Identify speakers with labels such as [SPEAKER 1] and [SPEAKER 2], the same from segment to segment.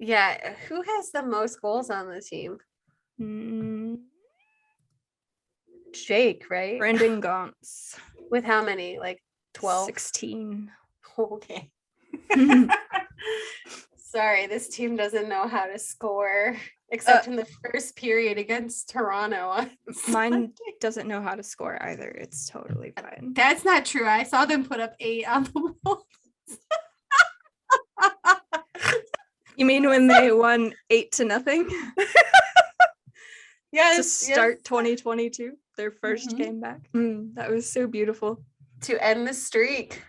[SPEAKER 1] Yeah, who has the most goals on the team? Jake, right?
[SPEAKER 2] Brendan Gauntz.
[SPEAKER 1] With how many? Like 12?
[SPEAKER 2] 16.
[SPEAKER 1] Okay. Sorry, this team doesn't know how to score except in the first period against Toronto.
[SPEAKER 2] Mine doesn't know how to score either. It's totally fine.
[SPEAKER 1] That's not true. I saw them put up 8 on the wall.
[SPEAKER 2] You mean when they won 8-0?
[SPEAKER 1] Yes.
[SPEAKER 2] To start 2022, their first game back. That was so beautiful.
[SPEAKER 1] To end the streak.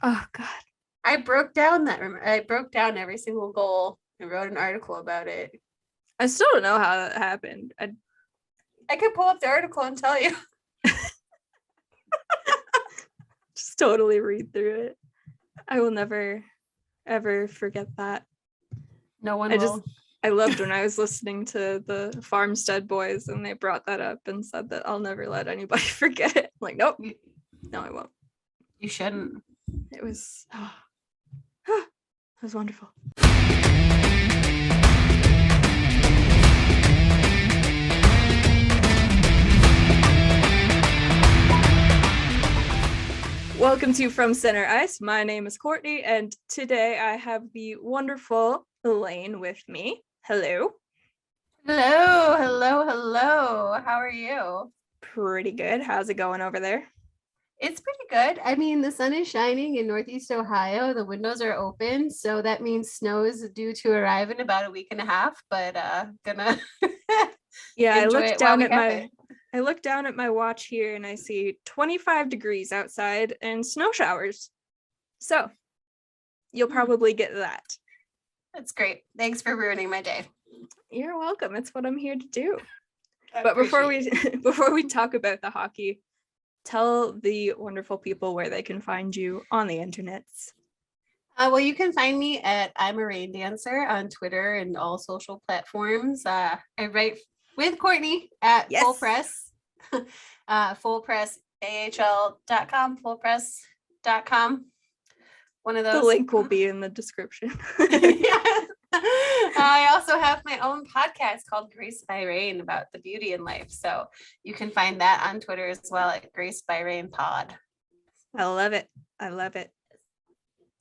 [SPEAKER 2] Oh God.
[SPEAKER 1] I broke down every single goal. I wrote an article about it.
[SPEAKER 2] I still don't know how that happened.
[SPEAKER 1] I could pull up the article and tell you.
[SPEAKER 2] Just totally read through it. I will never, ever forget that.
[SPEAKER 1] No one will.
[SPEAKER 2] I loved when I was listening to the Farmstead Boys and they brought that up and said that I'll never let anybody forget it. I'm like, nope. No, I won't.
[SPEAKER 1] You shouldn't.
[SPEAKER 2] It was... it was wonderful. Welcome to From Center Ice. My name is Courtney, and today I have the wonderful Elaine with me. Hello.
[SPEAKER 1] Hello. How are you?
[SPEAKER 2] Pretty good. How's it going over there?
[SPEAKER 1] It's pretty good. I mean, the sun is shining in Northeast Ohio. The windows are open, so that means snow is due to arrive in about a week and a half, but gonna
[SPEAKER 2] yeah, I looked down at my watch here and I see 25 degrees outside and snow showers. So, you'll probably get that.
[SPEAKER 1] That's great. Thanks for ruining my day.
[SPEAKER 2] You're welcome. It's what I'm here to do. But before we talk about the hockey, tell the wonderful people where they can find you on the internets.
[SPEAKER 1] Well, you can find me at I'm a Rain Dancer on Twitter and all social platforms. I write with Courtney at Full Press, fullpressahl.com, fullpress.com. One of those.
[SPEAKER 2] The link will be in the description.
[SPEAKER 1] Yeah. I also have my own podcast called Grace by Rain about the beauty in life. So you can find that on Twitter as well at Grace by Rain Pod.
[SPEAKER 2] I love it.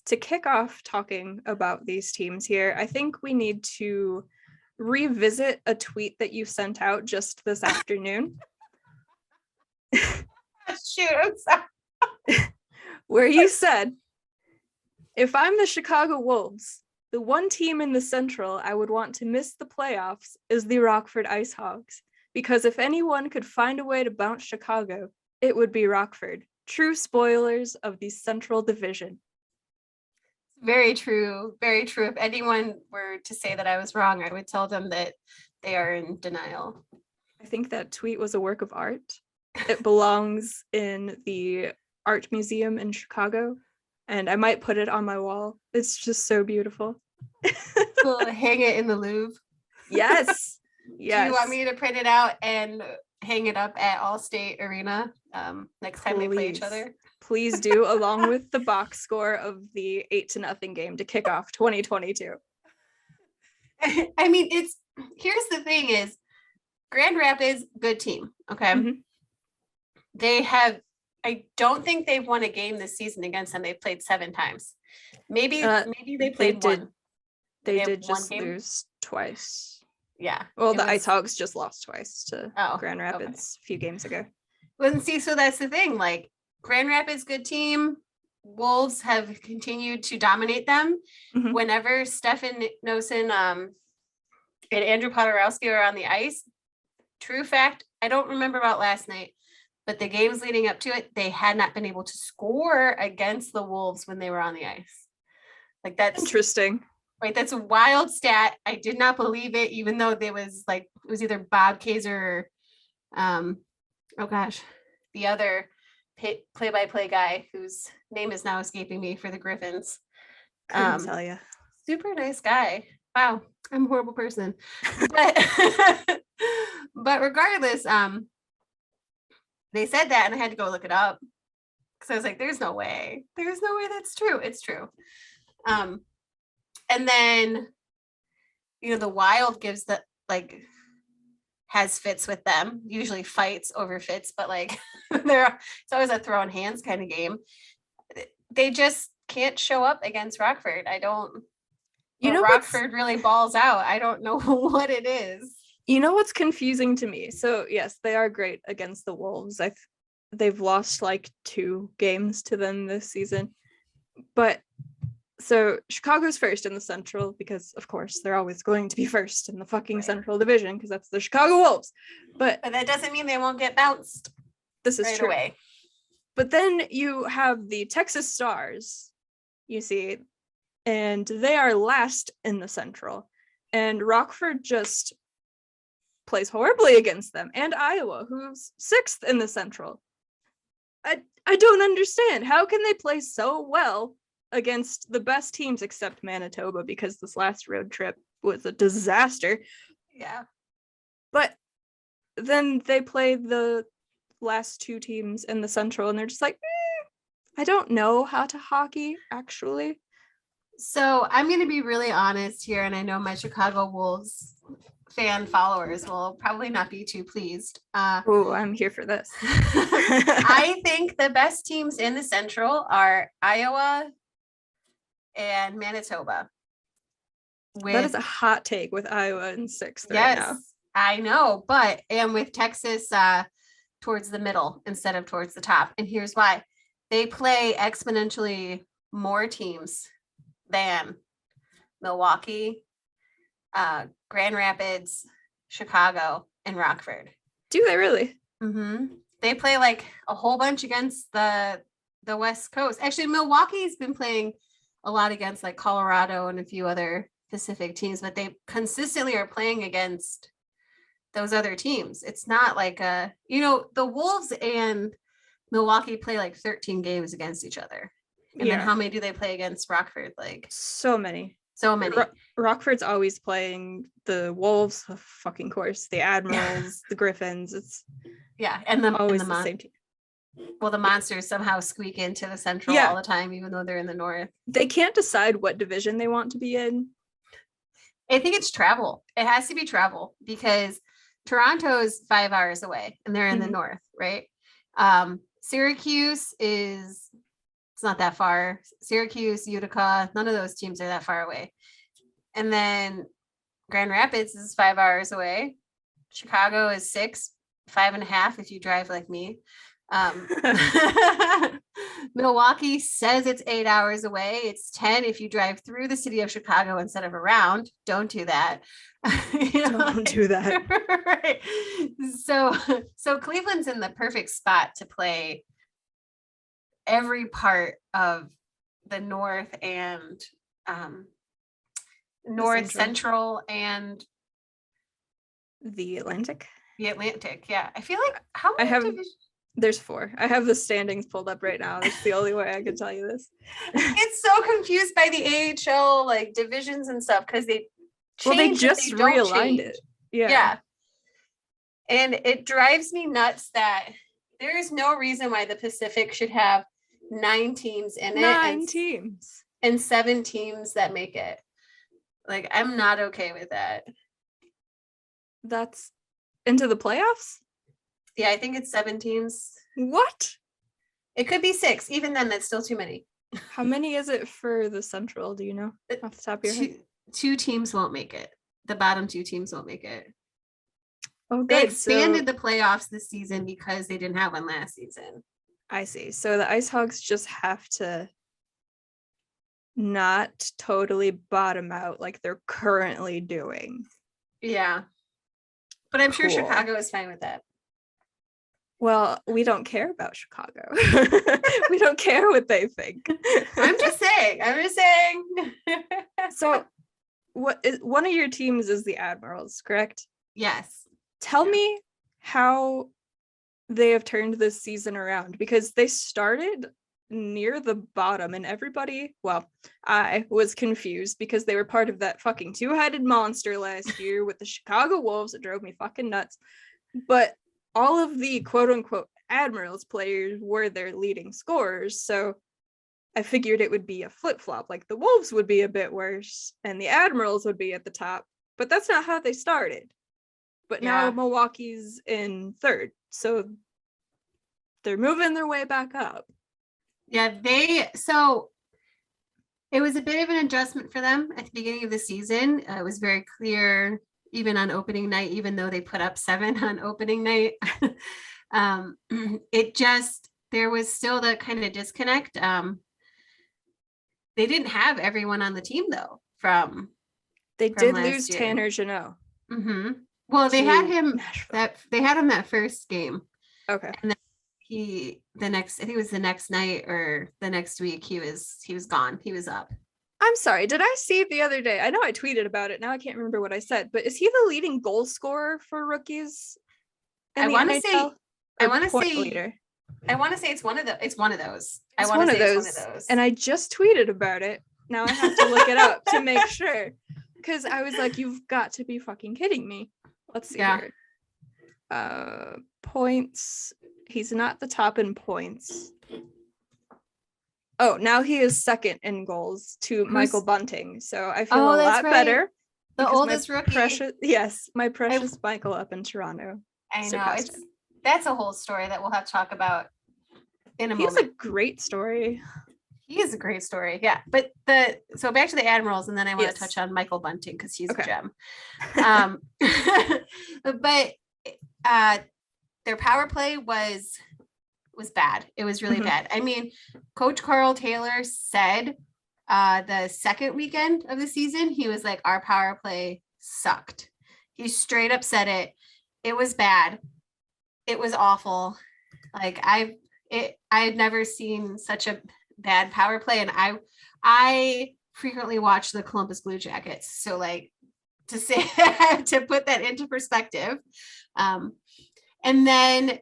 [SPEAKER 2] To kick off talking about these teams here, I think we need to revisit a tweet that you sent out just this afternoon.
[SPEAKER 1] Shoot, I'm sorry.
[SPEAKER 2] Where you said, if I'm the Chicago Wolves, the one team in the Central I would want to miss the playoffs is the Rockford Icehogs, because if anyone could find a way to bounce Chicago, it would be Rockford. True spoilers of the Central Division.
[SPEAKER 1] Very true. Very true. If anyone were to say that I was wrong, I would tell them that they are in denial.
[SPEAKER 2] I think that tweet was a work of art. It belongs in the art museum in Chicago, and I might put it on my wall. It's just so beautiful.
[SPEAKER 1] We'll hang it in the Louvre.
[SPEAKER 2] Yes. Yes.
[SPEAKER 1] Do you want me to print it out and hang it up at Allstate Arena next time they play each other?
[SPEAKER 2] Please do, along with the box score of the 8-0 game to kick off 2022.
[SPEAKER 1] I mean, here's the thing is Grand Rapids, good team. Okay. Mm-hmm. I don't think they've won a game this season against them. They've played 7 times. Maybe they played one.
[SPEAKER 2] They did just lose twice.
[SPEAKER 1] Yeah.
[SPEAKER 2] Well, the Icehogs just lost twice to Grand Rapids a few games ago.
[SPEAKER 1] Well, see, so that's the thing. Like, Grand Rapids, good team. Wolves have continued to dominate them. Mm-hmm. Whenever Stefan Nosen and Andrew Podorowski are on the ice, true fact, I don't remember about last night, but the games leading up to it, they had not been able to score against the Wolves when they were on the ice. Like, that's interesting. Right, that's a wild stat. I did not believe it, even though it was either Bob Kaiser or, the other play-by-play guy whose name is now escaping me for the Griffins.
[SPEAKER 2] Couldn't tell you.
[SPEAKER 1] Super nice guy. Wow, I'm a horrible person. But regardless, they said that and I had to go look it up because I was like, there's no way that's true. It's true. And then the Wild gives the like has fits with them, usually fights over fits, but like it's always a throwing hands kind of game. They just can't show up against Rockford. Rockford really balls out. I don't know what it is.
[SPEAKER 2] You know what's confusing to me? So yes, they are great against the Wolves. They've lost like 2 games to them this season. But so Chicago's first in the Central because of course they're always going to be first in the fucking Central Division because that's the Chicago Wolves. But
[SPEAKER 1] that doesn't mean they won't get bounced.
[SPEAKER 2] This is true. Away. But then you have the Texas Stars, you see, and they are last in the Central. And Rockford just plays horribly against them. And Iowa, who's 6th in the Central. I don't understand. How can they play so well against the best teams except Manitoba, because this last road trip was a disaster.
[SPEAKER 1] Yeah.
[SPEAKER 2] But then they play the last 2 teams in the Central and they're just like, I don't know how to hockey, actually.
[SPEAKER 1] So I'm going to be really honest here, and I know my Chicago Wolves fan followers will probably not be too pleased.
[SPEAKER 2] Oh, I'm here for this.
[SPEAKER 1] I think the best teams in the Central are Iowa and Manitoba.
[SPEAKER 2] That is a hot take with Iowa in 6th right now.
[SPEAKER 1] Yes, I know, and with Texas towards the middle instead of towards the top. And here's why. They play exponentially more teams than Milwaukee, Grand Rapids, Chicago, and Rockford.
[SPEAKER 2] Do they really?
[SPEAKER 1] Mm-hmm. They play like a whole bunch against the West Coast. Actually, Milwaukee's been playing a lot against like Colorado and a few other Pacific teams, but they consistently are playing against those other teams. It's not like the Wolves and Milwaukee play like 13 games against each other. And then how many do they play against Rockford? Like
[SPEAKER 2] so many. Rockford's always playing the Wolves, of fucking course, the Admirals, the Griffins. It's
[SPEAKER 1] and
[SPEAKER 2] always the same team.
[SPEAKER 1] Well, the Monsters somehow squeak into the Central all the time, even though they're in the North.
[SPEAKER 2] They can't decide what division they want to be in.
[SPEAKER 1] I think it's travel. It has to be travel because Toronto is 5 hours away and they're in the North, right? Syracuse it's not that far. Syracuse, Utica, none of those teams are that far away. And then Grand Rapids is 5 hours away. Chicago is 6, 5.5 if you drive like me. Milwaukee says it's 8 hours away. It's 10 if you drive through the city of Chicago instead of around. Don't do that.
[SPEAKER 2] Don't do that.
[SPEAKER 1] Right. So Cleveland's in the perfect spot to play every part of the North and North Central and
[SPEAKER 2] the Atlantic.
[SPEAKER 1] The Atlantic, yeah. I feel like how many divisions?
[SPEAKER 2] There's 4. I have the standings pulled up right now. That's the only way I can tell you this.
[SPEAKER 1] It's so confused by the AHL like divisions and stuff because they
[SPEAKER 2] just realigned it.
[SPEAKER 1] Yeah. And it drives me nuts that there is no reason why the Pacific should have 9 teams in it.
[SPEAKER 2] 9 teams.
[SPEAKER 1] And 7 teams that make it. Like, I'm not okay with that.
[SPEAKER 2] That's into the playoffs?
[SPEAKER 1] Yeah, I think it's 7 teams.
[SPEAKER 2] What?
[SPEAKER 1] It could be 6. Even then, that's still too many.
[SPEAKER 2] How many is it for the Central? Do you know off the top of your head?
[SPEAKER 1] 2 teams won't make it. The bottom 2 teams won't make it.
[SPEAKER 2] Oh, good.
[SPEAKER 1] They expanded the playoffs this season because they didn't have one last season.
[SPEAKER 2] I see. So the Icehogs just have to not totally bottom out like they're currently doing.
[SPEAKER 1] Yeah. But I'm sure Chicago is fine with that.
[SPEAKER 2] Well, we don't care about Chicago. We don't care what they think.
[SPEAKER 1] I'm just saying.
[SPEAKER 2] So one of your teams is the Admirals, correct?
[SPEAKER 1] Yes.
[SPEAKER 2] Tell me how they have turned this season around, because they started near the bottom and I was confused because they were part of that fucking 2-headed monster last year with the Chicago Wolves. It drove me fucking nuts. But all of the quote unquote Admirals players were their leading scorers. So I figured it would be a flip flop, like the Wolves would be a bit worse and the Admirals would be at the top. but that's not how they started. But now Milwaukee's in third, so they're moving their way back up.
[SPEAKER 1] Yeah, so it was a bit of an adjustment for them at the beginning of the season. It was very clear, even on opening night, even though they put up 7 on opening night. There was still the kind of disconnect. They didn't have everyone on the team though.
[SPEAKER 2] They did lose Tanner Jeannot.
[SPEAKER 1] Mm-hmm. Well, they had him that first game.
[SPEAKER 2] Okay.
[SPEAKER 1] And then I think it was the next night or the next week, he was gone. He was up.
[SPEAKER 2] I'm sorry. Did I see the other day? I know I tweeted about it. Now I can't remember what I said, but is he the leading goal scorer for rookies?
[SPEAKER 1] I want to say
[SPEAKER 2] leader.
[SPEAKER 1] I want to say it's one of those.
[SPEAKER 2] It's one of those. And I just tweeted about it. Now I have to look it up to make sure. Because I was like, you've got to be fucking kidding me. Let's see here. Points. He's not the top in points. Oh, now he is second in goals to Michael Bunting. So I feel a lot better.
[SPEAKER 1] The oldest rookie.
[SPEAKER 2] My precious Michael up in Toronto.
[SPEAKER 1] I know. That's a whole story that we'll have to talk about in a moment.
[SPEAKER 2] He's a great story.
[SPEAKER 1] He is a great story. Yeah. But so back to the Admirals, and then I want to touch on Michael Bunting because he's a gem. But their power play was bad. It was really bad. I mean, Coach Carl Taylor said the second weekend of the season, he was like, our power play sucked. He straight up said it. It was bad. It was awful. Like I had never seen such a bad power play, and I frequently watch the Columbus Blue Jackets. So like to say to put that into perspective, and then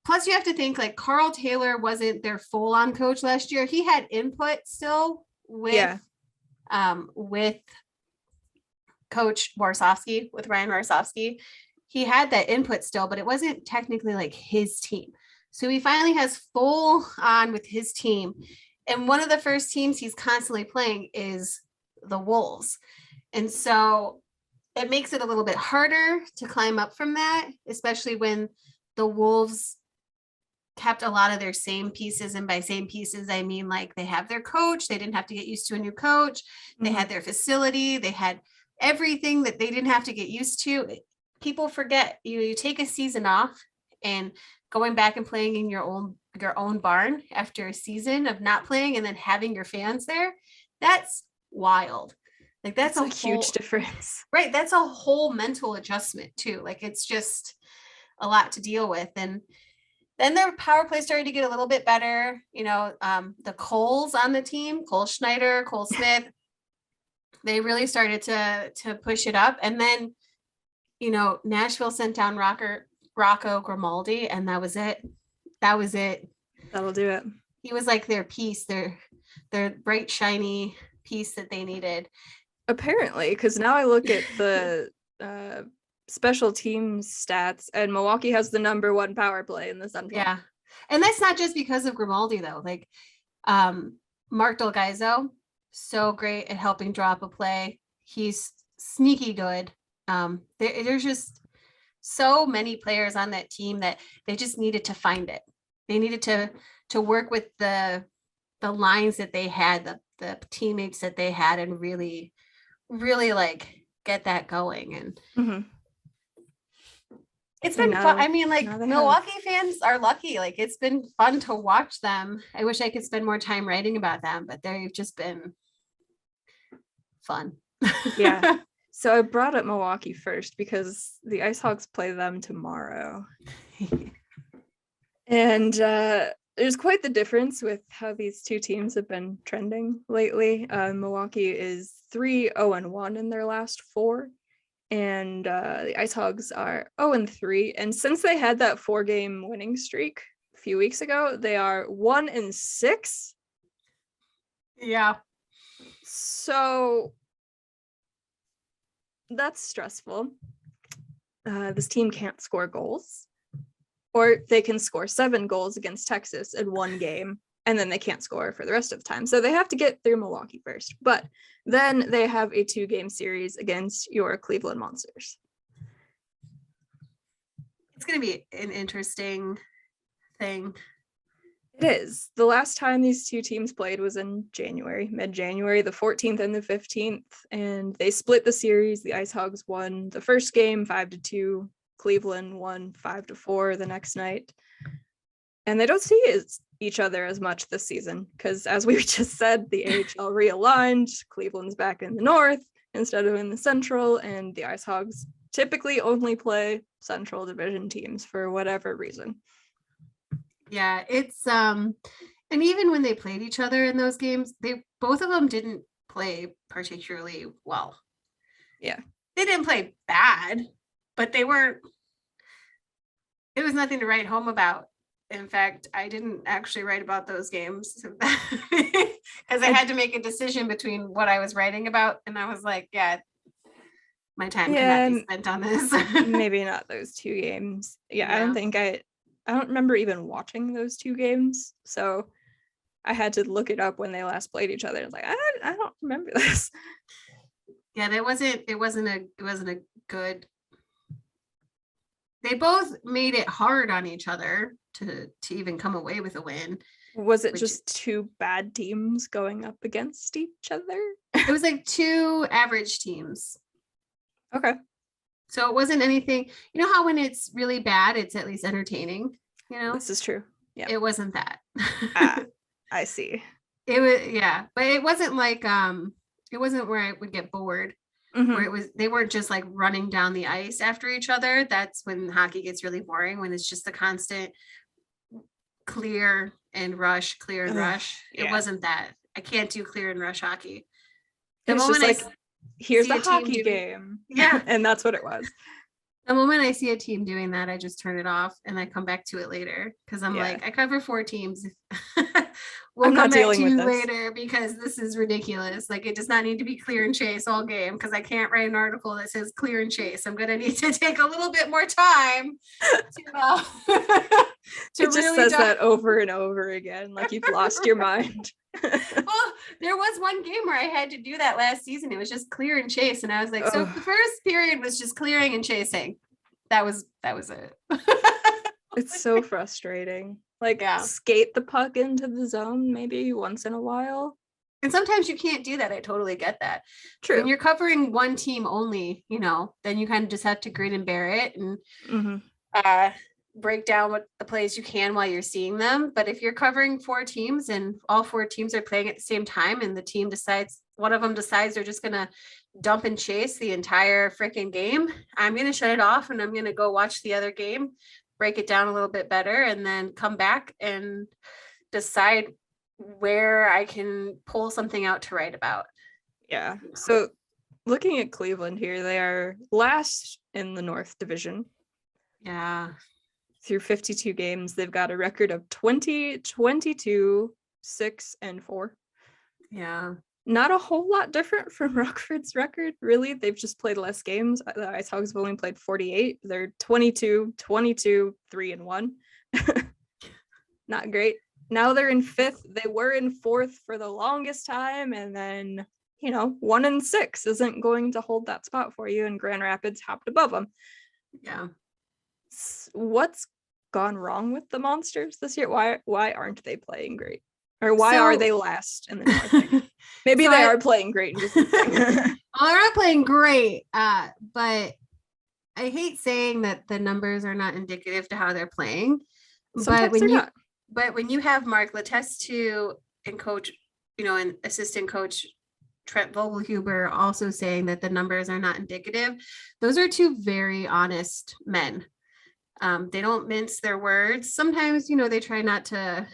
[SPEAKER 1] plus you have to think like Carl Taylor wasn't their full-on coach last year. He had input still with Coach Warsofsky, with Ryan Warsofsky. He had that input still, but it wasn't technically like his team. So he finally has full on with his team. And one of the first teams he's constantly playing is the Wolves. And so it makes it a little bit harder to climb up from that, especially when the Wolves kept a lot of their same pieces. And by same pieces, I mean, like they have their coach. They didn't have to get used to a new coach. They had their facility. They had everything that they didn't have to get used to. People forget, you take a season off, and going back and playing in your own barn after a season of not playing and then having your fans there, that's wild. Like that's a
[SPEAKER 2] huge difference.
[SPEAKER 1] Right. That's a whole mental adjustment too. Like it's just a lot to deal with. And then their power play started to get a little bit better. You know, the Coles on the team, Cole Schneider, Cole Smith, they really started to push it up. And then, you know, Nashville sent down Rocco Grimaldi, and that was it.
[SPEAKER 2] That'll do it.
[SPEAKER 1] He was like their piece, their bright, shiny piece that they needed.
[SPEAKER 2] Apparently, because now I look at the special teams stats, and Milwaukee has the number 1 power play in the Central.
[SPEAKER 1] Yeah. And that's not just because of Grimaldi, though. Like Mark Delgaizo, so great at helping draw up a play. He's sneaky good. There's just so many players on that team that they just needed to find it. They needed to work with the lines that they had, the teammates that they had, and really, really like get that going. And it's been fun. I mean, like Milwaukee fans are lucky. Like it's been fun to watch them. I wish I could spend more time writing about them, but they've just been fun.
[SPEAKER 2] Yeah. So I brought up Milwaukee first because the Icehogs play them tomorrow. And there's quite the difference with how these two teams have been trending lately. Milwaukee is 3-0-1 in their last 4. And the Icehogs are 0-3. And since they had that 4-game winning streak a few weeks ago, they are 1-6.
[SPEAKER 1] Yeah.
[SPEAKER 2] So that's stressful. This team can't score goals, or they can score 7 goals against Texas in one game. and then they can't score for the rest of the time. So they have to get through Milwaukee first. But then they have a 2-game series against your Cleveland Monsters.
[SPEAKER 1] It's going to be an interesting thing.
[SPEAKER 2] It is. The last time these two teams played was in January, mid-January, the 14th and the 15th, and they split the series. The Icehogs won the first game 5-2. Cleveland won 5-4 the next night. And they don't see each other as much this season because, as we just said, the AHL realigned. Cleveland's back in the North instead of in the Central, and the Icehogs typically only play Central Division teams for whatever reason.
[SPEAKER 1] Yeah, it's and even when they played each other in those games, both of them didn't play particularly well.
[SPEAKER 2] Yeah.
[SPEAKER 1] They didn't play bad, but it was nothing to write home about. In fact, I didn't actually write about those games because I had to make a decision between what I was writing about, and I was like, yeah, my time cannot be spent on this.
[SPEAKER 2] Maybe not those 2 games. Yeah,
[SPEAKER 1] Yeah.
[SPEAKER 2] I don't remember even watching those 2 games, so I had to look it up when they last played each other. I was like, I don't remember this.
[SPEAKER 1] Yeah, it wasn't a good. They both made it hard on each other to even come away with a win.
[SPEAKER 2] Was it just 2 bad teams going up against each other?
[SPEAKER 1] It was like 2 average teams.
[SPEAKER 2] Okay.
[SPEAKER 1] So it wasn't anything, you know how when it's really bad, it's at least entertaining, you know?
[SPEAKER 2] This is true. Yeah.
[SPEAKER 1] It wasn't that.
[SPEAKER 2] I see.
[SPEAKER 1] It was, yeah, but it wasn't like, it wasn't where I would get bored, where they weren't just like running down the ice after each other. That's when hockey gets really boring, when it's just a constant clear and rush. It wasn't that. I can't do clear and rush hockey.
[SPEAKER 2] It was just like, here's the hockey game.
[SPEAKER 1] Yeah.
[SPEAKER 2] And that's what it was.
[SPEAKER 1] The moment I see a team doing that, I just turn it off and I come back to it later because I'm like, I cover 4 teams. We'll come back to you later because this is ridiculous. Like, it does not need to be clear and chase all game because I can't write an article that says clear and chase. I'm going to need to take a little bit more time to
[SPEAKER 2] it just really says that over and over again, like you've lost your mind.
[SPEAKER 1] Well, there was one game where I had to do that last season. It was just clear and chase, and I was like, so the first period was just clearing and chasing. That was it.
[SPEAKER 2] It's so frustrating. Like, skate the puck into the zone maybe once in a while.
[SPEAKER 1] And sometimes you can't do that. I totally get that.
[SPEAKER 2] True.
[SPEAKER 1] When you're covering one team only, you know, then you kind of just have to grin and bear it and break down what the plays you can while you're seeing them. But if you're covering 4 teams and all 4 teams are playing at the same time and the team decides, one of them decides they're just going to dump and chase the entire freaking game, I'm going to shut it off and I'm going to go watch the other game, break it down a little bit better, and then come back and decide where I can pull something out to write about.
[SPEAKER 2] Yeah. So looking at Cleveland here, they are last in the North Division.
[SPEAKER 1] Yeah.
[SPEAKER 2] Through 52 games, they've got a record of 20, 22, 6, and 4.
[SPEAKER 1] Yeah.
[SPEAKER 2] Not a whole lot different from Rockford's record, really. They've just played less games. The Icehogs have only played 48. They're 22, 3, and 1. Not great. Now they're in 5th. They were in 4th for the longest time, and then, 1 and 6 isn't going to hold that spot for you, and Grand Rapids hopped above them.
[SPEAKER 1] Yeah.
[SPEAKER 2] What's gone wrong with the Monsters this year? Why aren't they playing great? Or why are they last in the North? Maybe they are playing great.
[SPEAKER 1] Well, they're not playing great, but I hate saying that the numbers are not indicative to how they're playing.
[SPEAKER 2] Sometimes they're not.
[SPEAKER 1] But when you have Mark Letestu and coach, and assistant coach Trent Vogelhuber also saying that the numbers are not indicative, those are 2 very honest men. They don't mince their words. Sometimes, they try not to,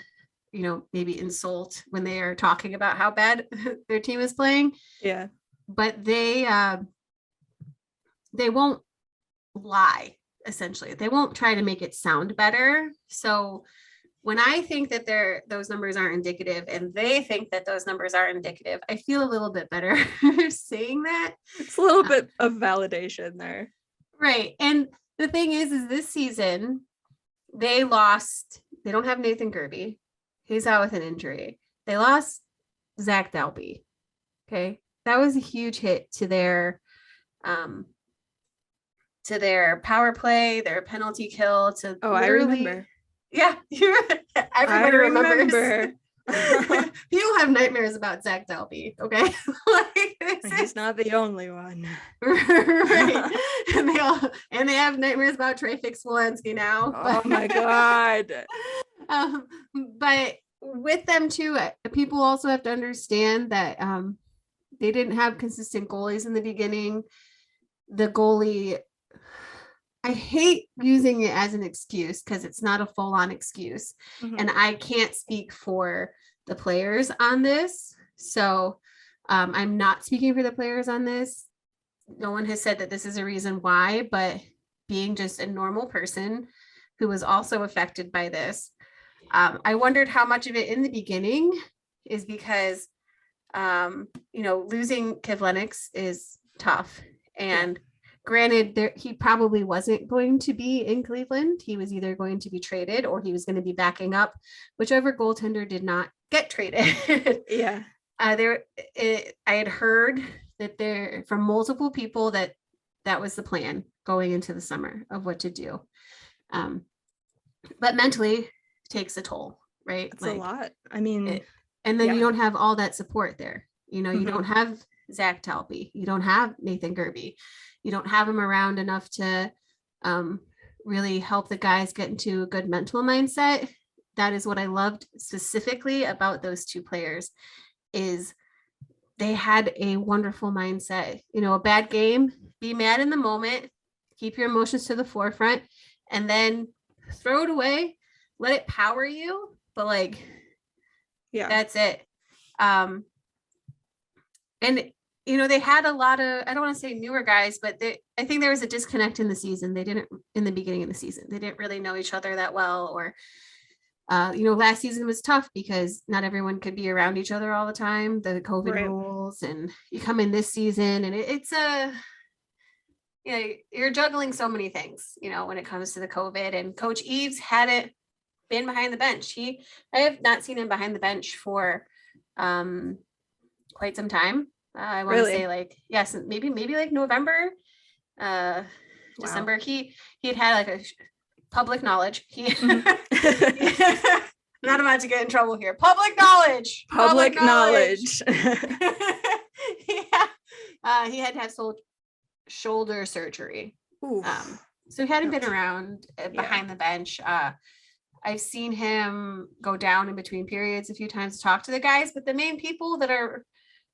[SPEAKER 1] maybe insult when they are talking about how bad their team is playing.
[SPEAKER 2] Yeah.
[SPEAKER 1] But they won't lie, essentially. They won't try to make it sound better. So when I think that those numbers aren't indicative and they think that those numbers are indicative, I feel a little bit better saying that.
[SPEAKER 2] It's a little bit of validation there.
[SPEAKER 1] Right. And the thing is this season, they lost. They don't have Nathan Gerby. He's out with an injury. They lost Zach Dalby. Okay. That was a huge hit to their power play, their penalty kill, to
[SPEAKER 2] I remember.
[SPEAKER 1] Yeah, everybody remembers.
[SPEAKER 2] Remember.
[SPEAKER 1] People have nightmares about Zach Dalby, okay?
[SPEAKER 2] He's not the only one.
[SPEAKER 1] Right. And they have nightmares about Trey Fix-Walensky now.
[SPEAKER 2] Oh my God.
[SPEAKER 1] But with them too, people also have to understand that they didn't have consistent goalies in the beginning. The goalie, I hate using it as an excuse because it's not a full-on excuse. Mm-hmm. And I can't speak for the players on this. So I'm not speaking for the players on this. No one has said that this is a reason why, but being just a normal person who was also affected by this, I wondered how much of it in the beginning is because, losing Kivlenieks is tough. And granted, he probably wasn't going to be in Cleveland. He was either going to be traded or he was going to be backing up, whichever goaltender did not get traded.
[SPEAKER 2] Yeah.
[SPEAKER 1] I had heard that from multiple people that was the plan going into the summer of what to do. But mentally takes a toll, right?
[SPEAKER 2] It's a lot. I mean,
[SPEAKER 1] and then you don't have all that support there. You don't have Zach Talpe. You don't have Nathan Gerbe. You don't have him around enough to really help the guys get into a good mental mindset. That is what I loved specifically about those two players, is they had a wonderful mindset. A bad game, be mad in the moment, keep your emotions to the forefront, and then throw it away, let it power you. But that's it. And they had a lot of, I don't want to say newer guys, but I think there was a disconnect in the season. They didn't, in the beginning of the season, they didn't really know each other that well, or last season was tough because not everyone could be around each other all the time, the COVID rules, and you come in this season and you're juggling so many things, when it comes to the COVID. And Coach Eves hadn't been behind the bench. I have not seen him behind the bench for quite some time. I want to say yes, maybe like November, December. He had a public knowledge. Not about to get in trouble here. Public knowledge.
[SPEAKER 2] Public knowledge.
[SPEAKER 1] He had to have shoulder surgery. So he hadn't been around behind the bench. I've seen him go down in between periods a few times to talk to the guys, but the main people that are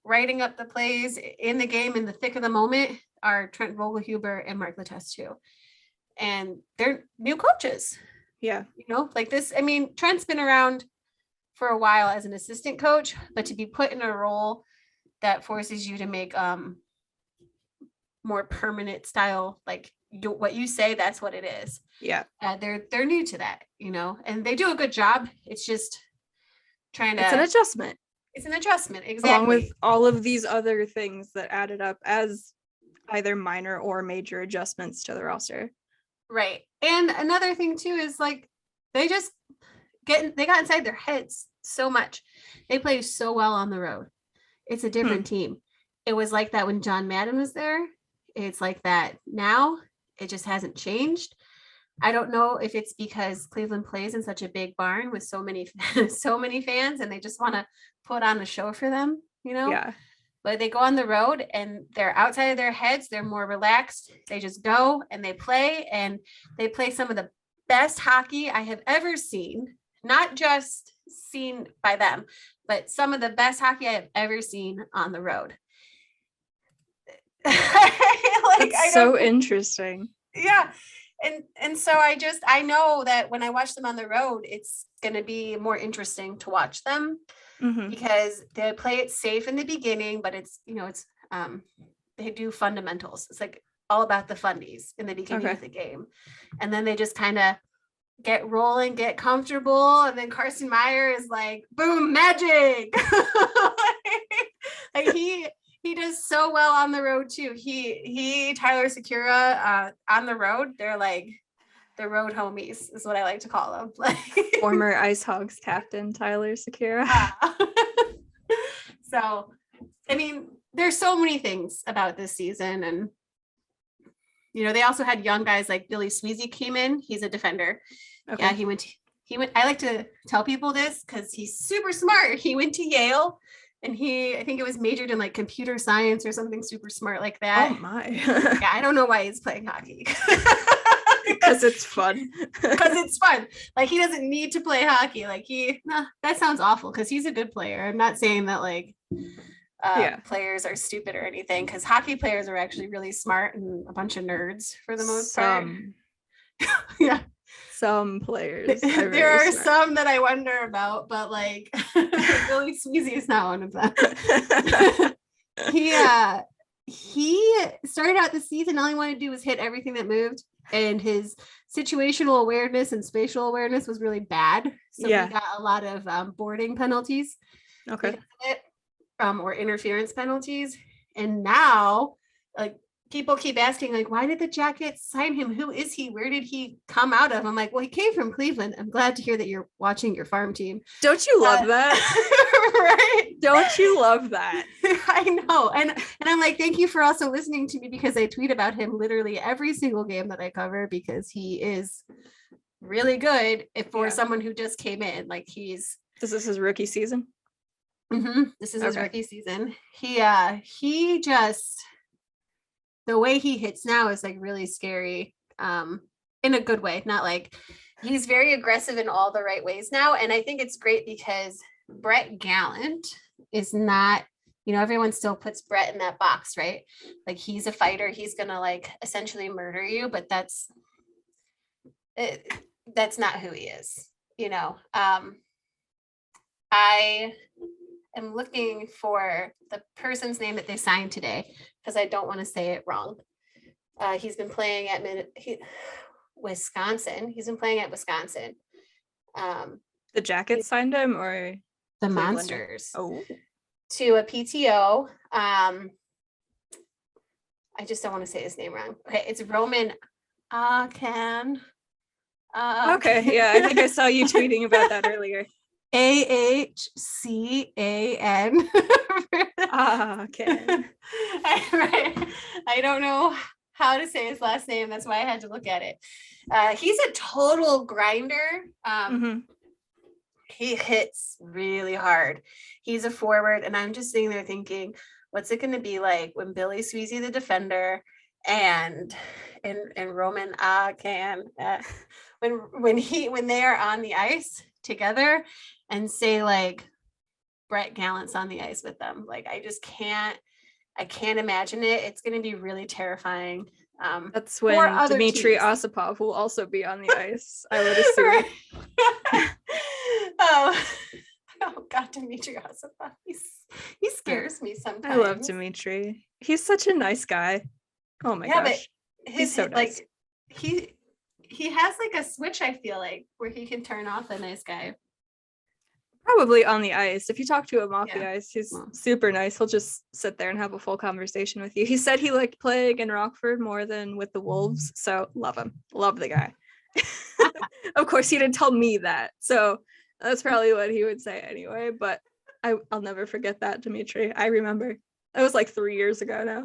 [SPEAKER 1] writing up the plays in the game in the thick of the moment are Trent Vogelhuber and Mark Letestu. And they're new coaches.
[SPEAKER 2] Yeah.
[SPEAKER 1] This, Trent's been around for a while as an assistant coach, but to be put in a role that forces you to make more permanent style, what you say, that's what it is.
[SPEAKER 2] Yeah.
[SPEAKER 1] They're new to that, and they do a good job. It's just it's
[SPEAKER 2] an adjustment.
[SPEAKER 1] It's an adjustment. Exactly.
[SPEAKER 2] Along with all of these other things that added up as either minor or major adjustments to the roster.
[SPEAKER 1] Right. And another thing too is they just they got inside their heads so much. They play so well on the road. It's a different team. It was like that when John Madden was there. It's like that now. It just hasn't changed. I don't know if it's because Cleveland plays in such a big barn with so many fans, and they just want to put on a show for them,
[SPEAKER 2] Yeah.
[SPEAKER 1] But they go on the road and they're outside of their heads. They're more relaxed. They just go and they play some of the best hockey I have ever seen, not just seen by them, but some of the best hockey I have ever seen on the road.
[SPEAKER 2] It's so interesting.
[SPEAKER 1] Yeah. And so I know that when I watch them on the road, it's going to be more interesting to watch them because they play it safe in the beginning, but it's, they do fundamentals. It's all about the fundies in the beginning of the game. And then they just kind of get rolling, get comfortable. And then Carson Meyer is boom, magic. He does so well on the road too. He Tyler Secura on the road, they're the road homies is what I like to call them. Like
[SPEAKER 2] Former Icehogs captain Tyler Sakura.
[SPEAKER 1] So, I mean, there's so many things about this season, and they also had young guys like Billy Sweezy came in. He's a defender. Okay. Yeah, he went. I like to tell people this because he's super smart. He went to Yale, and I think it was majored in like computer science or something super smart like that.
[SPEAKER 2] Oh my!
[SPEAKER 1] Yeah, I don't know why he's playing hockey.
[SPEAKER 2] Because it's fun.
[SPEAKER 1] Because it's fun. Like he doesn't need to play hockey. Like that sounds awful because he's a good player. I'm not saying that like players are stupid or anything, because hockey players are actually really smart and a bunch of nerds for the most part. Yeah. Some players. There are smart. Some that I wonder about, but like Billy Sweezy is not one of them. He started out the season, all he wanted to do was hit everything that moved, and his situational awareness and spatial awareness was really bad. So he got a lot of boarding penalties. Okay. Or interference penalties. And now, like, people keep asking, like, why did the Jackets sign him? Who is he? Where did he come out of? I'm like, well, he came from Cleveland. I'm glad to hear that you're watching your farm team.
[SPEAKER 2] Don't you love that?
[SPEAKER 1] Right?
[SPEAKER 2] Don't you love that?
[SPEAKER 1] I know. And I'm like, thank you for also listening to me, because I tweet about him literally every single game that I cover, because he is really good for someone who just came in. Like this
[SPEAKER 2] is his rookie season?
[SPEAKER 1] Mm-hmm. This is his rookie season. He just, the way he hits now is like really scary, in a good way. Not like, he's very aggressive in all the right ways now. And I think it's great because Brett Gallant is not, everyone still puts Brett in that box, right? Like he's a fighter. He's going to like essentially murder you, but that's not who he is, I am looking for the person's name that they signed today, because I don't want to say it wrong. He's been playing at Wisconsin. He's been playing at Wisconsin.
[SPEAKER 2] The Jackets signed him, or
[SPEAKER 1] the
[SPEAKER 2] Cleveland?
[SPEAKER 1] Monsters?
[SPEAKER 2] Oh,
[SPEAKER 1] to a PTO. I just don't want to say his name wrong. Okay, it's Roman Akan.
[SPEAKER 2] Okay, yeah, I think I saw you tweeting about that earlier.
[SPEAKER 1] AHCAN.
[SPEAKER 2] Okay.
[SPEAKER 1] I don't know how to say his last name. That's why I had to look at it. He's a total grinder. He hits really hard. He's a forward, and I'm just sitting there thinking, what's it going to be like when Billy Sweezy, the defender, and Roman Akan, when they are on the ice together, and say like Brett Gallant's on the ice with them. Like I can't imagine it. It's going to be really terrifying.
[SPEAKER 2] That's when Dmitry Osipov will also be on the ice, I would assume.
[SPEAKER 1] Oh God, Dmitry Osipov. He scares me sometimes.
[SPEAKER 2] I love Dmitry. He's such a nice guy. Oh my gosh.
[SPEAKER 1] But he's so nice. Like he has like a switch, I feel like, where he can turn off a nice guy.
[SPEAKER 2] Probably on the ice. If you talk to him off the ice, he's super nice. He'll just sit there and have a full conversation with you. He said he liked playing in Rockford more than with the Wolves. So love him. Love the guy. Of course, he didn't tell me that. So that's probably what he would say anyway. But I'll never forget that, Dmitry. I remember. That was like 3 years ago now.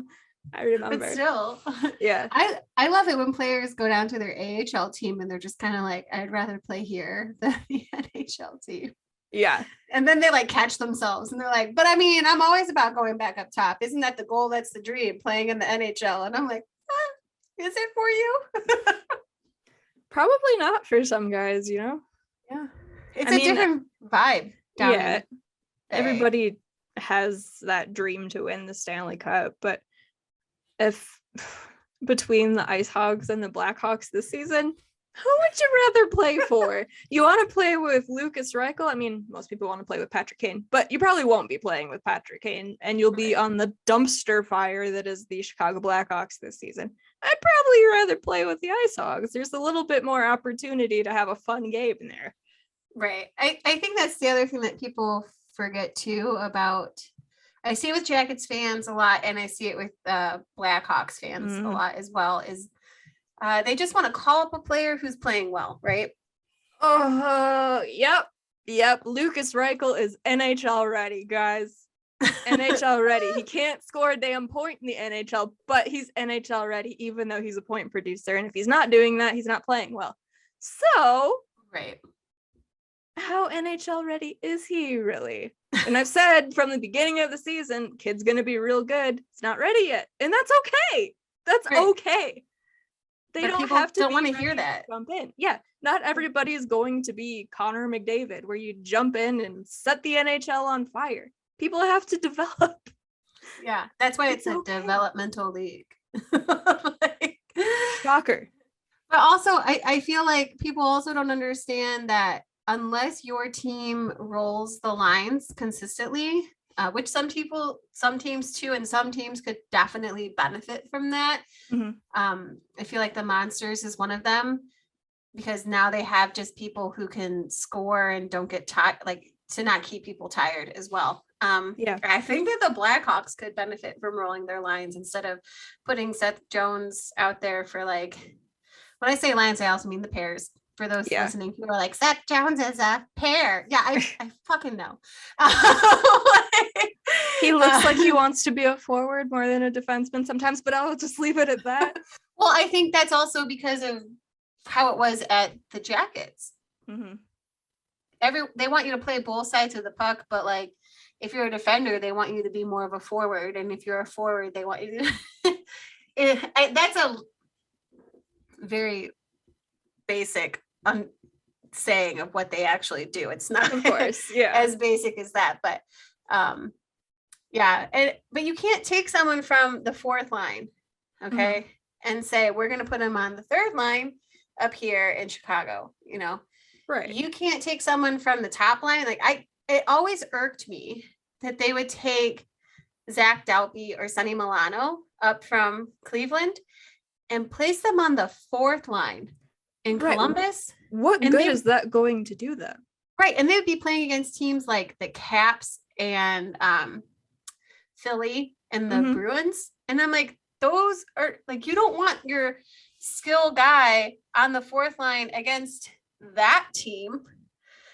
[SPEAKER 2] I remember.
[SPEAKER 1] But still,
[SPEAKER 2] yeah.
[SPEAKER 1] I love it when players go down to their AHL team and they're just kind of like, I'd rather play here than the NHL team.
[SPEAKER 2] Yeah.
[SPEAKER 1] And then they like catch themselves and they're like, but I mean, I'm always about going back up top. Isn't that the goal? That's the dream, playing in the NHL. And I'm like, is it for you?
[SPEAKER 2] Probably not for some guys,
[SPEAKER 1] Yeah. It's a different vibe.
[SPEAKER 2] Yeah. Everybody has that dream to win the Stanley Cup, but if between the Icehogs and the Blackhawks this season, who would you rather play for? You want to play with Lucas Reichel? I mean, most people want to play with Patrick Kane, but you probably won't be playing with Patrick Kane, and you'll be on the dumpster fire that is the Chicago Blackhawks this season. I'd probably rather play with the Icehogs. There's a little bit more opportunity to have a fun game in there.
[SPEAKER 1] Right. I think that's the other thing that people forget too about. I see it with Jackets fans a lot, and I see it with Blackhawks fans a lot as well, is They just want to call up a player who's playing well, right?
[SPEAKER 2] Oh, yep. Lucas Reichel is NHL ready, guys. NHL ready. He can't score a damn point in the NHL, but he's NHL ready, even though he's a point producer. And if he's not doing that, he's not playing well. So,
[SPEAKER 1] right.
[SPEAKER 2] How NHL ready is he really? And I've said from the beginning of the season, kid's gonna be real good. It's not ready yet, and that's okay. That's right. Okay. They don't have to.
[SPEAKER 1] Don't want to hear that.
[SPEAKER 2] Jump in. Yeah, not everybody is going to be Connor McDavid, where you jump in and set the NHL on fire. People have to develop.
[SPEAKER 1] Yeah, that's why it's a developmental league. Like,
[SPEAKER 2] shocker.
[SPEAKER 1] But also, I feel like people also don't understand that unless your team rolls the lines consistently, which some teams too, and some teams could definitely benefit from that.
[SPEAKER 2] Mm-hmm.
[SPEAKER 1] I feel like the Monsters is one of them, because now they have just people who can score and don't get tired, like to not keep people tired as well.
[SPEAKER 2] Yeah,
[SPEAKER 1] I think that the Blackhawks could benefit from rolling their lines instead of putting Seth Jones out there for, like, when I say lines, I also mean the pairs. For those listening who are like, Seth Jones is a pair. Yeah, I fucking know.
[SPEAKER 2] He looks like he wants to be a forward more than a defenseman sometimes, but I'll just leave it at that.
[SPEAKER 1] Well, I think that's also because of how it was at the Jackets.
[SPEAKER 2] Mm-hmm.
[SPEAKER 1] They want you to play both sides of the puck, but like if you're a defender, they want you to be more of a forward, and if you're a forward, they want you to. That's a very basic saying of what they actually do. It's not,
[SPEAKER 2] of course,
[SPEAKER 1] as basic as that, but but you can't take someone from the fourth line, okay, and say we're going to put them on the third line up here in Chicago.
[SPEAKER 2] Right?
[SPEAKER 1] You can't take someone from the top line. Like it always irked me that they would take Zach Dalby or Sonny Milano up from Cleveland and place them on the fourth line in Columbus.
[SPEAKER 2] What good is that going to do them?
[SPEAKER 1] Right. And they would be playing against teams like the Caps and Philly and the Bruins. And I'm like, those are like, you don't want your skill guy on the fourth line against that team.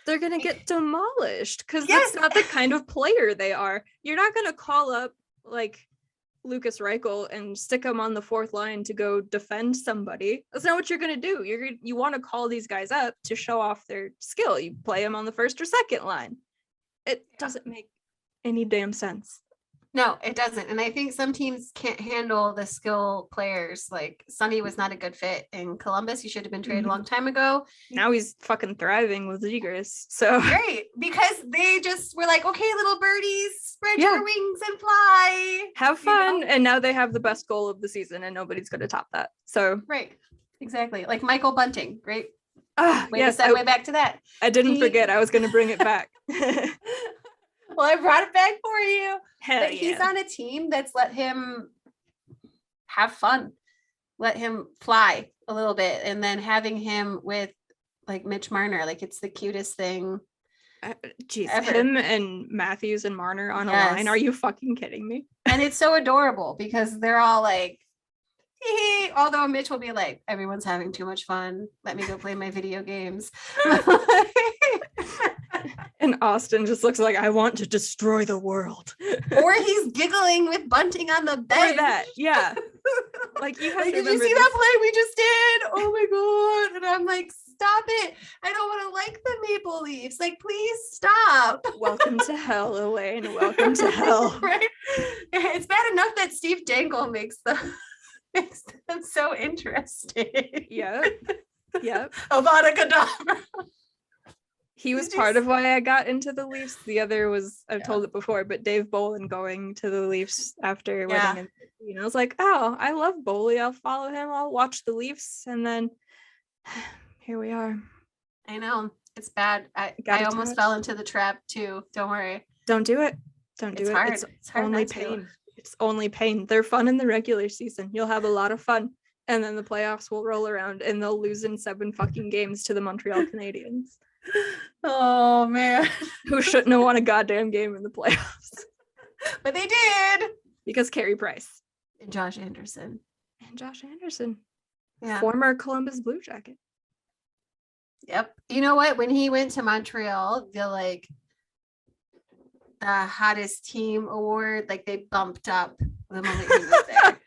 [SPEAKER 2] They're going to get demolished because that's not the kind of player they are. You're not going to call up like Lucas Reichel and stick him on the fourth line to go defend somebody. That's not what you're going to do. You want to call these guys up to show off their skill. You play them on the first or second line. It doesn't make any damn sense.
[SPEAKER 1] No, it doesn't. And I think some teams can't handle the skill players. Like Sonny was not a good fit in Columbus. He should have been traded a long time ago.
[SPEAKER 2] Now he's fucking thriving with Zegers. So
[SPEAKER 1] great, because they just were like, okay, little birdies, spread your wings and fly.
[SPEAKER 2] Have fun. And now they have the best goal of the season and nobody's going to top that. So
[SPEAKER 1] right. Exactly. Like Michael Bunting. Great.
[SPEAKER 2] Way
[SPEAKER 1] to segue back to that.
[SPEAKER 2] I didn't forget. I was going to bring it back.
[SPEAKER 1] Well, I brought it back for you.
[SPEAKER 2] But
[SPEAKER 1] he's on a team that's let him have fun, let him fly a little bit, and then having him with like Mitch Marner, like it's the cutest thing. Ever.
[SPEAKER 2] Him and Matthews and Marner on a line. Are you fucking kidding me?
[SPEAKER 1] And it's so adorable because they're all like, hee. Although Mitch will be like, everyone's having too much fun. Let me go play my video games.
[SPEAKER 2] And Austin just looks like, I want to destroy the world.
[SPEAKER 1] Or he's giggling with Bunting on the bed.
[SPEAKER 2] Or that, yeah. Like you have to
[SPEAKER 1] did you see that play we just did? Oh my god. And I'm like, stop it. I don't want to like the Maple Leafs. Like, please stop.
[SPEAKER 2] Welcome to hell, Elaine. Welcome to hell.
[SPEAKER 1] Right? It's bad enough that Steve Dangle makes them so interesting.
[SPEAKER 2] Yep.
[SPEAKER 1] Avada Kedavra.
[SPEAKER 2] He was part of why I got into the Leafs. The other was, I've told it before, but Dave Bolin going to the Leafs after winning. I was like, oh, I love Boley. I'll follow him. I'll watch the Leafs. And then here we are.
[SPEAKER 1] I know. It's bad. I almost fell into the trap too. Don't worry.
[SPEAKER 2] Don't do it. Don't do it.
[SPEAKER 1] Hard.
[SPEAKER 2] It's only pain. It's only pain. They're fun in the regular season. You'll have a lot of fun. And then the playoffs will roll around and they'll lose in 7 fucking games to the Montreal Canadiens.
[SPEAKER 1] Oh man,
[SPEAKER 2] who shouldn't have won a goddamn game in the playoffs,
[SPEAKER 1] but they did
[SPEAKER 2] because Carey Price
[SPEAKER 1] and Josh Anderson. Yeah.
[SPEAKER 2] Former Columbus Blue Jacket.
[SPEAKER 1] Yep. You know what? When he went to Montreal, the hottest team award, like they bumped up the moment he was there.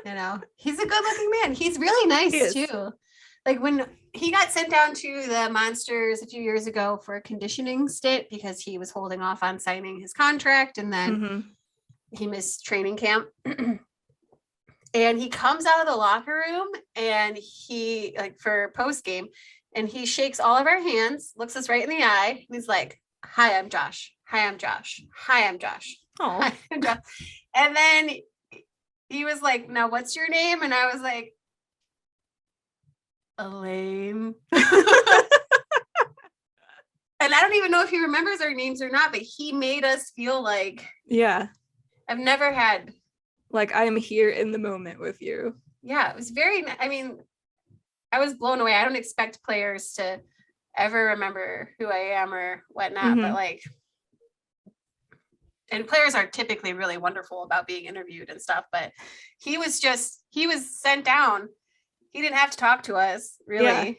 [SPEAKER 1] You know, he's a good looking man. He's really nice too. Like when he got sent down to the Monsters a few years ago for a conditioning stint because he was holding off on signing his contract, and then he missed training camp. And he comes out of the locker room and he, like, for post game, and he shakes all of our hands, looks us right in the eye. And he's like, "Hi, I'm Josh. Hi, I'm Josh. Hi, I'm Josh. Hi, I'm Josh." And then he was like, "Now what's your name?" And I was like, "Elaine." And I don't even know if he remembers our names or not, but he made us feel like,
[SPEAKER 2] yeah,
[SPEAKER 1] I've never had,
[SPEAKER 2] like, I am here in the moment with you.
[SPEAKER 1] Yeah, it was very, I mean, I was blown away. I don't expect players to ever remember who I am or whatnot, but like, and players are typically really wonderful about being interviewed and stuff, but he was sent down. He didn't have to talk to us really. Yeah.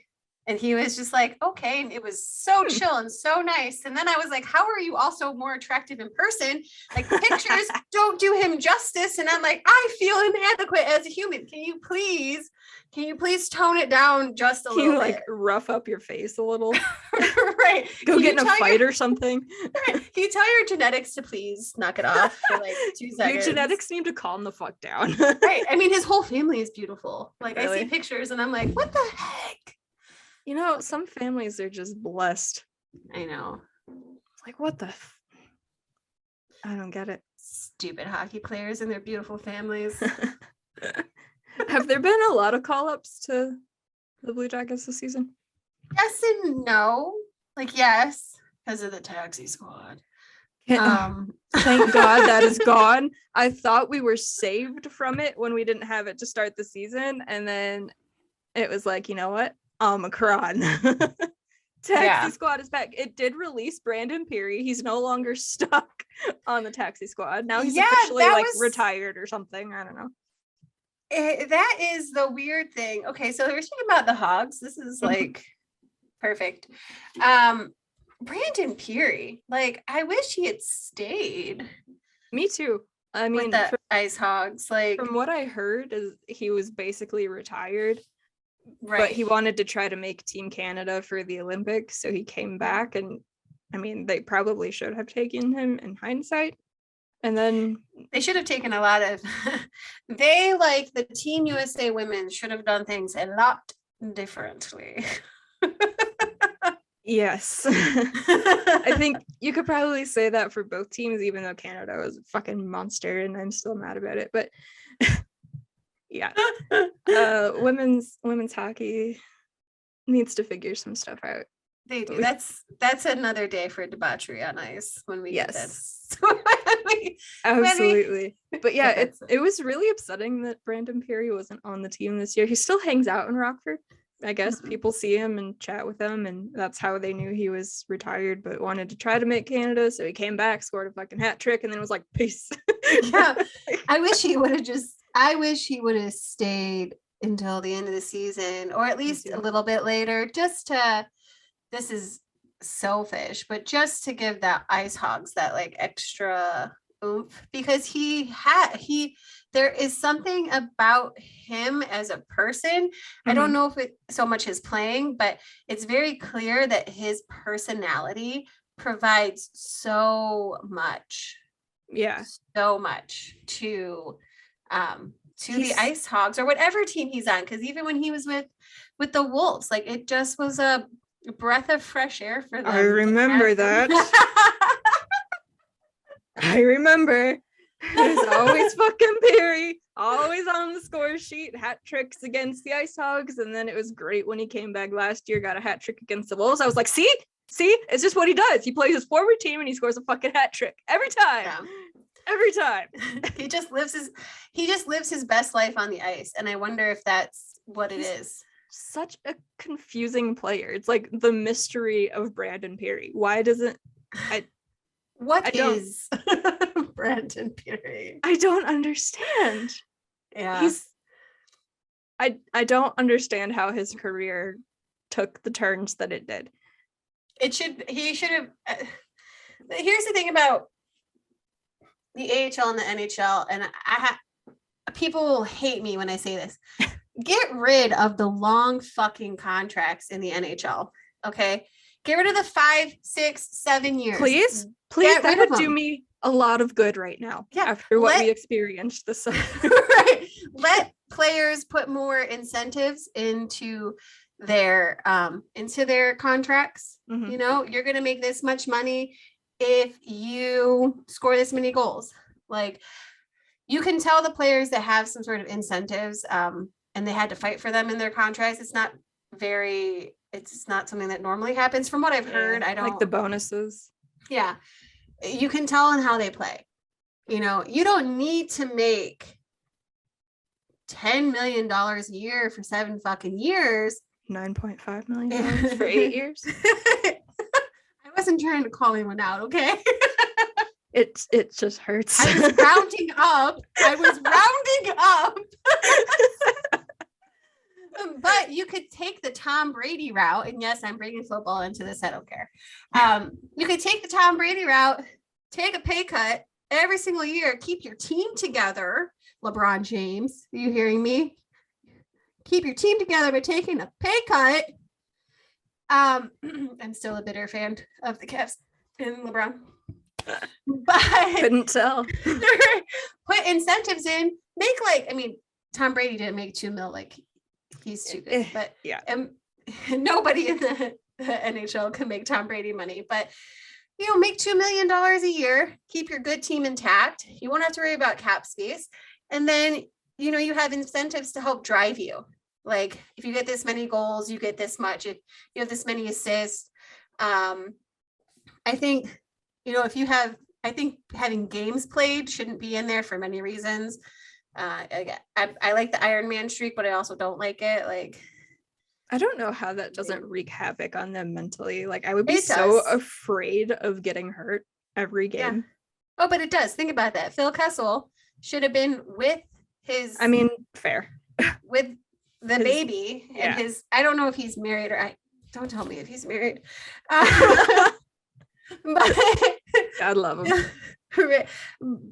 [SPEAKER 1] And he was just like, okay. And it was so chill and so nice. And then I was like, how are you also more attractive in person? Like, pictures don't do him justice. And I'm like, I feel inadequate as a human. Can you please tone it down just a little bit?
[SPEAKER 2] Like, rough up your face a little.
[SPEAKER 1] Right.
[SPEAKER 2] Go get in a fight or something.
[SPEAKER 1] Right. Can you tell your genetics to please knock it off for like 2 seconds?
[SPEAKER 2] Your genetics need to calm the fuck down.
[SPEAKER 1] Right. I mean, his whole family is beautiful. Like, really? I see pictures and I'm like, what the heck?
[SPEAKER 2] You know, some families are just blessed.
[SPEAKER 1] I know.
[SPEAKER 2] Like, what the I don't get it.
[SPEAKER 1] Stupid hockey players and their beautiful families.
[SPEAKER 2] Have there been a lot of call-ups to the Blue Jackets this season?
[SPEAKER 1] Yes and no. Like, yes, because of the taxi squad.
[SPEAKER 2] Thank God that is gone. I thought we were saved from it when we didn't have it to start the season, and then it was like, you know what? Omicron. Taxi squad is back. It did release Brandon Peary. He's no longer stuck on the taxi squad. Now he's officially retired or something. I don't know.
[SPEAKER 1] That is the weird thing. Okay, so we're talking about the Hogs. This is like perfect. Brandon Peary, like, I wish he had stayed.
[SPEAKER 2] Me too. I mean,
[SPEAKER 1] with the Icehogs, like,
[SPEAKER 2] from what I heard, is he was basically retired.
[SPEAKER 1] Right.
[SPEAKER 2] But he wanted to try to make Team Canada for the Olympics, so he came back, and I mean, they probably should have taken him in hindsight. And then
[SPEAKER 1] they should have taken a lot of they, like the Team USA women, should have done things a lot differently.
[SPEAKER 2] Yes. I think you could probably say that for both teams, even though Canada was a fucking monster and I'm still mad about it. But yeah, women's hockey needs to figure some stuff out.
[SPEAKER 1] They do. That's another day for debauchery on ice when we get this.
[SPEAKER 2] Absolutely. But yeah, it was really upsetting that Brandon Peary wasn't on the team this year. He still hangs out in Rockford. I guess people see him and chat with him, and that's how they knew he was retired, but wanted to try to make Canada. So he came back, scored a fucking hat trick, and then was like, peace.
[SPEAKER 1] Yeah. I wish he would have stayed until the end of the season, or at least a little bit later, just to, this is selfish, but just to give that Icehogs that like extra oomph, because there is something about him as a person. I don't know if it so much his playing, but it's very clear that his personality provides so much.
[SPEAKER 2] Yeah.
[SPEAKER 1] So much to the Icehogs or whatever team he's on. Because even when he was with the Wolves, like, it just was a breath of fresh air for them.
[SPEAKER 2] I remember that. I remember. There's always fucking Peary, always on the score sheet, hat tricks against the Icehogs, and then it was great when he came back last year, got a hat trick against the Wolves. I was like, see, it's just what he does. He plays his forward team and he scores a fucking hat trick every time. Yeah. Every time.
[SPEAKER 1] He just lives his best life on the ice, and I wonder if that's what it is.
[SPEAKER 2] Such a confusing player. It's like the mystery of Brandon Peary. Why doesn't
[SPEAKER 1] What is Brandon Peary?
[SPEAKER 2] I don't understand.
[SPEAKER 1] Yeah.
[SPEAKER 2] I don't understand how his career took the turns that it did.
[SPEAKER 1] He should have. Here's the thing about the AHL and the NHL, and people will hate me when I say this. Get rid of the long fucking contracts in the NHL. Okay, get rid of the 5, 6, 7 years.
[SPEAKER 2] Please, that would do me a lot of good right now. Yeah, after what we experienced this summer.
[SPEAKER 1] Right. Let players put more incentives into their contracts. Mm-hmm. You know, you're going to make this much money if you score this many goals. Like, you can tell the players that have some sort of incentives, and they had to fight for them in their contracts. It's not something that normally happens from what I've heard. I don't
[SPEAKER 2] like the bonuses.
[SPEAKER 1] Yeah. You can tell on how they play. You know, you don't need to make $10 million a year for 7 fucking years.
[SPEAKER 2] $9.5 million for 8 years.
[SPEAKER 1] I wasn't trying to call anyone out, okay?
[SPEAKER 2] It just hurts.
[SPEAKER 1] I was rounding up. But you could take the Tom Brady route, and yes, I'm bringing football into this. I don't care. You could take the Tom Brady route, take a pay cut every single year, keep your team together. LeBron James, are you hearing me? Keep your team together by taking a pay cut. I'm still a bitter fan of the Cavs and LeBron, but
[SPEAKER 2] couldn't tell.
[SPEAKER 1] Put incentives in. Tom Brady didn't make $2 million. Like, he's too good, but
[SPEAKER 2] yeah,
[SPEAKER 1] nobody in the NHL can make Tom Brady money. But make $2 million a year, keep your good team intact. You won't have to worry about cap space, and then you have incentives to help drive you. Like, if you get this many goals, you get this much. If you have this many assists, I think I think having games played shouldn't be in there for many reasons. I like the Iron Man streak, but I also don't like it. Like,
[SPEAKER 2] I don't know how that doesn't wreak havoc on them mentally. Like, I would be so afraid of getting hurt every game.
[SPEAKER 1] Yeah. Oh, but it does. Think about that. Phil Kessel should have been with his.
[SPEAKER 2] Fair.
[SPEAKER 1] With the baby and his. I don't know if he's married don't tell me if he's married. But
[SPEAKER 2] God love him.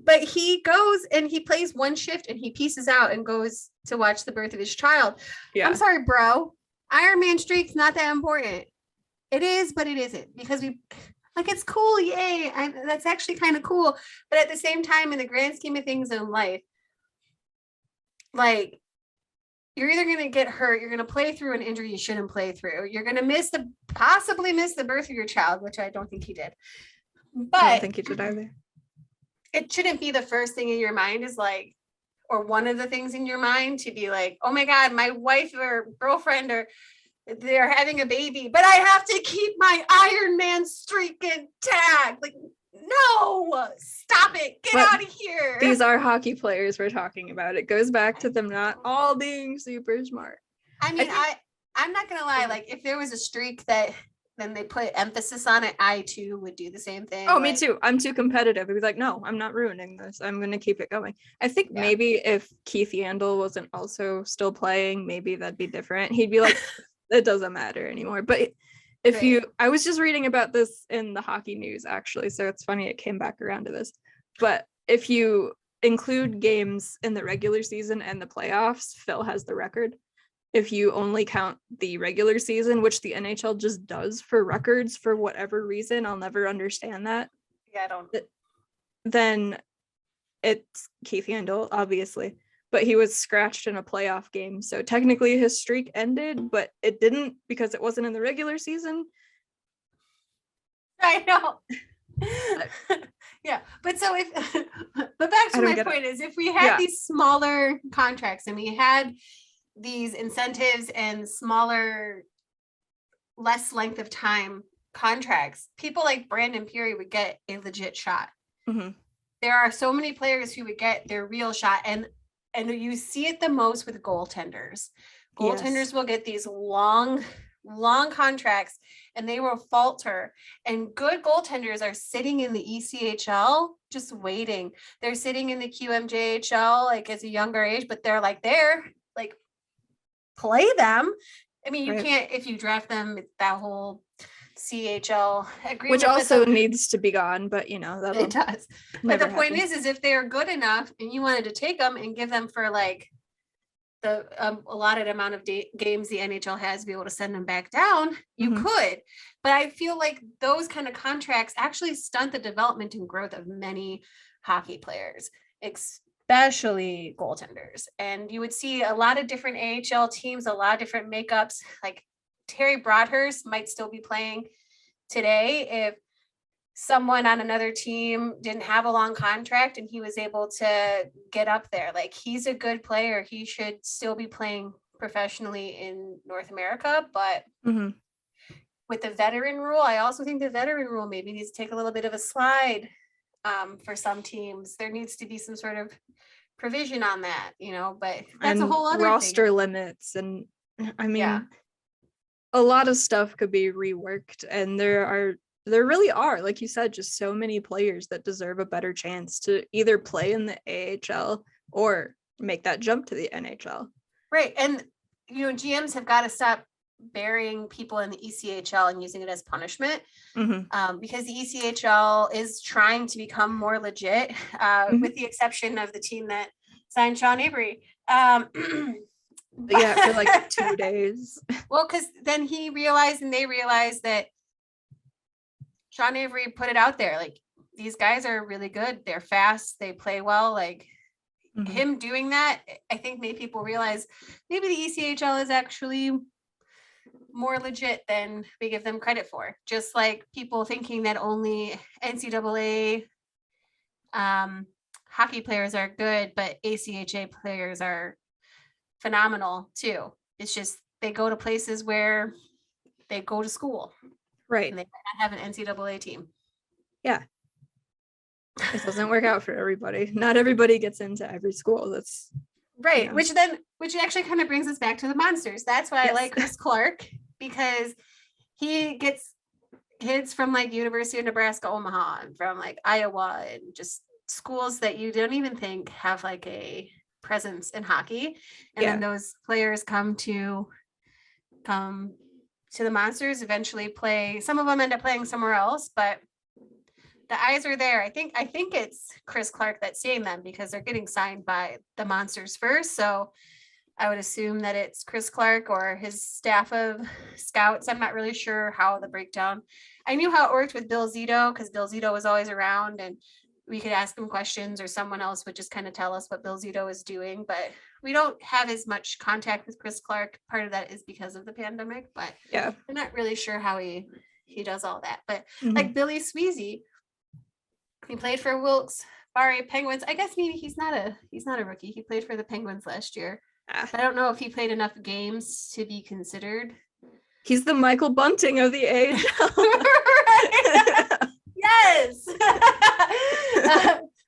[SPEAKER 1] But he goes and he plays one shift and he pieces out and goes to watch the birth of his child. Yeah. I'm sorry, bro. Iron Man streak's not that important. It is, but it isn't, because it's cool. Yay. That's actually kind of cool. But at the same time, in the grand scheme of things in life, like, you're either going to get hurt, you're going to play through an injury you shouldn't play through. You're going to possibly miss the birth of your child, which I don't think he did. But
[SPEAKER 2] I don't think he did either.
[SPEAKER 1] It shouldn't be the first thing in your mind or one of the things in your mind to be like, oh my God, my wife or girlfriend they're having a baby, but I have to keep my Iron Man streak intact. Like, no, stop it. Get out of here.
[SPEAKER 2] These are hockey players we're talking about. It goes back to them not all being super smart.
[SPEAKER 1] I'm not going to lie. Like, if there was a streak that then they put emphasis on it, I too would do the same thing.
[SPEAKER 2] Oh, me too. I'm too competitive. I'd be like, no, I'm not ruining this. I'm going to keep it going. I think maybe if Keith Yandel wasn't also still playing, maybe that'd be different. He'd be like, it doesn't matter anymore. But I was just reading about this in the hockey news, actually, so it's funny it came back around to this. But if you include games in the regular season and the playoffs, Phil has the record. If you only count the regular season, which the NHL just does for records for whatever reason, I'll never understand that.
[SPEAKER 1] Yeah, I don't.
[SPEAKER 2] Then it's Keith Yandel, obviously. But he was scratched in a playoff game. So technically his streak ended, but it didn't because it wasn't in the regular season.
[SPEAKER 1] I know. Yeah. But back to my point is, if we had these smaller contracts and we had these incentives and smaller, less length of time contracts, people like Brandon Peary would get a legit shot. Mm-hmm. There are so many players who would get their real shot, and you see it the most with goaltenders. Goaltenders will get these long contracts and they will falter, and good goaltenders are sitting in the ECHL just waiting. They're sitting in the QMJHL like as a younger age, but they're like play them. I mean, you
[SPEAKER 2] Right.
[SPEAKER 1] can't, if you draft them, that whole CHL agreement.
[SPEAKER 2] Which also needs to be gone, but that'll
[SPEAKER 1] it does. But the point is if they are good enough and you wanted to take them and give them for like the allotted amount of games the NHL has to be able to send them back down, you could. But I feel like those kind of contracts actually stunt the development and growth of many hockey players, especially goaltenders. And you would see a lot of different AHL teams, a lot of different makeups. Like Terry Broadhurst might still be playing today if someone on another team didn't have a long contract and he was able to get up there. Like, he's a good player. He should still be playing professionally in North America. But with the veteran rule, I also think the veteran rule maybe needs to take a little bit of a slide for some teams. There needs to be some sort of provision on that, but that's a whole other
[SPEAKER 2] roster
[SPEAKER 1] thing.
[SPEAKER 2] limits. And I mean, a lot of stuff could be reworked, and there really are, like you said, just so many players that deserve a better chance to either play in the AHL or make that jump to the NHL.
[SPEAKER 1] Right. And, GMs have got to stop burying people in the ECHL and using it as punishment, because the ECHL is trying to become more legit, with the exception of the team that signed Sean Avery.
[SPEAKER 2] For like 2 days.
[SPEAKER 1] Well, because then he realized and they realized that Sean Avery put it out there. Like, these guys are really good. They're fast. They play well. Like, him doing that, I think made people realize maybe the ECHL is actually more legit than we give them credit for. Just like people thinking that only NCAA hockey players are good, but ACHA players are phenomenal too. It's just they go to places where they go to school.
[SPEAKER 2] Right.
[SPEAKER 1] And they might not have an NCAA team.
[SPEAKER 2] Yeah. It doesn't work out for everybody. Not everybody gets into every school. That's
[SPEAKER 1] right. Which actually kind of brings us back to the Monsters. That's why I like Chris Clark, because he gets kids from like University of Nebraska, Omaha, and from like Iowa, and just schools that you don't even think have like a presence in hockey. And then those players come to the Monsters, eventually play. Some of them end up playing somewhere else, but the eyes are there. I think it's Chris Clark that's seeing them because they're getting signed by the Monsters first. So I would assume that it's Chris Clark or his staff of scouts. I'm not really sure how the breakdown. I knew how it worked with Bill Zito because Bill Zito was always around and we could ask him questions or someone else would just kind of tell us what Bill Zito is doing. But we don't have as much contact with Chris Clark. Part of that is because of the pandemic, but I'm not really sure how he does all that. But like Billy Sweezy, he played for Wilkes-Barre Penguins. I guess maybe he's not a rookie. He played for the Penguins last year. I don't know if he played enough games to be considered.
[SPEAKER 2] He's the Michael Bunting of the AHL.
[SPEAKER 1] Yes.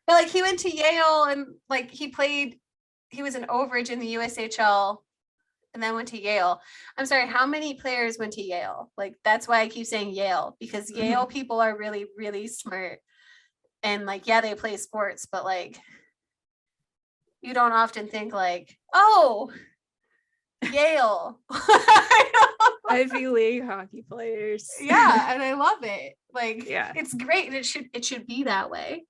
[SPEAKER 1] But like he went to Yale and like he was an overage in the USHL and then went to Yale. I'm sorry, how many players went to Yale? Like, that's why I keep saying Yale, because Yale people are really, really smart. And like, they play sports, but like, you don't often think like, oh, Yale.
[SPEAKER 2] Ivy League hockey players.
[SPEAKER 1] Yeah, and I love it. Like, it's great, and it should be that way.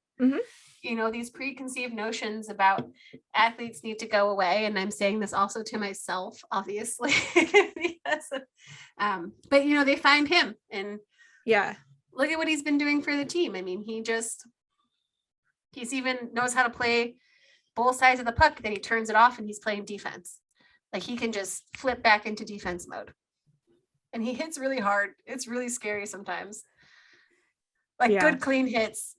[SPEAKER 1] These preconceived notions about athletes need to go away, and I'm saying this also to myself, obviously. Because, but they find him, and look at what he's been doing for the team. I mean, he's even knows how to play both sides of the puck. Then he turns it off, and he's playing defense. Like, he can just flip back into defense mode. And he hits really hard. It's really scary sometimes. Like, good, clean hits.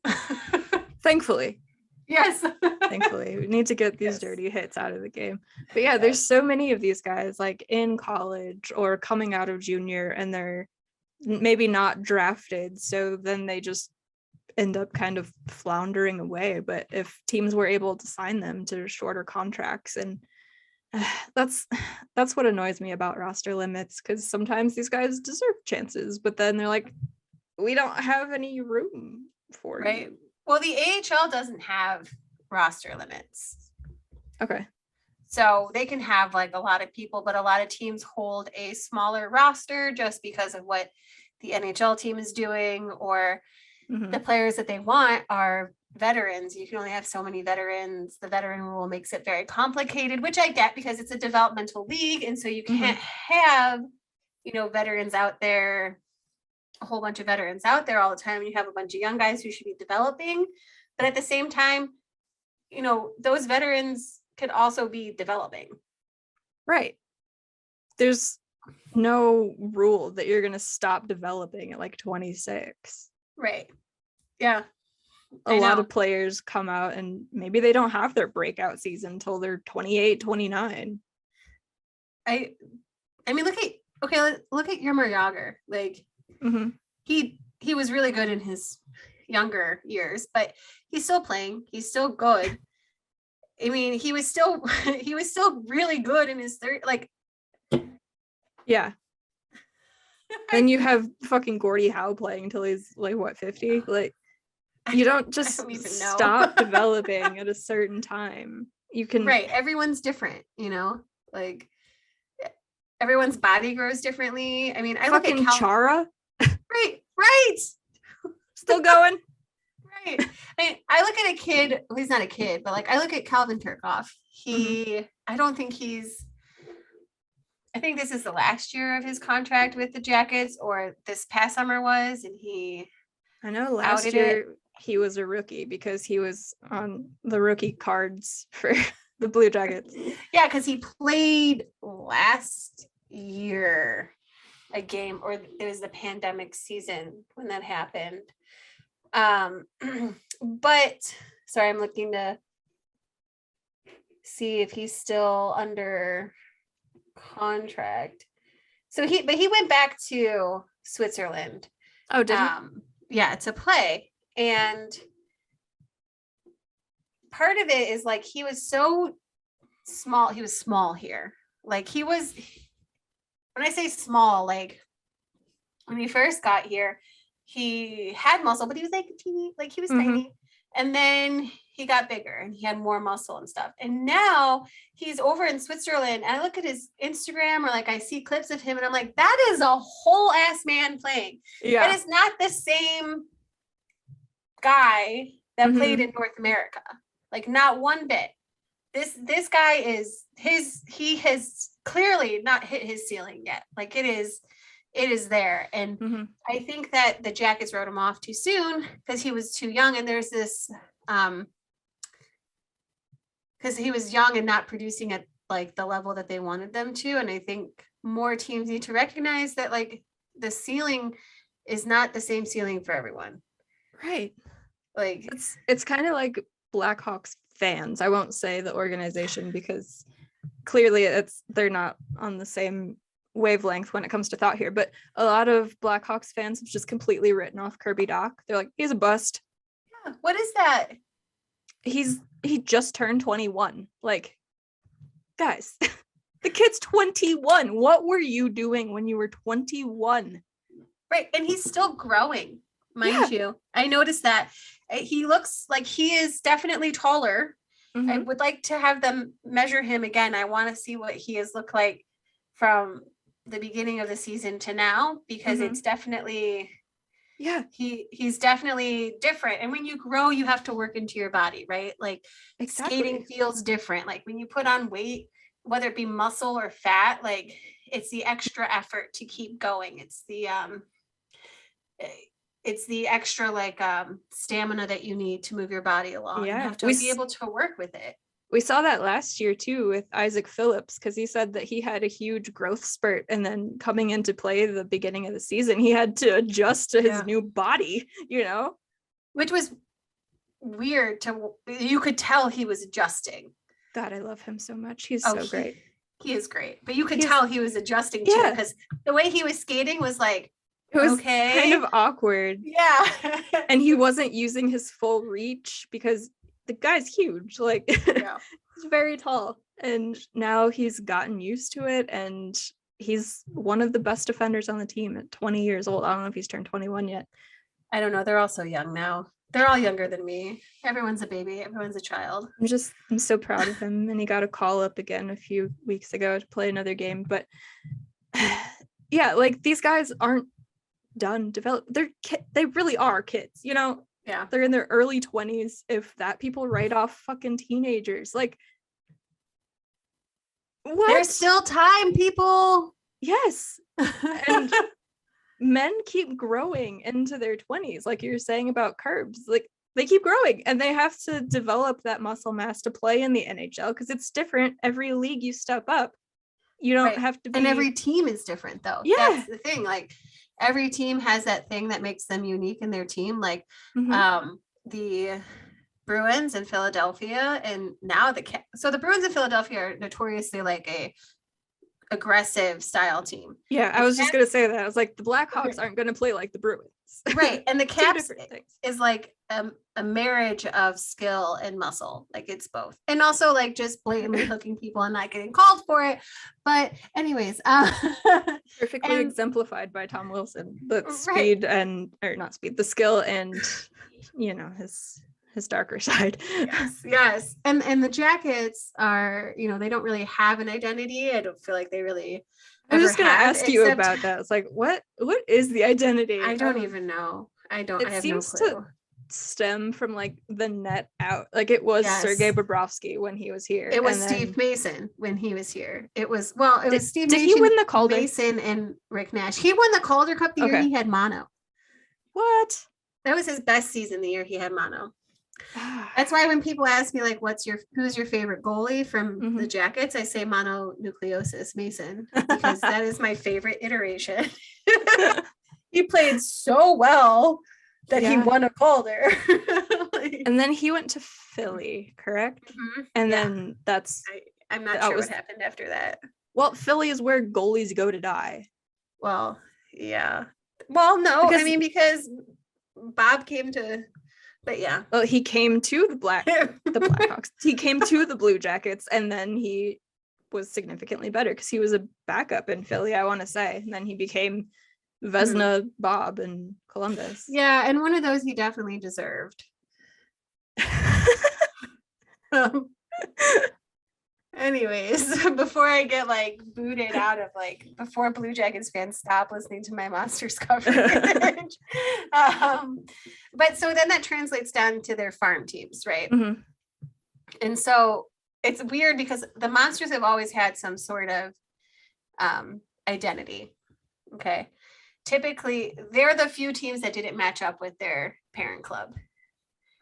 [SPEAKER 2] Thankfully.
[SPEAKER 1] Yes.
[SPEAKER 2] Thankfully. We need to get these dirty hits out of the game. But there's so many of these guys, like, in college or coming out of junior, and they're maybe not drafted. So then they just end up kind of floundering away. But if teams were able to sign them to shorter contracts, and that's what annoys me about roster limits, because sometimes these guys deserve chances, but then they're like, we don't have any room for
[SPEAKER 1] you. Well, the AHL doesn't have roster limits.
[SPEAKER 2] Okay.
[SPEAKER 1] So they can have like a lot of people, but a lot of teams hold a smaller roster just because of what the NHL team is doing, or the players that they want are veterans. You can only have so many veterans. The veteran rule makes it very complicated, which I get because it's a developmental league. And so you can't have, veterans out there, a whole bunch of veterans out there all the time. You have a bunch of young guys who should be developing. But at the same time, those veterans could also be developing.
[SPEAKER 2] Right. There's no rule that you're going to stop developing at like 26.
[SPEAKER 1] Right. Yeah.
[SPEAKER 2] A lot of players come out and maybe they don't have their breakout season until they're 28, 29.
[SPEAKER 1] I mean, look at Yermer Yager. Like he was really good in his younger years, but he's still playing. He's still good. I mean, he was still really good in his third. Like,
[SPEAKER 2] yeah. Then you have fucking Gordie Howe playing until he's like what, 50? Like, you don't just stop developing at a certain time. You can
[SPEAKER 1] everyone's different, like everyone's body grows differently. I mean, I look at
[SPEAKER 2] Chara.
[SPEAKER 1] Right.
[SPEAKER 2] Still going.
[SPEAKER 1] Right. I look at a kid, well, he's not a kid, but like I look at Calvin Turkoff. I think this is the last year of his contract with the Jackets, or this past summer was, and
[SPEAKER 2] I know last year he was a rookie because he was on the rookie cards for the Blue Jackets.
[SPEAKER 1] Yeah, because he played last year a game, or it was the pandemic season when that happened. But sorry, I'm looking to see if he's still under contract. So he went back to Switzerland.
[SPEAKER 2] Oh, did he?
[SPEAKER 1] Yeah, to play. And part of it is like he was so small. He was small here. Like when I say small, like when he first got here, he had muscle, but he was like teeny, like he was tiny. And then he got bigger and he had more muscle and stuff. And now he's over in Switzerland. And I look at his Instagram, or like I see clips of him and I'm like, that is a whole ass man playing. Yeah. That is not the same guy that played in North America. Like not one bit. This guy he has clearly not hit his ceiling yet. Like it is there. And I think that the Jackets wrote him off too soon because he was too young. And there's this, because he was young and not producing at like the level that they wanted them to. And I think more teams need to recognize that like the ceiling is not the same ceiling for everyone.
[SPEAKER 2] Right.
[SPEAKER 1] Like
[SPEAKER 2] it's kind of like Blackhawks fans. I won't say the organization because clearly they're not on the same wavelength when it comes to thought here, but a lot of Blackhawks fans have just completely written off Kirby Dach. They're like, he's a bust.
[SPEAKER 1] Yeah. What is that?
[SPEAKER 2] He just turned 21. Like, guys, the kid's 21. What were you doing when you were 21?
[SPEAKER 1] Right. And he's still growing, mind you. I noticed that he looks like he is definitely taller. I would like to have them measure him again. I want to see what he has looked like from the beginning of the season to now, because it's definitely he's definitely different. And when you grow, you have to work into your body, right? Like skating feels different. Like when you put on weight, whether it be muscle or fat, like it's the extra effort to keep going. It's the extra like stamina that you need to move your body along. You have to be able to work with it.
[SPEAKER 2] We saw that last year too with Isaac Phillips, because he said that he had a huge growth spurt, and then coming into play the beginning of the season, he had to adjust to his new body,
[SPEAKER 1] which was weird. You could tell he was adjusting.
[SPEAKER 2] God, I love him so much. He's so great.
[SPEAKER 1] He is great, but you could tell he was adjusting too, because the way he was skating was like,
[SPEAKER 2] it was kind of awkward.
[SPEAKER 1] Yeah.
[SPEAKER 2] And he wasn't using his full reach because the guy's huge. Like, he's very tall. And now he's gotten used to it. And he's one of the best defenders on the team at 20 years old. I don't know if he's turned 21 yet.
[SPEAKER 1] I don't know. They're all so young now. They're all younger than me. Everyone's a baby. Everyone's a child.
[SPEAKER 2] I'm so proud of him. And he got a call up again a few weeks ago to play another game. But yeah, like these guys aren't done they really are kids, you know?
[SPEAKER 1] Yeah.
[SPEAKER 2] They're in their early 20s. If that, people write off fucking teenagers. Like, what?
[SPEAKER 1] There's still time, people.
[SPEAKER 2] Yes. And men keep growing into their 20s, like you're saying about Curbs. Like, they keep growing and they have to develop that muscle mass to play in the NHL because it's different every league you step up. You don't have to be.
[SPEAKER 1] And every team is different, though.
[SPEAKER 2] Yeah.
[SPEAKER 1] That's the thing. Like, every team has that thing that makes them unique in their team. Like, the Bruins in Philadelphia, and now so the Bruins in Philadelphia are notoriously like a aggressive style team.
[SPEAKER 2] Yeah, I was just gonna say that. I was like, the Blackhawks aren't gonna play like the Bruins.
[SPEAKER 1] Right. And the Caps is like a marriage of skill and muscle. Like, it's both. And also like just blatantly hooking people and not getting called for it. But anyways,
[SPEAKER 2] perfectly exemplified by Tom Wilson. The speed the skill and, you know, his darker side.
[SPEAKER 1] Yes. And the Jackets are, you know, they don't really have an identity. I don't feel like they really.
[SPEAKER 2] I'm just gonna ask you about that. It's like, what is the identity?
[SPEAKER 1] I don't even know. I have no clue. It seems to
[SPEAKER 2] stem from like the net out. Like, it was Sergei Bobrovsky when he was here.
[SPEAKER 1] It was Steve Mason when he was here. It was Steve Mason.
[SPEAKER 2] Did he win the Calder?
[SPEAKER 1] Mason and Rick Nash. He won the Calder Cup the year he had mono.
[SPEAKER 2] What?
[SPEAKER 1] That was his best season, the year he had mono. That's why when people ask me like, who's your favorite goalie from the Jackets, I say mononucleosis Mason, because that is my favorite iteration. He played so well that he won a Calder.
[SPEAKER 2] And then he went to Philly, correct? And then
[SPEAKER 1] I'm not sure what happened after that.
[SPEAKER 2] Well, Philly is where goalies go to die.
[SPEAKER 1] Well, yeah. Well, no, because Bob came to. But yeah.
[SPEAKER 2] Well, he came to the Blackhawks. He came to the Blue Jackets, and then he was significantly better because he was a backup in Philly, I want to say. And then he became Vezina Bob in Columbus.
[SPEAKER 1] Yeah, and one of those he definitely deserved. Anyways, before I get like booted out of before Blue Jackets fans stop listening to my Monsters coverage. But so then that translates down to their farm teams, right? And so it's weird because the Monsters have always had some sort of identity. Okay. Typically, they're the few teams that didn't match up with their parent club.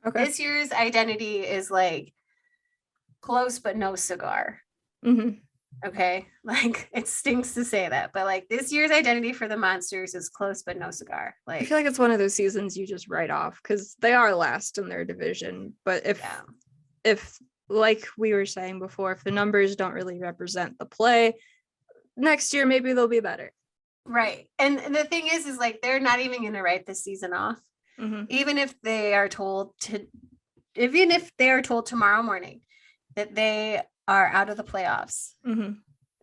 [SPEAKER 1] Okay. This year's identity is like close but no cigar. Okay, like, it stinks to say that, but like, this year's identity for the Monsters is close but no cigar. Like,
[SPEAKER 2] I feel like it's one of those seasons you just write off because they are last in their division. But if like we were saying before, if the numbers don't really represent the play, next year maybe they'll be better.
[SPEAKER 1] Right. And the thing is like, they're not even going to write this season off. Even if they are told tomorrow morning that they are out of the playoffs,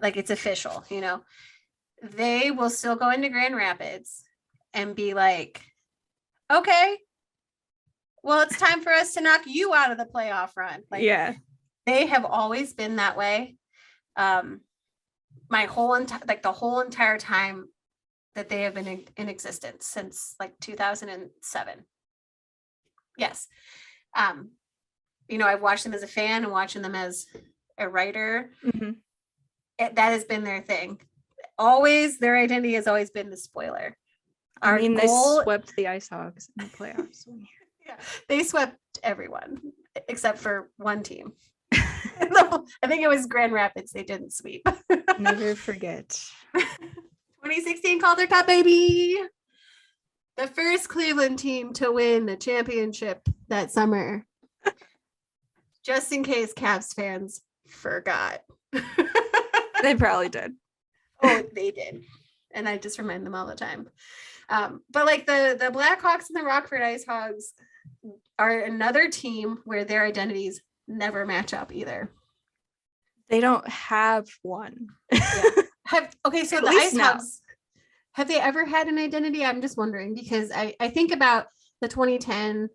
[SPEAKER 1] like, it's official, you know, they will still go into Grand Rapids and be like, okay, well, it's time for us to knock you out of the playoff run. Like, they have always been that way. My whole the whole entire time that they have been in existence, since like 2007. Yes. You know, I've watched them as a fan and watching them as a writer. That has been their thing. Always, their identity has always been the spoiler.
[SPEAKER 2] They swept the Icehogs in the playoffs.
[SPEAKER 1] They swept everyone except for one team. I think it was Grand Rapids they didn't sweep.
[SPEAKER 2] Never forget.
[SPEAKER 1] 2016 Calder Cup, baby. The first Cleveland team to win a championship that summer. Just in case Cavs fans forgot.
[SPEAKER 2] They probably did.
[SPEAKER 1] Oh, they did. And I just remind them all the time. But like the Blackhawks and the Rockford Icehogs are another team where their identities never match up either.
[SPEAKER 2] They don't have one.
[SPEAKER 1] So the Icehogs, have they ever had an identity? I'm just wondering, because I think about the 2010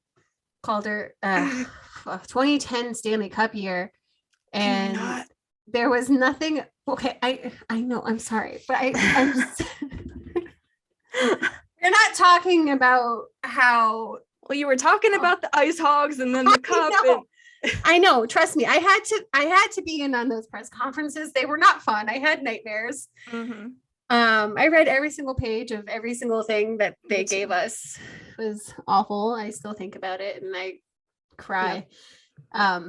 [SPEAKER 1] Calder 2010 Stanley Cup year, and there was nothing. Okay, I know, I'm sorry, but I'm just, you're not talking about how.
[SPEAKER 2] Well, you were talking about the Icehogs and then the cup.
[SPEAKER 1] I know. Trust me. I had to be in on those press conferences. They were not fun. I had nightmares.
[SPEAKER 2] Mm-hmm.
[SPEAKER 1] I read every single page of every single thing that they gave us. It was awful. I still think about it and I cry. Yeah.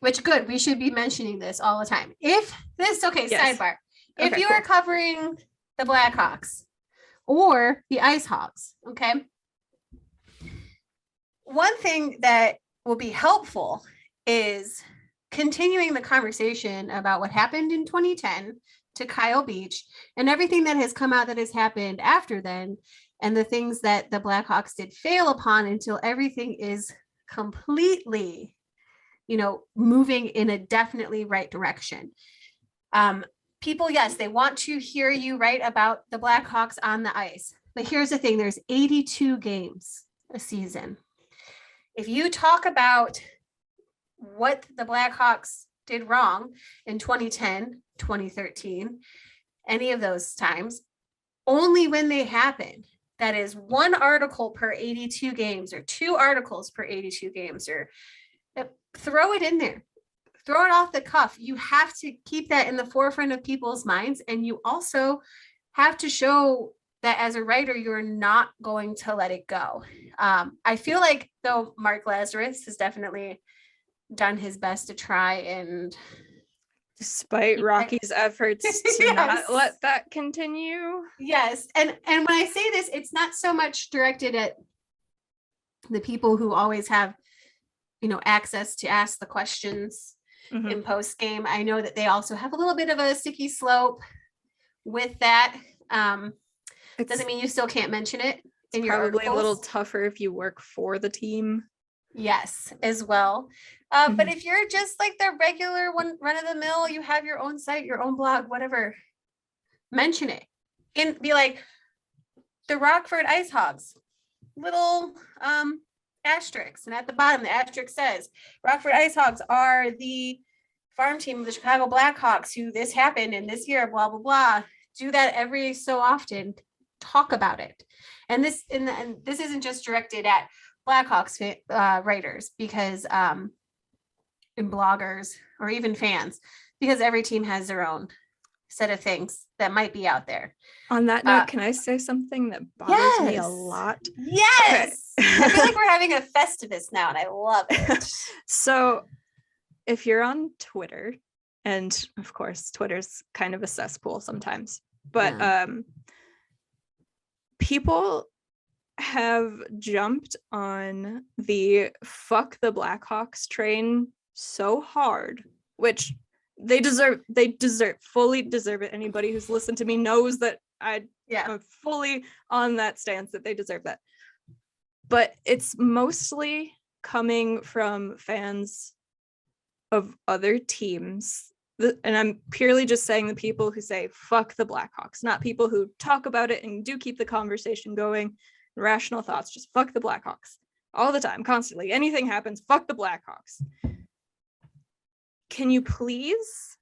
[SPEAKER 1] Which good. We should be mentioning this all the time. If this, sidebar. If you are covering the Blackhawks or the Icehogs, okay. One thing that will be helpful is continuing the conversation about what happened in 2010 to Kyle Beach and everything that has come out that has happened after then, and the things that the Blackhawks did fail upon until everything is completely, moving in a definitely right direction. People, yes, they want to hear you write about the Blackhawks on the ice, but here's the thing, there's 82 games a season. If you talk about what the Blackhawks did wrong in 2010, 2013, any of those times, only when they happen, that is one article per 82 games or two articles per 82 games, or throw it in there, throw it off the cuff. You have to keep that in the forefront of people's minds. And you also have to show that as a writer, you're not going to let it go. I feel like, though, Mark Lazarus has definitely done his best to try and,
[SPEAKER 2] despite Rocky's efforts to not let that continue.
[SPEAKER 1] Yes. And when I say this, it's not so much directed at the people who always have, access to ask the questions in post game. I know that they also have a little bit of a sticky slope with that. It doesn't mean you still can't mention it in your articles.
[SPEAKER 2] Probably a little tougher if you work for the team.
[SPEAKER 1] Yes, as well. But if you're just like the regular run of the mill, you have your own site, your own blog, whatever, mention it and be like, the Rockford Icehogs, little asterisks, and at the bottom the asterisk says Rockford Icehogs are the farm team of the Chicago Blackhawks who this happened in this year, blah blah blah. Do that every so often. Talk about it. And this isn't just directed at Blackhawks writers, because and bloggers or even fans, because every team has their own set of things that might be out there.
[SPEAKER 2] On that note, can I say something that bothers me a lot?
[SPEAKER 1] Yes. Okay. I feel like we're having a Festivus now and I love it.
[SPEAKER 2] So if you're on Twitter, and of course Twitter's kind of a cesspool sometimes, but people have jumped on the fuck the Blackhawks train so hard, which they fully deserve it. Anybody who's listened to me knows that I'm fully on that stance, that they deserve that. But it's mostly coming from fans of other teams. And I'm purely just saying the people who say fuck the Blackhawks, not people who talk about it and do keep the conversation going. Rational thoughts, just fuck the Blackhawks all the time, constantly. Anything happens, fuck the Blackhawks. Can you please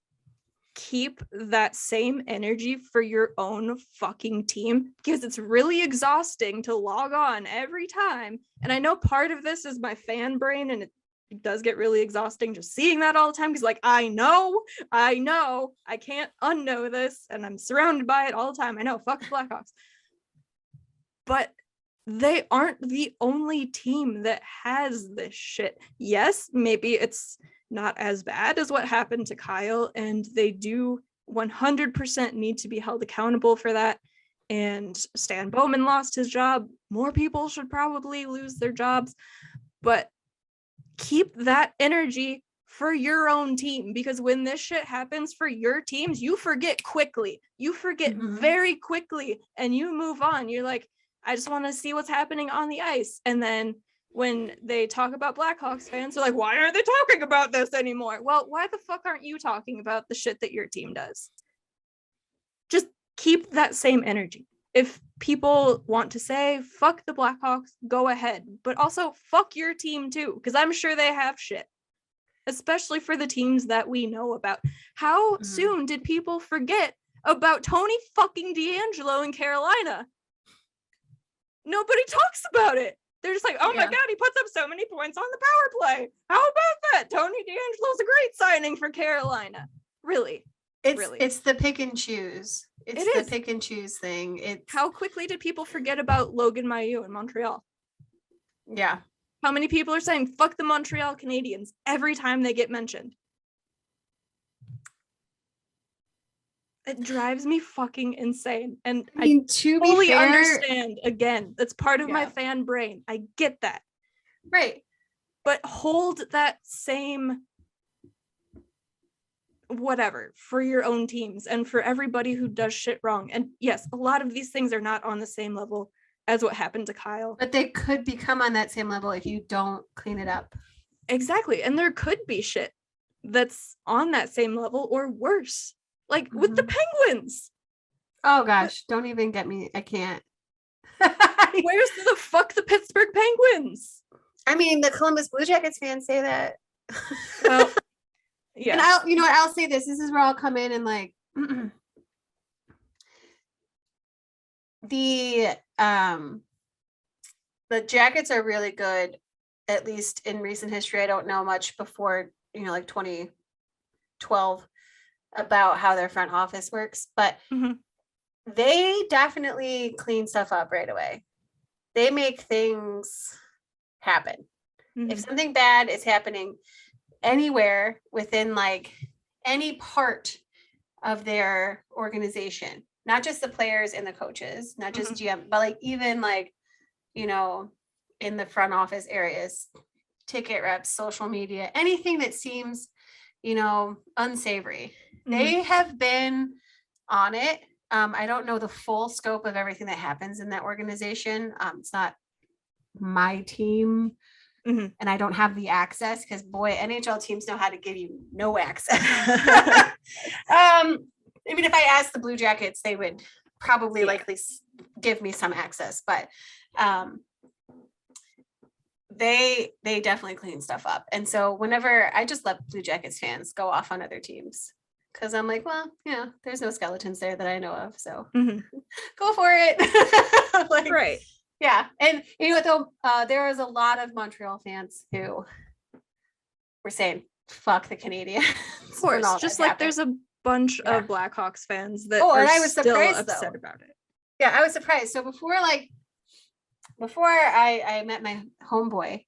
[SPEAKER 2] keep that same energy for your own fucking team? Because it's really exhausting to log on every time. And I know part of this is my fan brain, and it does get really exhausting just seeing that all the time, because like I know I can't unknow this, and I'm surrounded by it all the time. I know, fuck the Blackhawks. But they aren't the only team that has this shit. Yes, maybe it's not as bad as what happened to Kyle, and they do 100% need to be held accountable for that. And Stan Bowman lost his job. More people should probably lose their jobs, but keep that energy for your own team, because when this shit happens for your teams, you forget quickly. You forget very quickly, and you move on. You're like, I just want to see what's happening on the ice. And then when they talk about Blackhawks fans, they're like, why aren't they talking about this anymore? Well, why the fuck aren't you talking about the shit that your team does? Just keep that same energy. if people want to say fuck the Blackhawks, go ahead, but also fuck your team too, because I'm sure they have shit, especially for the teams that we know about. How soon did people forget about Tony fucking DeAngelo in Carolina? Nobody talks about it. They're just like, oh my God, he puts up so many points on the power play. How about that? Tony DeAngelo's a great signing for Carolina. Really?
[SPEAKER 1] It's the pick and choose. It's the pick and choose thing.
[SPEAKER 2] How quickly did people forget about Logan Mailloux in Montreal?
[SPEAKER 1] Yeah.
[SPEAKER 2] How many people are saying fuck the Montreal Canadiens every time they get mentioned? It drives me fucking insane. And I mean, to fully be fair, understand, again, that's part of my fan brain. I get that.
[SPEAKER 1] Right.
[SPEAKER 2] But hold that same whatever for your own teams and for everybody who does shit wrong. And yes, a lot of these things are not on the same level as what happened to Kyle.
[SPEAKER 1] But they could become on that same level if you don't clean it up.
[SPEAKER 2] Exactly. And there could be shit that's on that same level or worse. Like with the Penguins.
[SPEAKER 1] Oh gosh, don't even get me. I can't.
[SPEAKER 2] Where's the fuck the Pittsburgh Penguins?
[SPEAKER 1] I mean, the Columbus Blue Jackets fans say that.
[SPEAKER 2] Well, yeah.
[SPEAKER 1] And I'll say this. This is where I'll come in and like the Jackets are really good, at least in recent history. I don't know much before, like 2012 about how their front office works, but they definitely clean stuff up right away. They make things happen. If something bad is happening anywhere within like any part of their organization, not just the players and the coaches, not just GM, but like even like, in the front office areas, ticket reps, social media, anything that seems, unsavory. They have been on it. I don't know the full scope of everything that happens in that organization. It's not my team. And I don't have the access because boy, NHL teams know how to give you no access. I mean, if I asked the Blue Jackets, they would probably likely give me some access, but they definitely clean stuff up. And so whenever I just let Blue Jackets fans go off on other teams, because I'm like, well, there's no skeletons there that I know of, so go for it. Like,
[SPEAKER 2] right.
[SPEAKER 1] Yeah. And you know what though, there was a lot of Montreal fans who were saying fuck the Canadians.
[SPEAKER 2] Of course, just like there's a bunch of Blackhawks fans that
[SPEAKER 1] and
[SPEAKER 2] are
[SPEAKER 1] I was
[SPEAKER 2] still
[SPEAKER 1] surprised,
[SPEAKER 2] upset about it.
[SPEAKER 1] Yeah, I was surprised. So before I met my homeboy,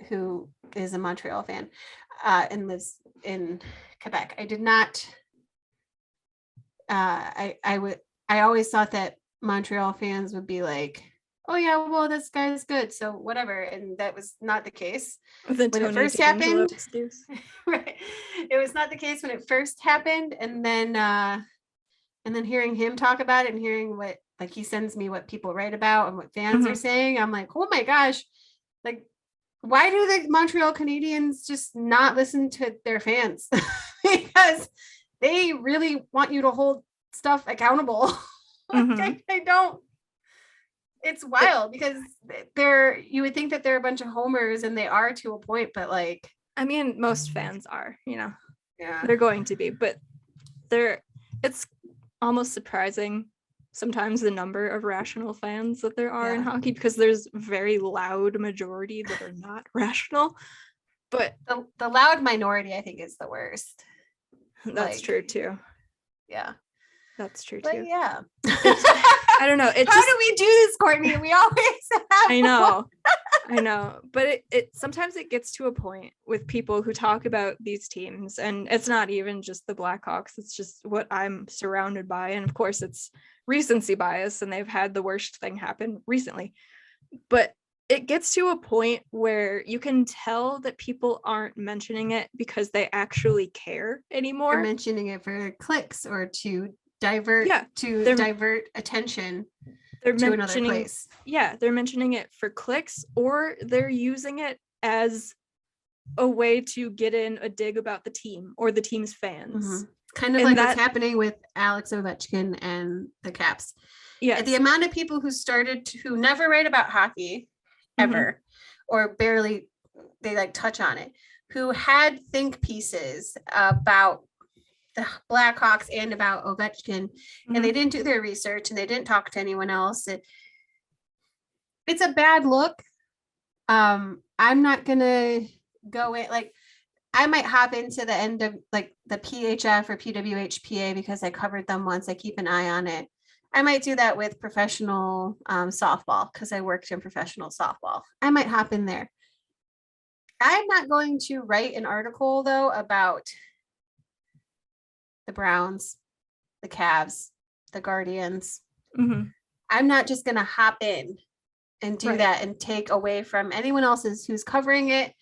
[SPEAKER 1] who is a Montreal fan and lives in Quebec, I did not I always thought that Montreal fans would be like, oh yeah, well, this guy's good, so whatever. And that was not the case when it first happened. Right. It was not the case when it first happened. And then hearing him talk about it and hearing what, like, he sends me what people write about and what fans are saying, I'm like, oh my gosh, like, why do the Montreal Canadiens just not listen to their fans? Because they really want you to hold stuff accountable. They don't. It's wild because you would think that they're a bunch of homers, and they are to a point, but like,
[SPEAKER 2] I mean, most fans are, they're going to be, but it's almost surprising sometimes the number of rational fans that there are in hockey, because there's very loud majority that are not rational, but
[SPEAKER 1] the loud minority, I think, is the worst.
[SPEAKER 2] That's true too.
[SPEAKER 1] Yeah.
[SPEAKER 2] That's true
[SPEAKER 1] but
[SPEAKER 2] too.
[SPEAKER 1] Yeah.
[SPEAKER 2] I don't know.
[SPEAKER 1] How do we do this, Courtney? We always have.
[SPEAKER 2] I know. But it sometimes it gets to a point with people who talk about these teams, and it's not even just the Blackhawks. It's just what I'm surrounded by. And of course it's recency bias, and they've had the worst thing happen recently. But it gets to a point where you can tell that people aren't mentioning it because they actually care anymore.
[SPEAKER 1] They're mentioning it for clicks or to divert attention to another place.
[SPEAKER 2] Yeah, they're mentioning it for clicks, or they're using it as a way to get in a dig about the team or the team's fans.
[SPEAKER 1] Kind of like what's happening with Alex Ovechkin and the Caps.
[SPEAKER 2] Yes.
[SPEAKER 1] The amount of people who never write about hockey ever, or barely, they like touch on it, who had think pieces about the Blackhawks and about Ovechkin, and they didn't do their research and they didn't talk to anyone else. It's a bad look. I'm not gonna go in, like, I might hop into the end of like the PHF or PWHPA because I covered them once. I keep an eye on it. I might do that with professional softball because I worked in professional softball. I might hop in there. I'm not going to write an article though about the Browns, the Cavs, the Guardians. I'm not just going to hop in and do that and take away from anyone else's who's covering it.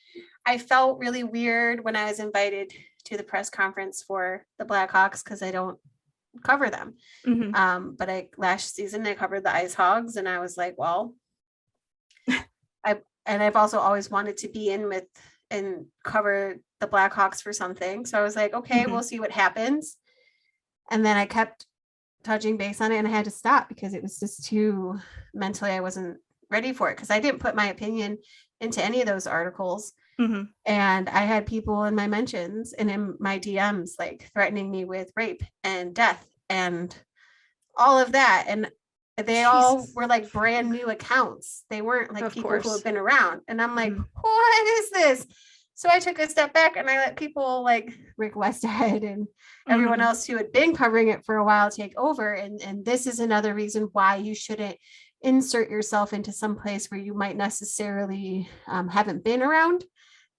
[SPEAKER 1] I felt really weird when I was invited to the press conference for the Blackhawks because I don't cover them. But last season I covered the Icehogs, and I was like, well, I've also always wanted to be in with and cover the Blackhawks for something. So I was like, okay, we'll see what happens. And then I kept touching base on it, and I had to stop because it was just too mentally, I wasn't ready for it because I didn't put my opinion into any of those articles. And I had people in my mentions and in my DMs like threatening me with rape and death and all of that. And they all were like brand new accounts. They weren't like people who have been around. And I'm like, what is this? So I took a step back and I let people like Rick Westhead and everyone else who had been covering it for a while take over. And this is another reason why you shouldn't insert yourself into some place where you might necessarily haven't been around,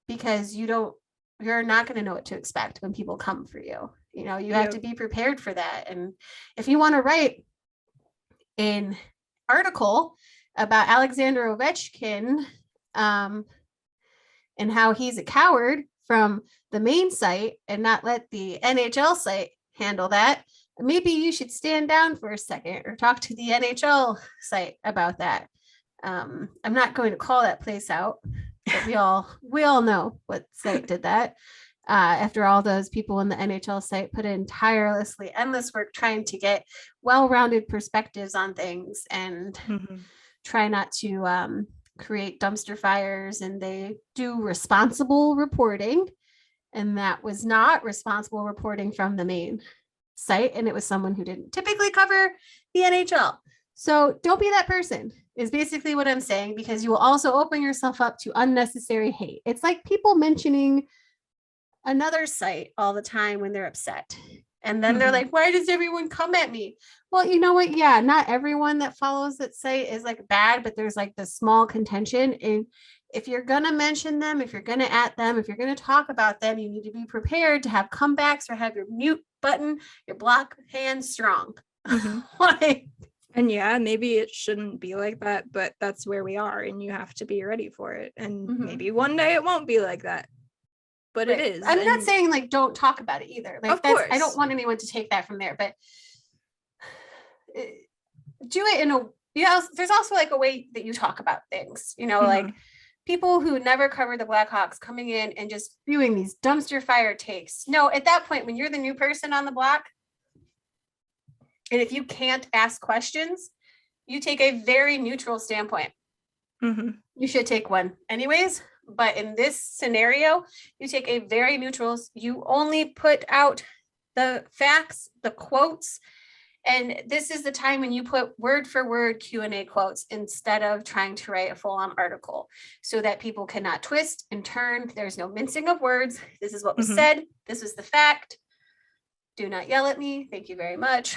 [SPEAKER 1] because you're not going to know what to expect when people come for you. You know, you have to be prepared for that. And if you want to write an article about Alexander Ovechkin and how he's a coward from the main site and not let the NHL site handle that, maybe you should stand down for a second or talk to the NHL site about that. I'm not going to call that place out, but we all know what site did that. After all those people in the NHL site put in tirelessly endless work trying to get well-rounded perspectives on things and try not to create dumpster fires, and they do responsible reporting, and that was not responsible reporting from the main site, and it was someone who didn't typically cover the NHL. So don't be that person is basically what I'm saying, because you will also open yourself up to unnecessary hate. It's like people mentioning another site all the time when they're upset. And then they're like, why does everyone come at me? Well, you know what? Yeah, not everyone that follows that site is like bad, but there's like the small contention. And if you're going to mention them, if you're going to at them, if you're going to talk about them, you need to be prepared to have comebacks or have your mute button, your block hand strong. Like,
[SPEAKER 2] and yeah, maybe it shouldn't be like that, but that's where we are, and you have to be ready for it. And maybe one day it won't be like that, but it is.
[SPEAKER 1] I'm not saying like don't talk about it either. Like,
[SPEAKER 2] of course,
[SPEAKER 1] I don't want anyone to take that from there, but do it in a, you know, there's also like a way that you talk about things, you know, like people who never covered the Blackhawks coming in and just spewing these dumpster fire takes. No, at that point, when you're the new person on the block, and if you can't ask questions, you take a very neutral standpoint. You should take one anyways. But in this scenario, you take a very neutral, you only put out the facts, the quotes. And this is the time when you put word for word Q&A quotes instead of trying to write a full-on article, so that people cannot twist and turn. There's no mincing of words. This is what was said. This is the fact. Do not yell at me. Thank you very much.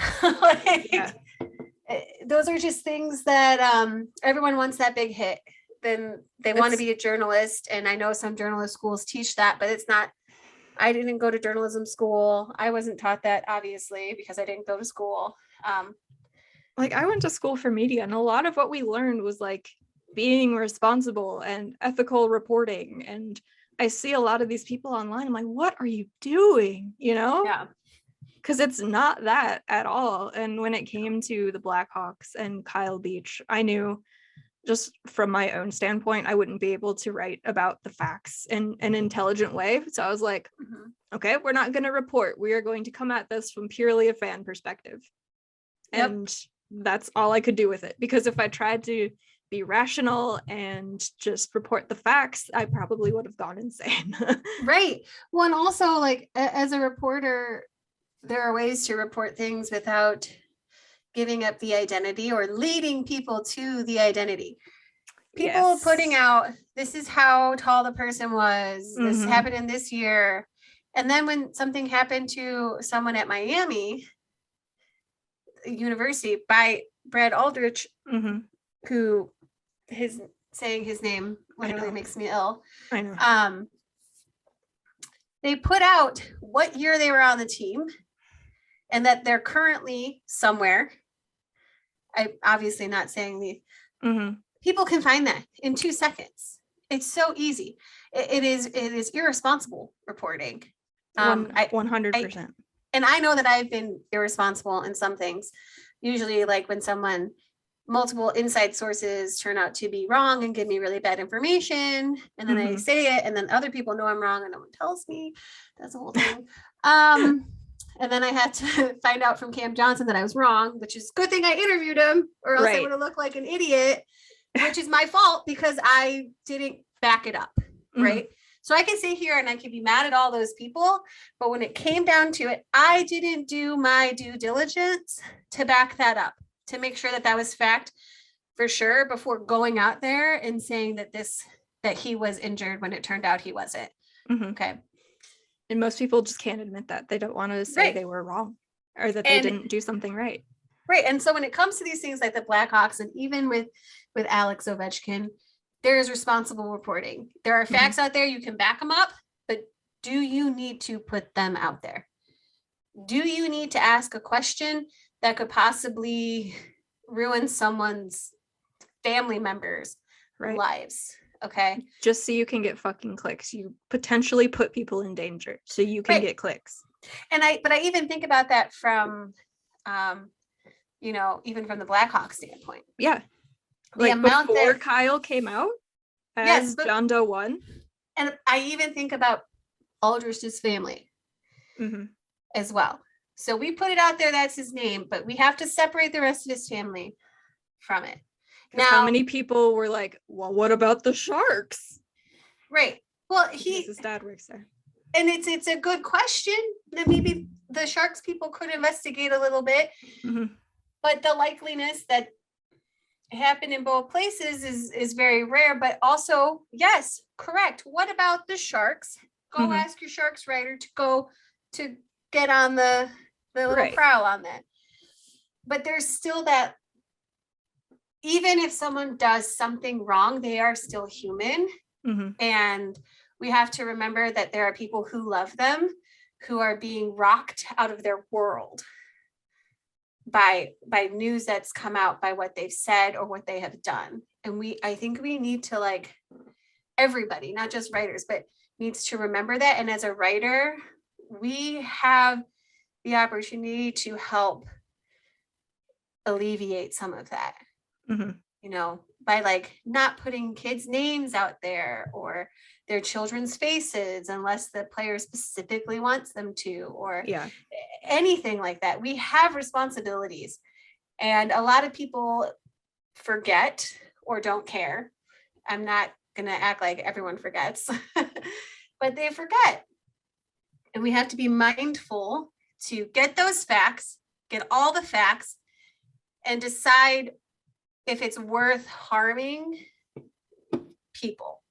[SPEAKER 1] Those are just things that everyone wants that big hit. Then they want to be a journalist. And I know some journalist schools teach that, but it's not. I didn't go to journalism school. I wasn't taught that, obviously, because I didn't go to school.
[SPEAKER 2] Like, I went to school for media, and a lot of what we learned was like being responsible and ethical reporting. And I see a lot of these people online. I'm like, what are you doing? You know?
[SPEAKER 1] Yeah.
[SPEAKER 2] Because it's not that at all. And when it came to the Blackhawks and Kyle Beach, I knew just from my own standpoint, I wouldn't be able to write about the facts in an intelligent way. So I was like, okay, we're not going to report. We are going to come at this from purely a fan perspective. And that's all I could do with it, because if I tried to be rational and just report the facts, I probably would have gone insane.
[SPEAKER 1] Right. Well, and also like as a reporter, there are ways to report things without giving up the identity or leading people to the identity. People putting out, this is how tall the person was, this happened in this year. And then when something happened to someone at Miami University by Brad Aldrich, who saying his name literally makes me ill.
[SPEAKER 2] I know.
[SPEAKER 1] They put out what year they were on the team and that they're currently somewhere. I'm obviously not saying the people can find that in 2 seconds. It's so easy. It is irresponsible reporting.
[SPEAKER 2] 100%.
[SPEAKER 1] And I know that I've been irresponsible in some things. Usually like when multiple inside sources turn out to be wrong and give me really bad information. And then I say it and then other people know I'm wrong and no one tells me. That's the whole thing. And then I had to find out from Cam Johnson that I was wrong, which is a good thing I interviewed him or else I would have looked like an idiot, which is my fault because I didn't back it up. Right. So I can sit here and I can be mad at all those people, but when it came down to it, I didn't do my due diligence to back that up, to make sure that that was fact for sure before going out there and saying that he was injured when it turned out he wasn't. Okay.
[SPEAKER 2] And most people just can't admit that. They don't want to say they were wrong or that they didn't do something right.
[SPEAKER 1] Right. And so when it comes to these things like the Blackhawks and even with Alex Ovechkin, there is responsible reporting. There are facts out there. You can back them up, but do you need to put them out there? Do you need to ask a question that could possibly ruin someone's family members' lives? Okay.
[SPEAKER 2] Just so you can get fucking clicks. You potentially put people in danger so you can get clicks.
[SPEAKER 1] But I even think about that from, even from the Blackhawks standpoint.
[SPEAKER 2] Yeah. Like before Kyle came out as John Doe 1.
[SPEAKER 1] And I even think about Aldrich's family as well. So we put it out there, that's his name, but we have to separate the rest of his family from it.
[SPEAKER 2] Now, how many people were like, well, what about the Sharks?
[SPEAKER 1] Right. Well,
[SPEAKER 2] his dad works there.
[SPEAKER 1] And it's a good question that maybe the Sharks people could investigate a little bit. But the likeliness that happened in both places is very rare, but also, yes, correct. What about the Sharks? Go ask your Sharks writer to get on the little prowl on that. But there's still that, even if someone does something wrong, they are still human. And we have to remember that there are people who love them, who are being rocked out of their world by news that's come out, by what they've said or what they have done. And I think we need to, like, everybody, not just writers, but needs to remember that. And as a writer, we have the opportunity to help alleviate some of that, by like not putting kids' names out there or their children's faces unless the player specifically wants them to, or anything like that. We have responsibilities, and a lot of people forget or don't care. I'm not going to act like everyone forgets, but they forget. And we have to be mindful to get those facts, get all the facts, and decide if it's worth harming people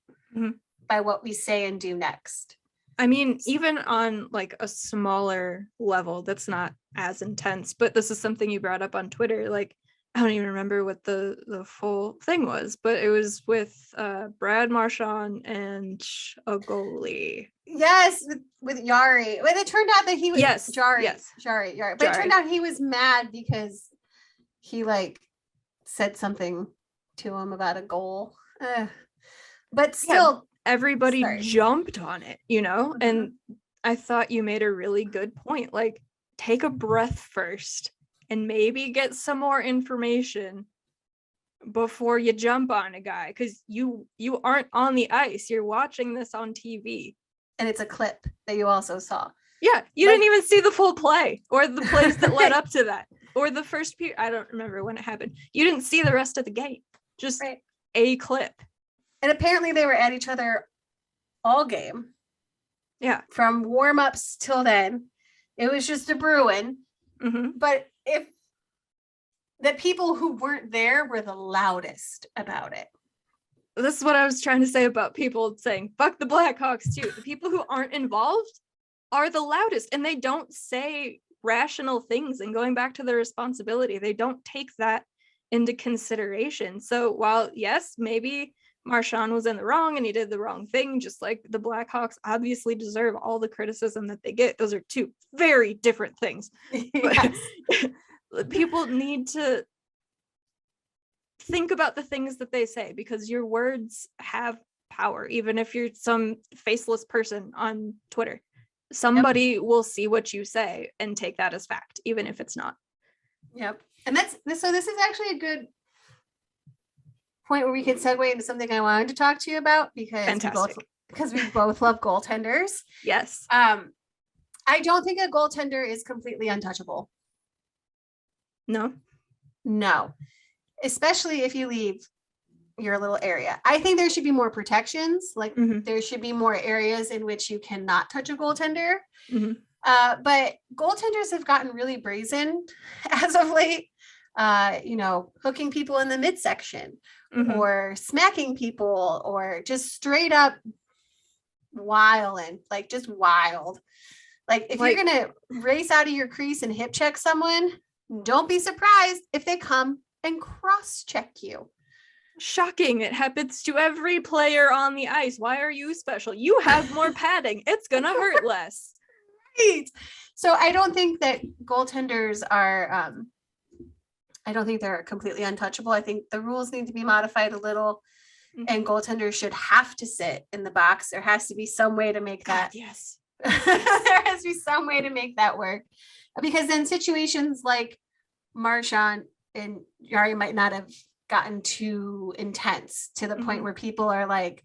[SPEAKER 1] by what we say and do next.
[SPEAKER 2] I mean, even on like a smaller level that's not as intense, but this is something you brought up on Twitter. Like, I don't even remember what the full thing was, but it was with Brad Marchand and a goalie.
[SPEAKER 1] Yes, with Yari. But it turned out that he was Jari. But it turned out he was mad because he like said something to him about a goal. But still,
[SPEAKER 2] everybody jumped on it, and I thought you made a really good point. Like, take a breath first and maybe get some more information before you jump on a guy, because you aren't on the ice. You're watching this on TV.
[SPEAKER 1] And it's a clip that you also saw.
[SPEAKER 2] Yeah, you didn't even see the full play or the plays that led up to that. or the first period. I don't remember when it happened. You didn't see the rest of the game. Just a clip.
[SPEAKER 1] And apparently they were at each other all game.
[SPEAKER 2] Yeah.
[SPEAKER 1] From warm-ups till then. It was just a brewing. But if the people who weren't there were the loudest about it.
[SPEAKER 2] This is what I was trying to say about people saying, fuck the Blackhawks too. The people who aren't involved are the loudest, and they don't say rational things and going back to their responsibility. They don't take that into consideration. So while, yes, maybe Marchand was in the wrong and he did the wrong thing, just like the Blackhawks obviously deserve all the criticism that they get. Those are two very different things. Yes. But people need to think about the things that they say, because your words have power. Even if you're some faceless person on Twitter, somebody will see what you say and take that as fact, even if it's not.
[SPEAKER 1] Yep. And so this is actually a good point where we can segue into something I wanted to talk to you about, because we both love goaltenders.
[SPEAKER 2] Yes.
[SPEAKER 1] I don't think a goaltender is completely untouchable. No. Especially if you leave your little area. I think there should be more protections. Like there should be more areas in which you cannot touch a goaltender. But goaltenders have gotten really brazen as of late. Hooking people in the midsection or smacking people, or just straight up wilding, like just wild. Like if you're gonna race out of your crease and hip check someone, don't be surprised if they come and cross check you.
[SPEAKER 2] Shocking. It happens to every player on the ice. Why are you special? You have more padding. It's gonna hurt less.
[SPEAKER 1] Right. So I don't think that goaltenders are I don't think they're completely untouchable. I think the rules need to be modified a little, and goaltenders should have to sit in the box. There has to be some way to make that.
[SPEAKER 2] Yes.
[SPEAKER 1] There has to be some way to make that work, because then situations like Marchand and Yari might not have gotten too intense to the point where people are like,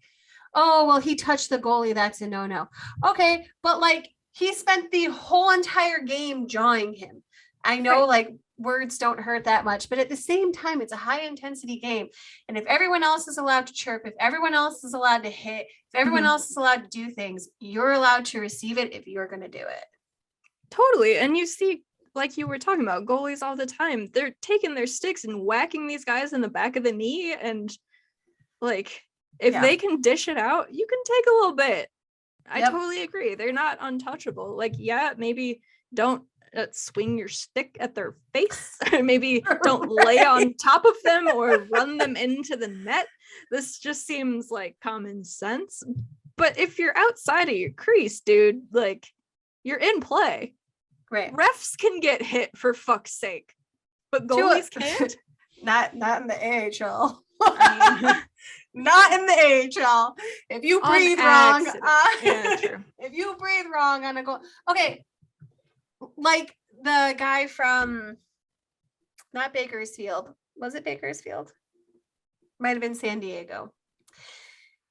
[SPEAKER 1] oh, well, he touched the goalie. That's a no-no. Okay. But like, he spent the whole entire game jawing him. I know words don't hurt that much, but at the same time, it's a high intensity game. And if everyone else is allowed to chirp, if everyone else is allowed to hit, if everyone else is allowed to do things, you're allowed to receive it if you're going to do it.
[SPEAKER 2] Totally. And you see, like you were talking about, goalies all the time, they're taking their sticks and whacking these guys in the back of the knee. And like, if they can dish it out, you can take a little bit. I totally agree. They're not untouchable. Like, maybe don't swing your stick at their face, or maybe don't lay on top of them or run them into the net. This just seems like common sense. But if you're outside of your crease, dude, like, you're in play.
[SPEAKER 1] Right.
[SPEAKER 2] Refs can get hit, for fuck's sake, but goalies can't.
[SPEAKER 1] Not in the AHL. Not in the AHL. If you breathe wrong, if you breathe wrong on a goal, okay. Like the guy from, not Bakersfield. Was it Bakersfield? Might have been San Diego.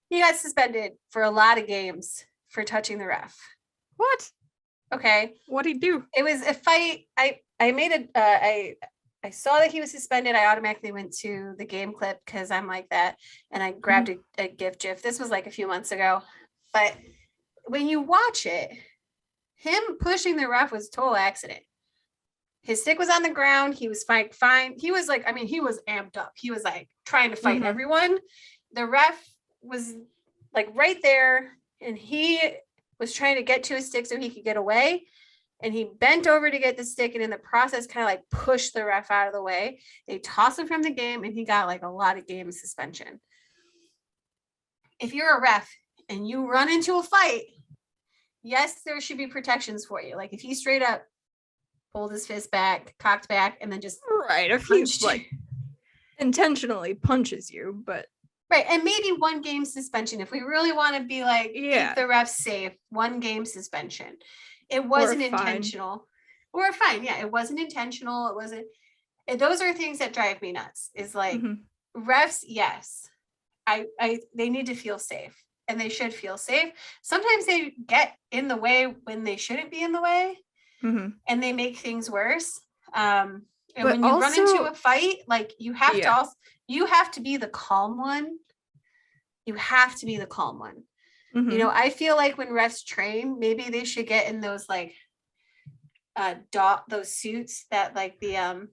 [SPEAKER 1] He got suspended for a lot of games for touching the ref.
[SPEAKER 2] What?
[SPEAKER 1] Okay.
[SPEAKER 2] What'd he do?
[SPEAKER 1] It was a fight. I saw that he was suspended. I automatically went to the game clip because I'm like that. And I grabbed a GIF. This was like a few months ago. But when you watch it, him pushing the ref was a total accident. His stick was on the ground. He was fine. He was like, he was amped up. He was like trying to fight everyone. The ref was like right there, and he was trying to get to his stick so he could get away. And he bent over to get the stick, and in the process kind of like pushed the ref out of the way. They tossed him from the game, and he got like a lot of game suspension. If you're a ref and you run into a fight, yes, there should be protections for you. Like if he straight up pulled his fist back, cocked back, and then just
[SPEAKER 2] if he like intentionally punches you, but
[SPEAKER 1] and maybe 1 game suspension. If we really want to be like, keep the refs safe, 1 game suspension. It wasn't intentional. Or a fine. Yeah, it wasn't intentional. It wasn't. Those are things that drive me nuts. Is like refs, yes. They need to feel safe, and they should feel safe. Sometimes they get in the way when they shouldn't be in the way, and they make things worse. And And
[SPEAKER 2] But
[SPEAKER 1] when you run
[SPEAKER 2] also-
[SPEAKER 1] into a fight, like you have to
[SPEAKER 2] Yeah.
[SPEAKER 1] also, you have to be the calm one. You have to be the calm one.
[SPEAKER 2] Mhm.
[SPEAKER 1] You know, I feel like when refs train, maybe they should get in those like those suits that like the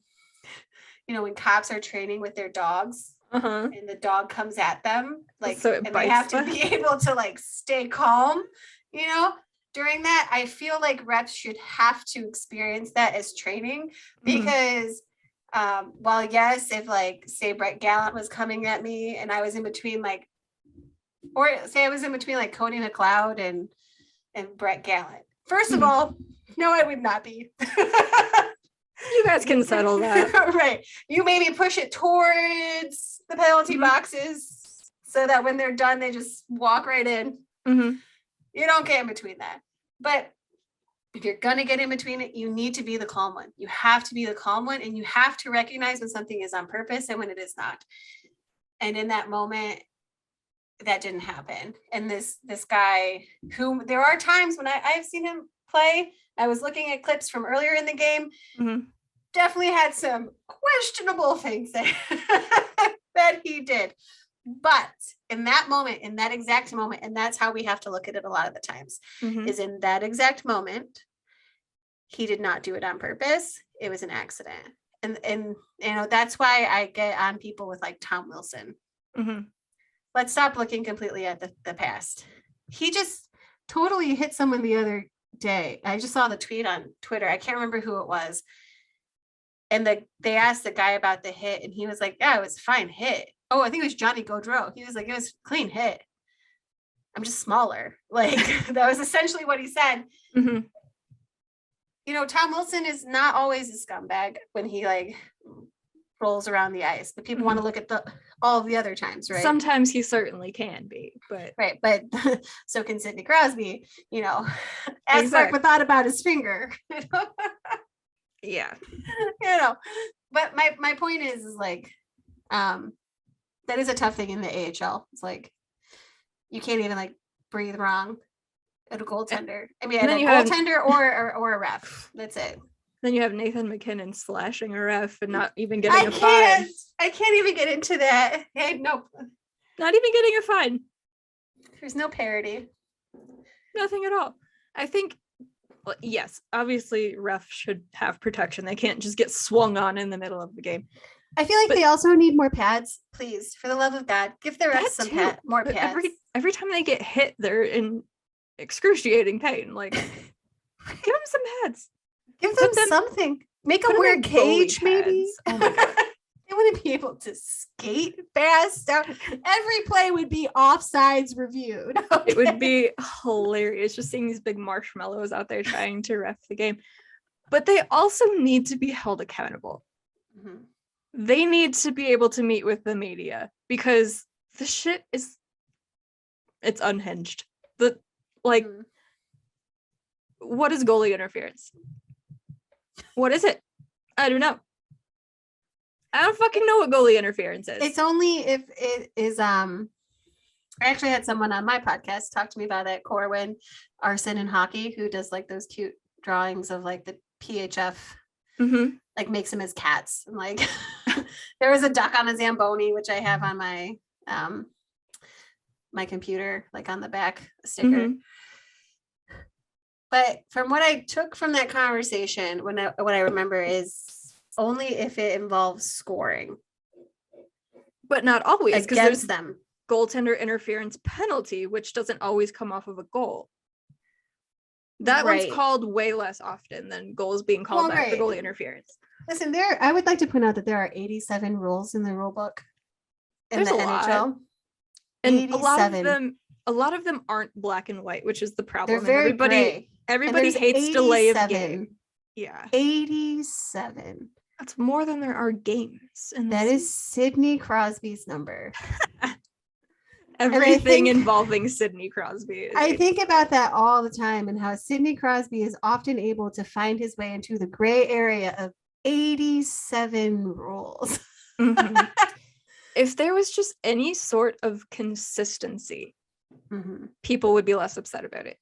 [SPEAKER 1] you know, when cops are training with their dogs and the dog comes at them, like,
[SPEAKER 2] So it
[SPEAKER 1] and they have
[SPEAKER 2] bites
[SPEAKER 1] to be able to like stay calm, you know, during that. I feel like reps should have to experience that as training because while yes, if like say Brett Gallant was coming at me and I was in between like, or say I was in between like Cody McLeod and Brett Gallant. First of all, no, I would not be.
[SPEAKER 2] You guys can settle that.
[SPEAKER 1] Right. You maybe push it towards the penalty boxes so that when they're done, they just walk right in. You don't get in between that. But if you're going to get in between it, you need to be the calm one. You have to be the calm one, and you have to recognize when something is on purpose and when it is not. And in that moment, that didn't happen. And this guy, who there are times when I've seen him play, I was looking at clips from earlier in the game, definitely had some questionable things that he did. But in that moment, in that exact moment, and that's how we have to look at it a lot of the times, is in that exact moment, he did not do it on purpose. It was an accident. And you know, that's why I get on people with like Tom Wilson. Let's stop looking completely at the past. He just totally hit someone the other day. I just saw the tweet on Twitter. I can't remember who it was. And they asked the guy about the hit, and he was like, yeah, it was a fine hit. Oh, I think it was Johnny Gaudreau. He was like, it was a clean hit. I'm just smaller. Like, that was essentially what he said. You know, Tom Wilson is not always a scumbag when he like rolls around the ice, but people want to look at all of the other times, right?
[SPEAKER 2] Sometimes he certainly can be, but
[SPEAKER 1] right. But so can Sidney Crosby, you know, ask Mark Mathod about his finger.
[SPEAKER 2] Yeah.
[SPEAKER 1] You know, but my point is like, that is a tough thing in the AHL. It's like, you can't even like breathe wrong at a goaltender. I mean, at a goaltender or a ref. That's it.
[SPEAKER 2] Then you have Nathan McKinnon slashing a ref and not even getting a fine.
[SPEAKER 1] I can't even get into that. Hey, no.
[SPEAKER 2] Not even getting a fine.
[SPEAKER 1] There's no parity.
[SPEAKER 2] Nothing at all. I think, well, yes, obviously refs should have protection. They can't just get swung on in the middle of the game.
[SPEAKER 1] I feel like they also need more pads, please. For the love of God, give the refs some more pads.
[SPEAKER 2] Every time they get hit, they're in excruciating pain. Like, give them some pads.
[SPEAKER 1] Give them something. Make them wear a cage, maybe.
[SPEAKER 2] Oh my God.
[SPEAKER 1] They wouldn't be able to skate fast. Every play would be offsides reviewed. Okay?
[SPEAKER 2] It would be hilarious just seeing these big marshmallows out there trying to ref the game. But they also need to be held accountable. They need to be able to meet with the media because the shit it's unhinged. What is goalie interference? What is it? I don't know. I don't fucking know what goalie interference is.
[SPEAKER 1] It's only if it is I actually had someone on my podcast talk to me about it, Corwin Arson in hockey, who does like those cute drawings of like the PHF, like makes them as cats. And like there was a duck on a Zamboni, which I have on my my computer, like on the back sticker. But from what I took from that conversation, what I remember is only if it involves scoring.
[SPEAKER 2] But not always, because there's
[SPEAKER 1] them.
[SPEAKER 2] Goaltender interference penalty, which doesn't always come off of a goal. That one's called way less often than goals being called back for goalie interference.
[SPEAKER 1] Listen, I would like to point out that there are 87 rules in the rule book in the NHL.
[SPEAKER 2] And 87. A lot of them aren't black and white, which is the problem.
[SPEAKER 1] They're very gray.
[SPEAKER 2] Everybody hates delay of game. Yeah.
[SPEAKER 1] 87.
[SPEAKER 2] That's more than there are games. And
[SPEAKER 1] that is Sidney Crosby's number.
[SPEAKER 2] Everything involving Sidney Crosby.
[SPEAKER 1] I think about that all the time and how Sidney Crosby is often able to find his way into the gray area of 87 rules.
[SPEAKER 2] If there was just any sort of consistency, people would be less upset about it.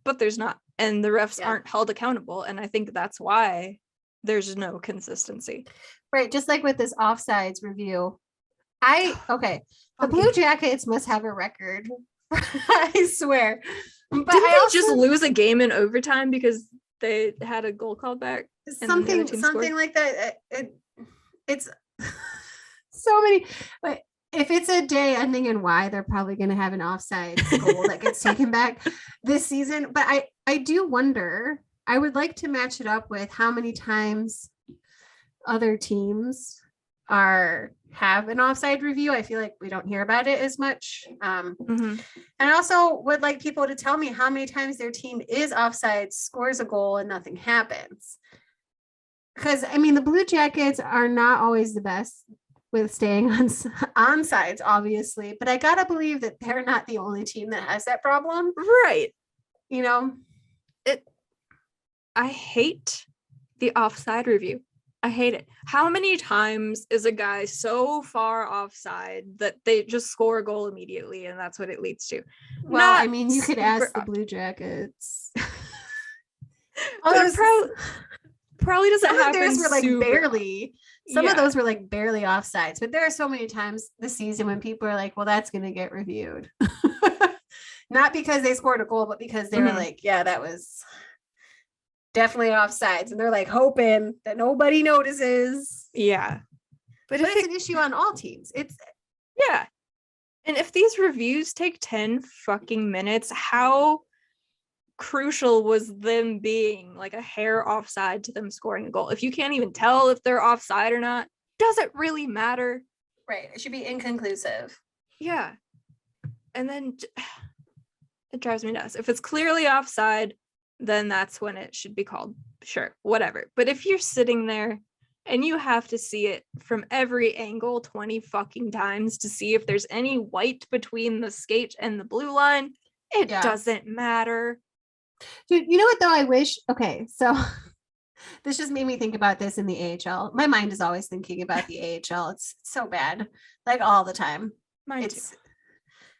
[SPEAKER 2] But there's not. And the refs aren't held accountable. And I think that's why there's no consistency.
[SPEAKER 1] Right, just like with this offsides review. The Blue Jackets must have a record. I swear. But
[SPEAKER 2] didn't they just lose a game in overtime because they had a goal called back?
[SPEAKER 1] Something like that. It's so many. But if it's a day ending in Y, they're probably going to have an offside goal that gets taken back this season. But I do wonder. I would like to match it up with how many times other teams have an offside review. I feel like we don't hear about it as much. And I also would like people to tell me how many times their team is offside, scores a goal, and nothing happens. Because I mean, the Blue Jackets are not always the best with staying on sides, obviously, but I gotta believe that they're not the only team that has that problem.
[SPEAKER 2] Right.
[SPEAKER 1] You know,
[SPEAKER 2] I hate the offside review. I hate it. How many times is a guy so far offside that they just score a goal immediately and that's what it leads to?
[SPEAKER 1] Well, I mean, you could ask the Blue Jackets.
[SPEAKER 2] Probably doesn't happen.
[SPEAKER 1] Theirs were like barely. Some of those were like barely offsides, but there are so many times this season when people are like, well, that's going to get reviewed. Not because they scored a goal, but because they were like, yeah, that was definitely offsides. And they're like hoping that nobody notices.
[SPEAKER 2] Yeah.
[SPEAKER 1] But it's an issue on all teams.
[SPEAKER 2] Yeah. And if these reviews take 10 fucking minutes, how crucial was them being like a hair offside to them scoring a goal? If you can't even tell if they're offside or not, does it really matter?
[SPEAKER 1] Right. It should be inconclusive.
[SPEAKER 2] Yeah. And then it drives me nuts. If it's clearly offside, then that's when it should be called. Sure, whatever. But if you're sitting there and you have to see it from every angle 20 fucking times to see if there's any white between the skate and the blue line, it doesn't matter.
[SPEAKER 1] Dude, you know what though? I wish. Okay, so this just made me think about this in the AHL. My mind is always thinking about the AHL. It's so bad, like all the time.
[SPEAKER 2] Mine too.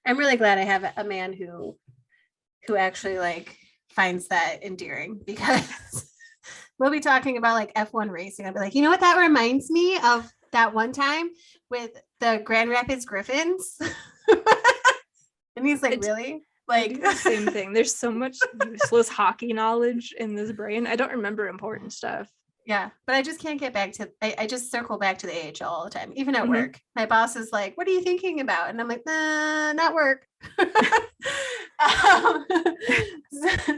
[SPEAKER 1] I'm really glad I have a man who actually like finds that endearing, because we'll be talking about like F1 racing. I'll be like, you know what that reminds me of? That one time with the Grand Rapids Griffins. And he's like, really? Like
[SPEAKER 2] the same thing. There's so much useless hockey knowledge in this brain. I don't remember important stuff.
[SPEAKER 1] Yeah, but I just can't get back to, I just circle back to the AHL all the time, even at work. My boss is like, what are you thinking about? And I'm like, nah, not work.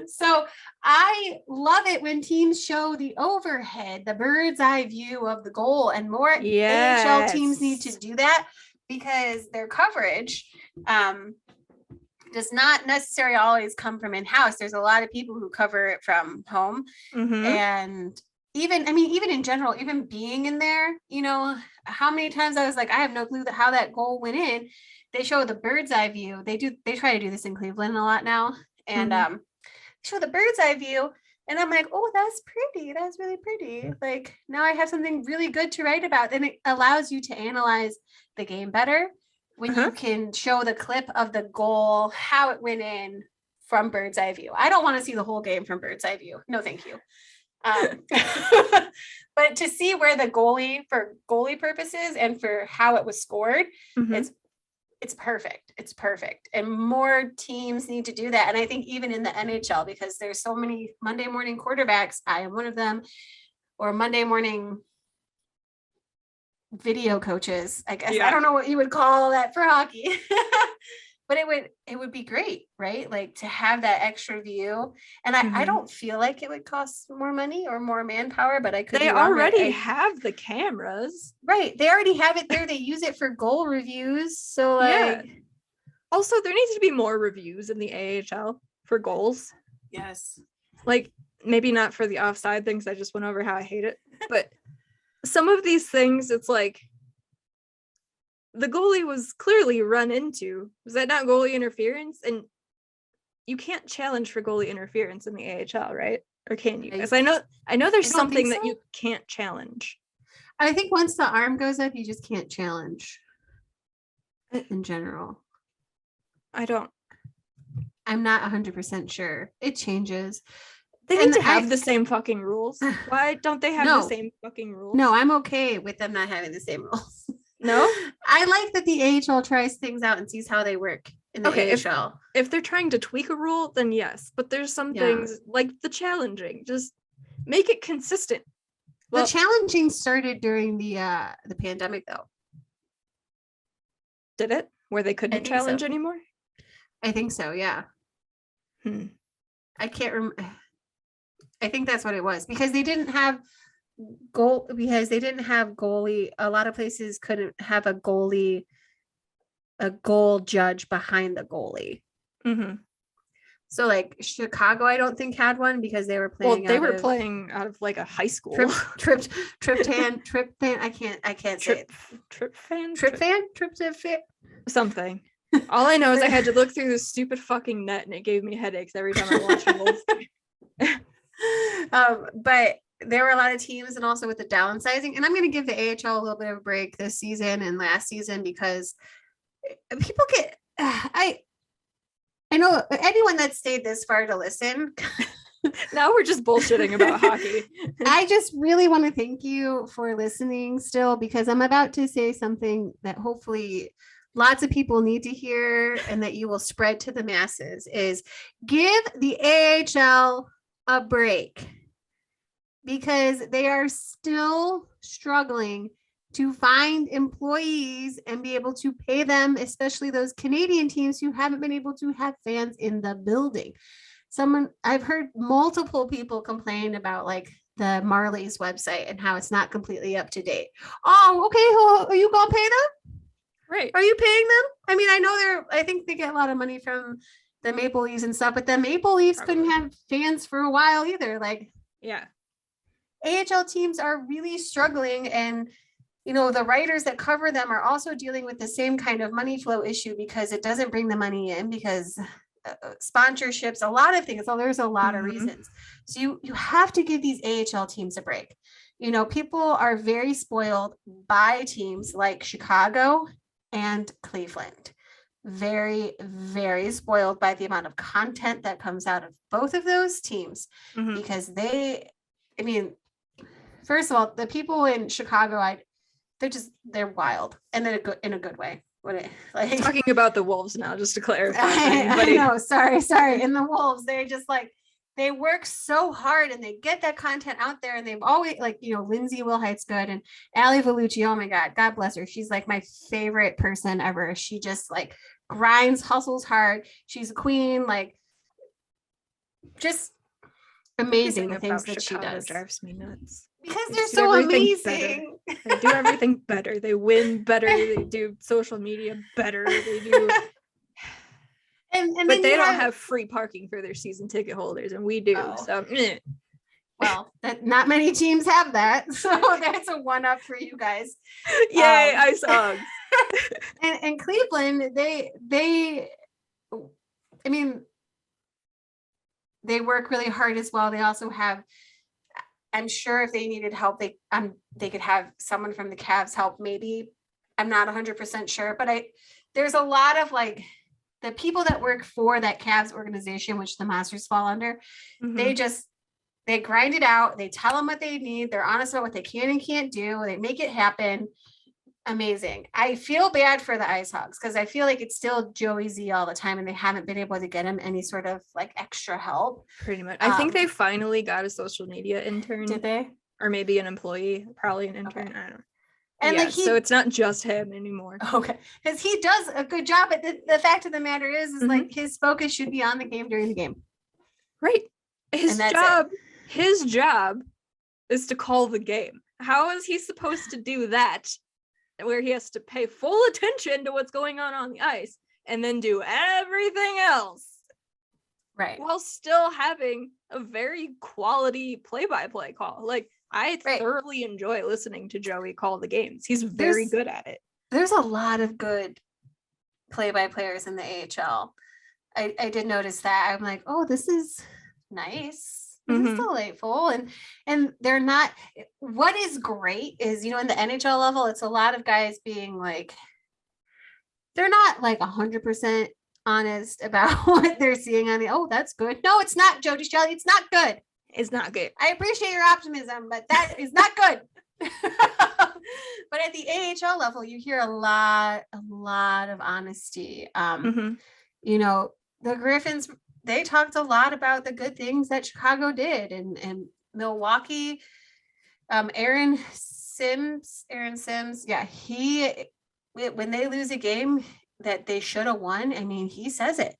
[SPEAKER 1] So I love it when teams show the overhead, the bird's eye view of the goal, and more AHL teams need to do that, because their coverage does not necessarily always come from in-house. There's a lot of people who cover it from home. And even in general, even being in there, you know, how many times I was like, I have no clue how that goal went in. They show the bird's eye view. They try to do this in Cleveland a lot now. And show the bird's eye view. And I'm like, oh, that's pretty. That's really pretty. Like, now I have something really good to write about. And it allows you to analyze the game better when you can show the clip of the goal, how it went in from bird's eye view. I don't want to see the whole game from bird's eye view. No, thank you. But to see where the goalie, for goalie purposes and for how it was scored, it's perfect. It's perfect. And more teams need to do that. And I think even in the NHL, because there's so many Monday morning quarterbacks, I am one of them, or Monday morning video coaches, I guess. I don't know what you would call that for hockey. But it would be great, right? Like to have that extra view. And I don't feel like it would cost more money or more manpower, but I could.
[SPEAKER 2] They already have the cameras.
[SPEAKER 1] Right. They already have it there. They use it for goal reviews. So like,
[SPEAKER 2] also there needs to be more reviews in the AHL for goals.
[SPEAKER 1] Yes.
[SPEAKER 2] Like maybe not for the offside things. I just went over how I hate it. But some of these things, it's like, the goalie was clearly run into. Was that not goalie interference? And you can't challenge for goalie interference in the AHL, right? Or can you? Because I know there's something that you can't challenge.
[SPEAKER 1] I think once the arm goes up, you just can't challenge in general.
[SPEAKER 2] I'm not
[SPEAKER 1] 100% sure. It changes.
[SPEAKER 2] They need to have the same fucking rules. Why don't they have the same fucking rules?
[SPEAKER 1] No, I'm okay with them not having the same rules.
[SPEAKER 2] No?
[SPEAKER 1] I like that the AHL tries things out and sees how they work in the AHL.
[SPEAKER 2] If they're trying to tweak a rule, then yes. But there's some things like the challenging. Just make it consistent.
[SPEAKER 1] Well, the challenging started during the pandemic, though.
[SPEAKER 2] Did it? Where they couldn't challenge anymore?
[SPEAKER 1] I think so, yeah. I can't remember. I think that's what it was, because they didn't have goalie. A lot of places couldn't have a goal judge behind the goalie. So like Chicago, I don't think had one because they were playing.
[SPEAKER 2] Well, they were playing out of like a high school.
[SPEAKER 1] Triptan. I can't say it.
[SPEAKER 2] Something. All I know is I had to look through this stupid fucking net, and it gave me headaches every time I watched the Wolves.
[SPEAKER 1] But there were a lot of teams, and also with the downsizing, and I'm going to give the AHL a little bit of a break this season and last season, because people get I know anyone that stayed this far to listen.
[SPEAKER 2] Now we're just bullshitting about hockey.
[SPEAKER 1] I just really want to thank you for listening still, because I'm about to say something that hopefully lots of people need to hear and that you will spread to the masses, is give the AHL a break, because they are still struggling to find employees and be able to pay them, especially those Canadian teams who haven't been able to have fans in the building. I've heard multiple people complain about like the Marlies website and how it's not completely up to date. Oh, okay. Are you gonna pay them?
[SPEAKER 2] Right.
[SPEAKER 1] Are you paying them? I mean, I think they get a lot of money from the Maple Leafs and stuff, but the Maple Leafs couldn't have fans for a while either. Like,
[SPEAKER 2] yeah.
[SPEAKER 1] AHL teams are really struggling, and the writers that cover them are also dealing with the same kind of money flow issue, because it doesn't bring the money in, because sponsorships, a lot of things. So there's a lot of reasons. So you have to give these AHL teams a break. People are very spoiled by teams like Chicago and Cleveland. Very, very spoiled by the amount of content that comes out of both of those teams, because first of all, the people in Chicago, they're wild, and then in a good way.
[SPEAKER 2] Talking about the Wolves now, just to clarify.
[SPEAKER 1] I know, sorry. In the Wolves, they're just like, they work so hard and they get that content out there, and they've always Lindsay Wilhite's good, and Ali Vellucci, oh my God bless her. She's like my favorite person ever. She just like grinds, hustles hard. She's a queen, like just amazing the things that she does.
[SPEAKER 2] Drives me nuts.
[SPEAKER 1] Because they're so amazing.
[SPEAKER 2] They do everything better. They win better. They do social media better. They do. But they don't have free parking for their season ticket holders, and we do. Oh. So,
[SPEAKER 1] well, not many teams have that. So that's a one-up for you guys.
[SPEAKER 2] Yay, Icehogs.
[SPEAKER 1] and Cleveland, they work really hard as well. They also have, I'm sure if they needed help, they could have someone from the Cavs help. Maybe, I'm not 100% sure, but there's a lot of like the people that work for that Cavs organization, which the Monsters fall under. They grind it out. They tell them what they need. They're honest about what they can and can't do. They make it happen. Amazing. I feel bad for the Icehogs, because I feel like it's still Joey Z all the time, and they haven't been able to get him any sort of like extra help.
[SPEAKER 2] Pretty much. I think they finally got a social media intern.
[SPEAKER 1] Did they?
[SPEAKER 2] Or maybe an employee, probably an intern. Okay. I don't know.
[SPEAKER 1] And
[SPEAKER 2] so it's not just him anymore.
[SPEAKER 1] Okay. Because he does a good job. But the fact of the matter is like his focus should be on the game during the game.
[SPEAKER 2] Right. His job is to call the game. How is he supposed to do that, where he has to pay full attention to what's going on the ice and then do everything else,
[SPEAKER 1] right,
[SPEAKER 2] while still having a very quality play-by-play call? Like, I thoroughly enjoy listening to Joey call the games. He's very good at it. There's
[SPEAKER 1] a lot of good play-by-players in the AHL. I did notice that. I'm like, oh, this is nice. This is delightful. And they're not, what is great is, in the NHL level, it's a lot of guys being like, they're not like 100% honest about what they're seeing on that's good. No, it's not, Jody Shelley. It's not good.
[SPEAKER 2] It's not good.
[SPEAKER 1] I appreciate your optimism, but that is not good. But at the AHL level, you hear a lot of honesty. You know, the Griffins, they talked a lot about the good things that Chicago did, and Milwaukee, Aaron Sims, yeah, when they lose a game that they should have won, I mean, he says it.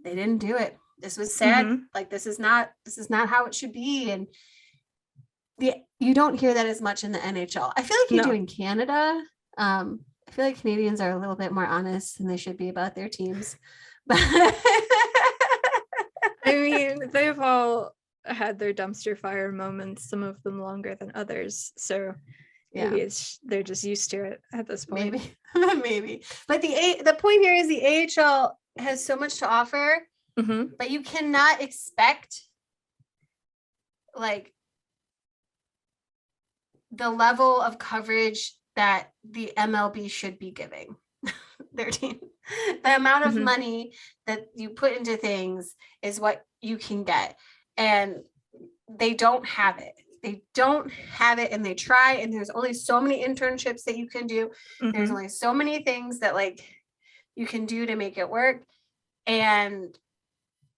[SPEAKER 1] They didn't do it. This was sad. Like, this is not how it should be. And you don't hear that as much in the NHL. I feel like you do in Canada. I feel like Canadians are a little bit more honest than they should be about their teams. But
[SPEAKER 2] I mean, they've all had their dumpster fire moments, some of them longer than others. So maybe they're just used to it at this point.
[SPEAKER 1] Maybe. But the point here is the AHL has so much to offer, but you cannot expect like the level of coverage that the MLB should be giving their team. The amount of money that you put into things is what you can get. And they don't have it. And they try, and there's only so many internships that you can do. There's only so many things that like you can do to make it work. And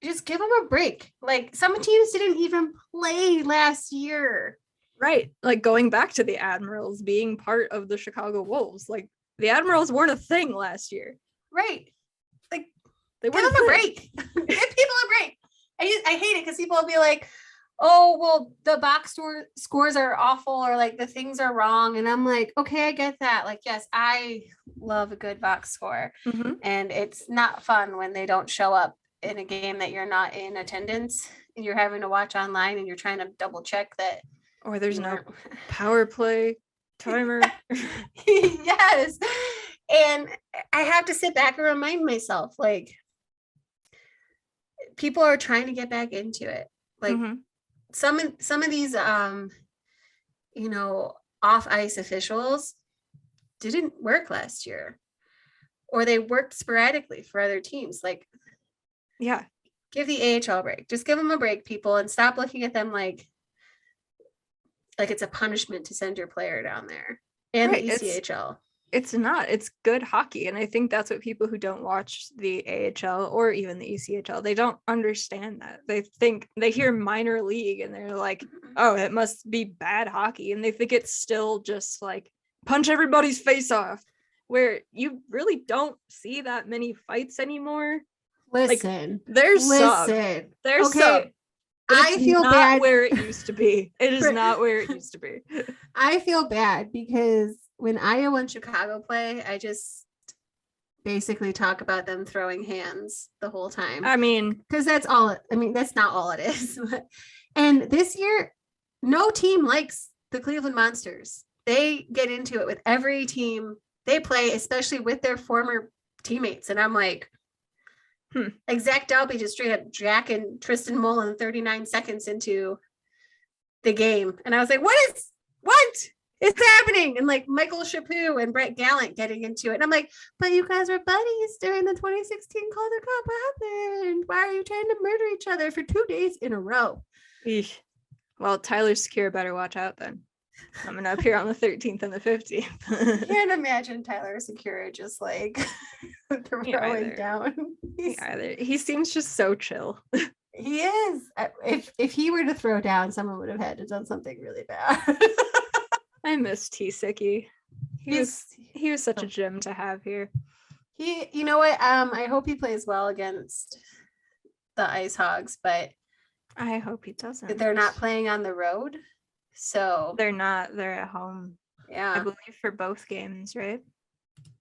[SPEAKER 1] just give them a break. Like, some teams didn't even play last year.
[SPEAKER 2] Right. Like, going back to the Admirals being part of the Chicago Wolves, like the Admirals weren't a thing last year.
[SPEAKER 1] Right. Like,
[SPEAKER 2] give
[SPEAKER 1] them a break. Give people a break. I hate it because people will be like, oh, well, the box scores are awful, or like the things are wrong. And I'm like, okay, I get that. Like, yes, I love a good box score. And it's not fun when they don't show up in a game that you're not in attendance and you're having to watch online and you're trying to double check that.
[SPEAKER 2] Or there's no power play timer.
[SPEAKER 1] Yes. And I have to sit back and remind myself, like, people are trying to get back into it. Like, some of these you know, off ice officials didn't work last year, or they worked sporadically for other teams. Like, give the AHL a break. Just give them a break, people, and stop looking at them like it's a punishment to send your player down there. And the ECHL.
[SPEAKER 2] It's not. It's good hockey. And I think that's what people who don't watch the AHL or even the ECHL, they don't understand that. They think, they hear minor league and they're like, oh, it must be bad hockey. And they think it's still just like punch everybody's face off, where you really don't see that many fights anymore.
[SPEAKER 1] Listen,
[SPEAKER 2] like, there's some. I feel bad where it used to be. It is not where it used to be.
[SPEAKER 1] I feel bad because when Iowa and Chicago play, I just basically talk about them throwing hands the whole time.
[SPEAKER 2] I mean,
[SPEAKER 1] because that's all. I mean, that's not all it is. And this year, no team likes the Cleveland Monsters. They get into it with every team they play, especially with their former teammates. And I'm like, like Zach Dalby just straight up jacking Tristan Mullen 39 seconds into the game. And I was like, what is happening? And like Michael Chaput and Brett Gallant getting into it. And I'm like, but you guys were buddies during the 2016 Calder Cup. What happened? Why are you trying to murder each other for 2 days in a row?
[SPEAKER 2] Eesh. Well, Tyler Secure better watch out then. Coming up here on the 13th and the 15th.
[SPEAKER 1] Can't imagine Tyler Secure just like throwing down.
[SPEAKER 2] He seems just so chill.
[SPEAKER 1] He is. If he were to throw down, someone would have had to done something really bad.
[SPEAKER 2] I miss T-Sicky. He was such a gem to have here.
[SPEAKER 1] You know what? I hope he plays well against the Icehogs, but
[SPEAKER 2] I hope he doesn't.
[SPEAKER 1] They're not playing on the road. So
[SPEAKER 2] they're not. They're at home.
[SPEAKER 1] Yeah,
[SPEAKER 2] I believe for both games, right?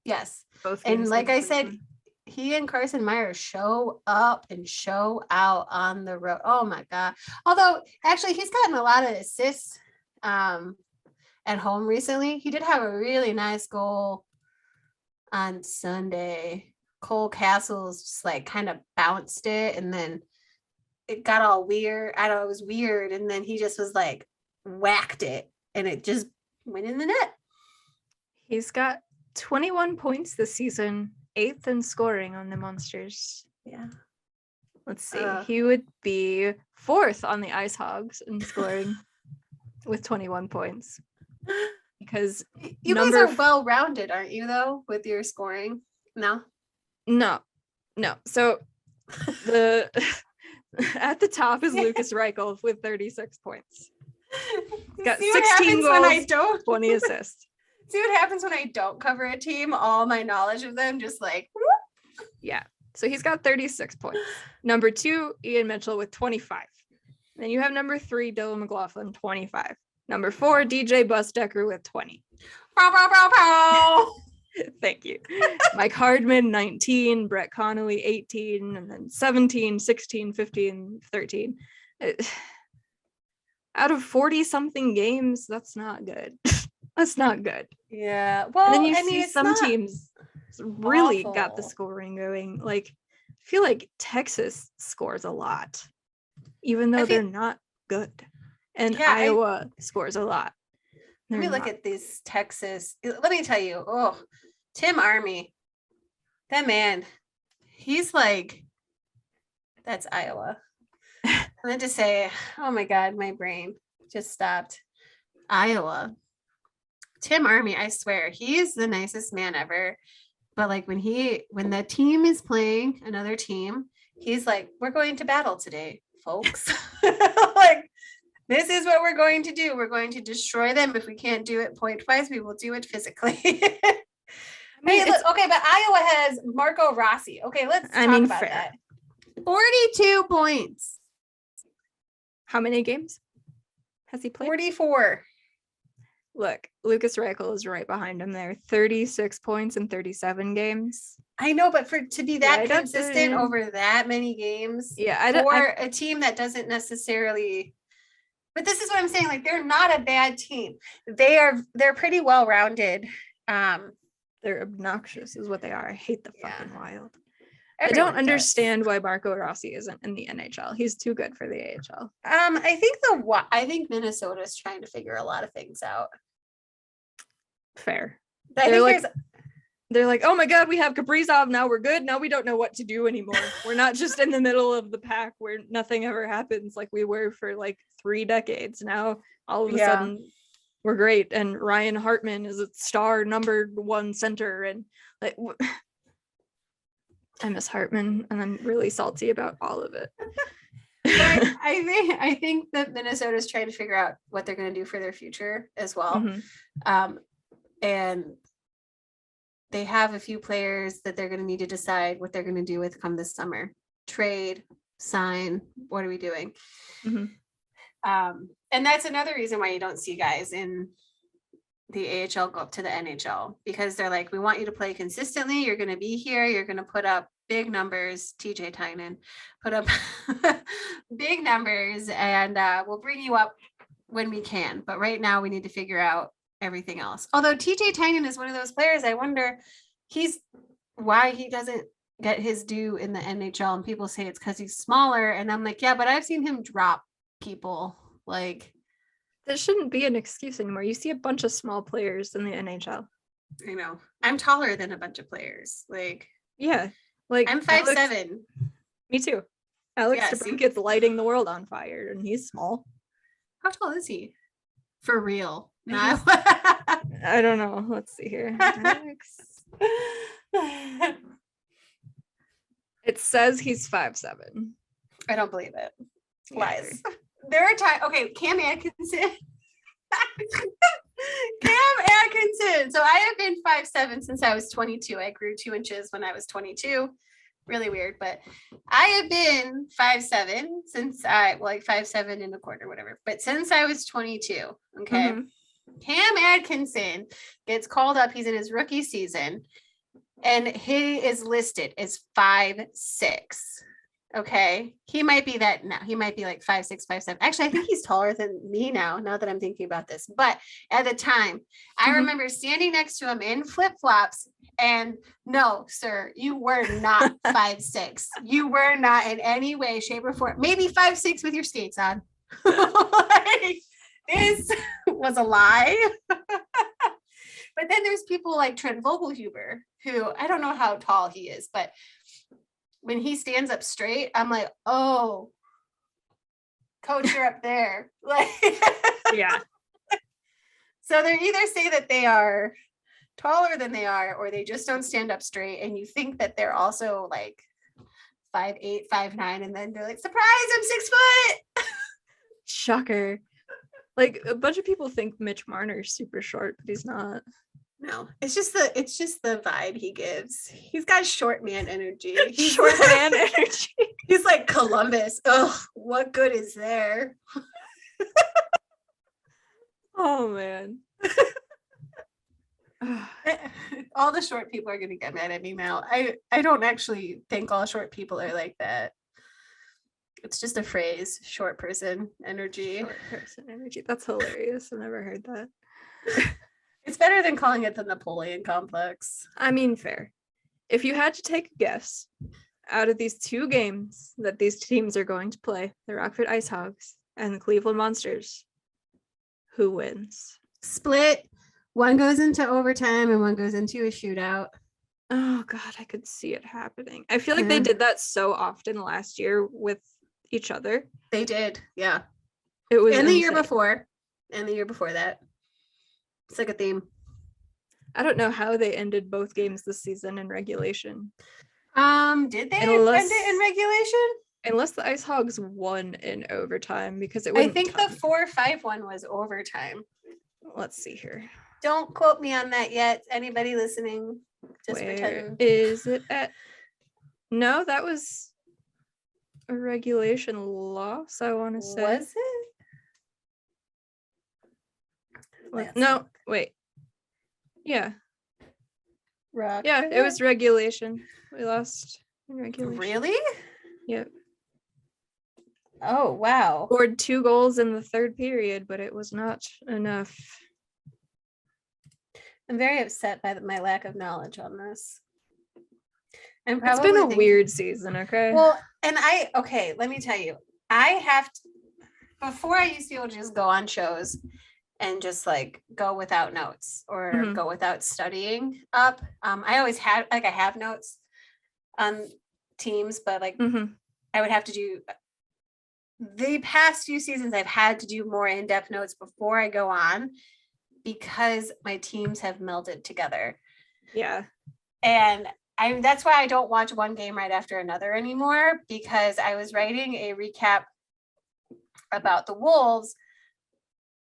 [SPEAKER 1] Yes,
[SPEAKER 2] both games.
[SPEAKER 1] And like I said, he and Carson Meyer show up and show out on the road. Oh my god! Although actually, he's gotten a lot of assists at home recently. He did have a really nice goal on Sunday. Cole Castles just like kind of bounced it, and then it got all weird. I don't know, it was weird, and then he just was like whacked it and it just went in the net.
[SPEAKER 2] He's got 21 points this season, 8th in scoring on the Monsters.
[SPEAKER 1] Yeah.
[SPEAKER 2] Let's see. He would be 4th on the Icehogs in scoring with 21 points. Because
[SPEAKER 1] you guys are well-rounded, aren't you, though, with your scoring? No?
[SPEAKER 2] No. So the at the top is Lucas Reichel with 36 points. He's got 16 goals, 20 assists.
[SPEAKER 1] See what happens when I don't cover a team? All my knowledge of them just like whoop.
[SPEAKER 2] Yeah. So he's got 36 points. Number 2, Ian Mitchell with 25. Then you have number 3, Dylan McLaughlin, 25. Number 4, DJ Busdecker with 20.
[SPEAKER 1] Pow, pow, pow, pow.
[SPEAKER 2] Thank you. Mike Hardman, 19. Brett Connolly, 18. And then 17, 16, 15, 13. Out of 40-something games, that's not good. That's not good.
[SPEAKER 1] Yeah. Well,
[SPEAKER 2] and then you see some teams really
[SPEAKER 1] awful.
[SPEAKER 2] Got the scoring going. Like, I feel like Texas scores a lot, even though they're not good. And Iowa scores a lot.
[SPEAKER 1] Let me look at these Texas. Let me tell you, Tim Army, that man, he's like, that's Iowa. I meant to say, oh my God, my brain just stopped. Iowa. Tim Army, I swear, he's the nicest man ever. But like when the team is playing another team, he's like, we're going to battle today, folks. Like, this is what we're going to do. We're going to destroy them. If we can't do it point-wise, we will do it physically. Hey, look, okay, but Iowa has Marco Rossi. Okay, let's talk about that. 42 points.
[SPEAKER 2] How many games has he played?
[SPEAKER 1] 44.
[SPEAKER 2] Look, Lucas Reichel is right behind him there. 36 points in 37 games.
[SPEAKER 1] I know, but to be that consistent over that many games, for a team that doesn't necessarily. But this is what I'm saying. Like, they're not a bad team. They're pretty well rounded.
[SPEAKER 2] They're obnoxious, is what they are. I hate the fucking Wild. I don't understand why Marco Rossi isn't in the NHL. He's too good for the AHL.
[SPEAKER 1] I think Minnesota's trying to figure a lot of things out.
[SPEAKER 2] Fair. They're like, oh my God, we have Kaprizov. Now we're good. Now we don't know what to do anymore. We're not just in the middle of the pack where nothing ever happens like we were for like 3 decades. Now all of a sudden we're great. And Ryan Hartman is a star number 1 center. And like, I miss Hartman, and I'm really salty about all of it.
[SPEAKER 1] I think that Minnesota's trying to figure out what they're going to do for their future as well. Mm-hmm. And they have a few players that they're going to need to decide what they're going to do with come this summer. Trade, sign, what are we doing? Mm-hmm. And that's another reason why you don't see guys in the AHL go up to the NHL, because they're like, we want you to play consistently. You're going to be here. You're going to put up big numbers. TJ Tynan put up big numbers, and we'll bring you up when we can. But right now we need to figure out everything else. Although TJ Tynan is one of those players, I wonder why he doesn't get his due in the NHL. And people say it's because he's smaller. And I'm like, yeah, but I've seen him drop people. Like,
[SPEAKER 2] that shouldn't be an excuse anymore. You see a bunch of small players in the NHL.
[SPEAKER 1] I know. I'm taller than a bunch of players. Like,
[SPEAKER 2] yeah. Like,
[SPEAKER 1] I'm 5'7".
[SPEAKER 2] Me too. Alex DeBrincat's lighting the world on fire, and he's small.
[SPEAKER 1] How tall is he? For real. Not
[SPEAKER 2] I don't know. Let's see here. Alex. It says he's 5'7".
[SPEAKER 1] I don't believe it. Lies. There are times. Okay, Cam Atkinson. So I have been 5'7" since I was 22. I grew 2 inches when I was 22. Really weird, but I have been 5'7" since 5'7" and a quarter, whatever. But since I was 22. Okay. Mm-hmm. Cam Atkinson gets called up. He's in his rookie season, and he is listed as 5'6". Okay. He might be that now. He might be like 5'6", 5'7". Actually, I think he's taller than me now that I'm thinking about this. But at the time, I remember standing next to him in flip-flops, and no, sir, you were not 5'6". You were not in any way, shape, or form. Maybe 5'6" with your skates on. Like, this was a lie. But then there's people like Trent Vogelhuber, who I don't know how tall he is, but when he stands up straight, I'm like, oh, coach, you're up there. Like,
[SPEAKER 2] Yeah.
[SPEAKER 1] So they either say that they are taller than they are, or they just don't stand up straight. And you think that they're also like 5'8", 5'9", and then they're like, surprise, I'm 6 foot.
[SPEAKER 2] Shocker. Like a bunch of people think Mitch Marner's super short, but he's not.
[SPEAKER 1] No, it's just the vibe he gives. He's got short man energy. He's
[SPEAKER 2] Short man energy.
[SPEAKER 1] He's like Columbus. Oh, what good is there?
[SPEAKER 2] Oh man.
[SPEAKER 1] All the short people are gonna get mad at me now. I don't actually think all short people are like that. It's just a phrase, short person energy.
[SPEAKER 2] Short person energy. That's hilarious. I've never heard that.
[SPEAKER 1] It's better than calling it the Napoleon complex.
[SPEAKER 2] I mean, fair. If you had to take a guess out of these two games that these teams are going to play, the Rockford Icehogs and the Cleveland Monsters, who wins?
[SPEAKER 1] Split. One goes into overtime and one goes into a shootout.
[SPEAKER 2] Oh God, I could see it happening. I feel like they did that so often last year with each other.
[SPEAKER 1] They did, yeah.
[SPEAKER 2] It was
[SPEAKER 1] and the
[SPEAKER 2] insane.
[SPEAKER 1] year before, and the year before that. It's like a theme.
[SPEAKER 2] I don't know how they ended both games this season in regulation.
[SPEAKER 1] Did they end it in regulation?
[SPEAKER 2] Unless the Icehogs won in overtime, because it
[SPEAKER 1] I think the 4-5 one was overtime.
[SPEAKER 2] Let's see here.
[SPEAKER 1] Don't quote me on that yet. Anybody listening? Just
[SPEAKER 2] Where
[SPEAKER 1] pretend.
[SPEAKER 2] is it at? No, that was a regulation loss, I want to say.
[SPEAKER 1] Was it?
[SPEAKER 2] No, wait. Yeah.
[SPEAKER 1] Rock.
[SPEAKER 2] Yeah, it was regulation. We lost in regulation.
[SPEAKER 1] Really?
[SPEAKER 2] Yep.
[SPEAKER 1] Oh, wow.
[SPEAKER 2] Scored 2 goals in the third period, but it was not enough.
[SPEAKER 1] I'm very upset by my lack of knowledge on this.
[SPEAKER 2] It's been a weird season, okay?
[SPEAKER 1] Well, and let me tell you, before I used to be able to just go on shows and just like go without notes or go without studying up. I always had, like, I have notes on teams, but like I would have to do the past few seasons, I've had to do more in-depth notes before I go on because my teams have melded together.
[SPEAKER 2] Yeah.
[SPEAKER 1] And that's why I don't watch one game right after another anymore, because I was writing a recap about the Wolves,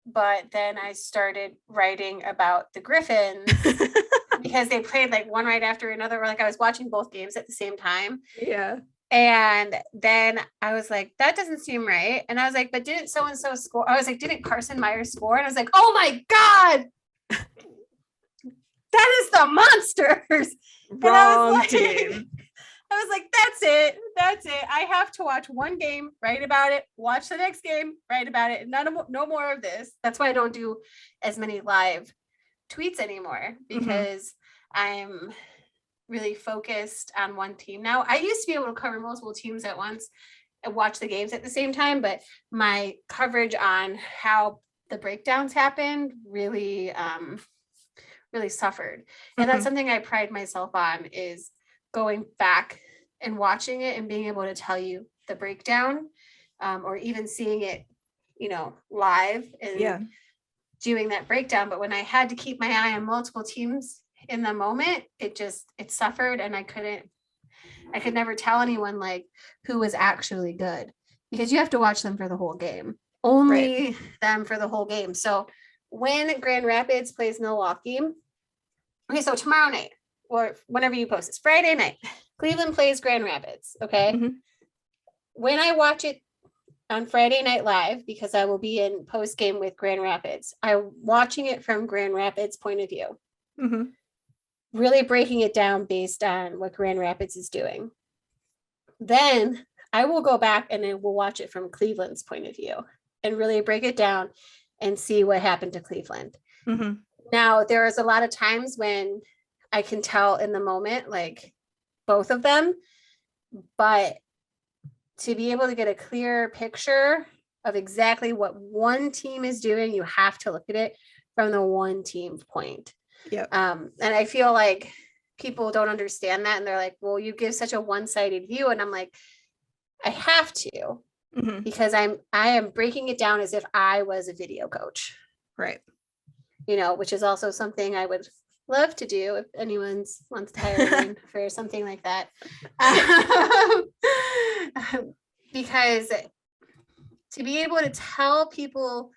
[SPEAKER 1] but then I started writing about the Griffins because they played like one right after another, or like I was watching both games at the same time.
[SPEAKER 2] Yeah.
[SPEAKER 1] And then I was like, that doesn't seem right. And I was like, but didn't so-and-so score? I was like, didn't Carson Myers score? And I was like, oh my God, that is the Monsters.
[SPEAKER 2] Wrong team.
[SPEAKER 1] I was like, that's it. I have to watch one game, write about it, watch the next game, write about it. No more of this. That's why I don't do as many live tweets anymore, because I'm really focused on one team now. I used to be able to cover multiple teams at once and watch the games at the same time, but my coverage on how the breakdowns happened really suffered. And that's something I pride myself on, is going back and watching it and being able to tell you the breakdown, or even seeing it, live and doing that breakdown. But when I had to keep my eye on multiple teams in the moment, it suffered, and I could never tell anyone like who was actually good, because you have to watch them for the whole game, only them for the whole game. So when Grand Rapids plays Milwaukee, okay, so tomorrow night, or whenever you post this, Friday night, Cleveland plays Grand Rapids. Okay. When I watch it on Friday Night Live, because I will be in post game with Grand Rapids, I'm watching it from Grand Rapids' point of view. Really breaking it down based on what Grand Rapids is doing. Then I will go back and I will watch it from Cleveland's point of view and really break it down and see what happened to Cleveland. Now, there is a lot of times when I can tell in the moment, like both of them, but to be able to get a clear picture of exactly what one team is doing, you have to look at it from the one team point.
[SPEAKER 2] Yep.
[SPEAKER 1] And I feel like people don't understand that, and they're like, well, you give such a one-sided view, and I'm like, I have to, because I am breaking it down as if I was a video coach,
[SPEAKER 2] right?
[SPEAKER 1] Which is also something I would love to do if anyone wants to hire me for something like that. Because to be able to tell people,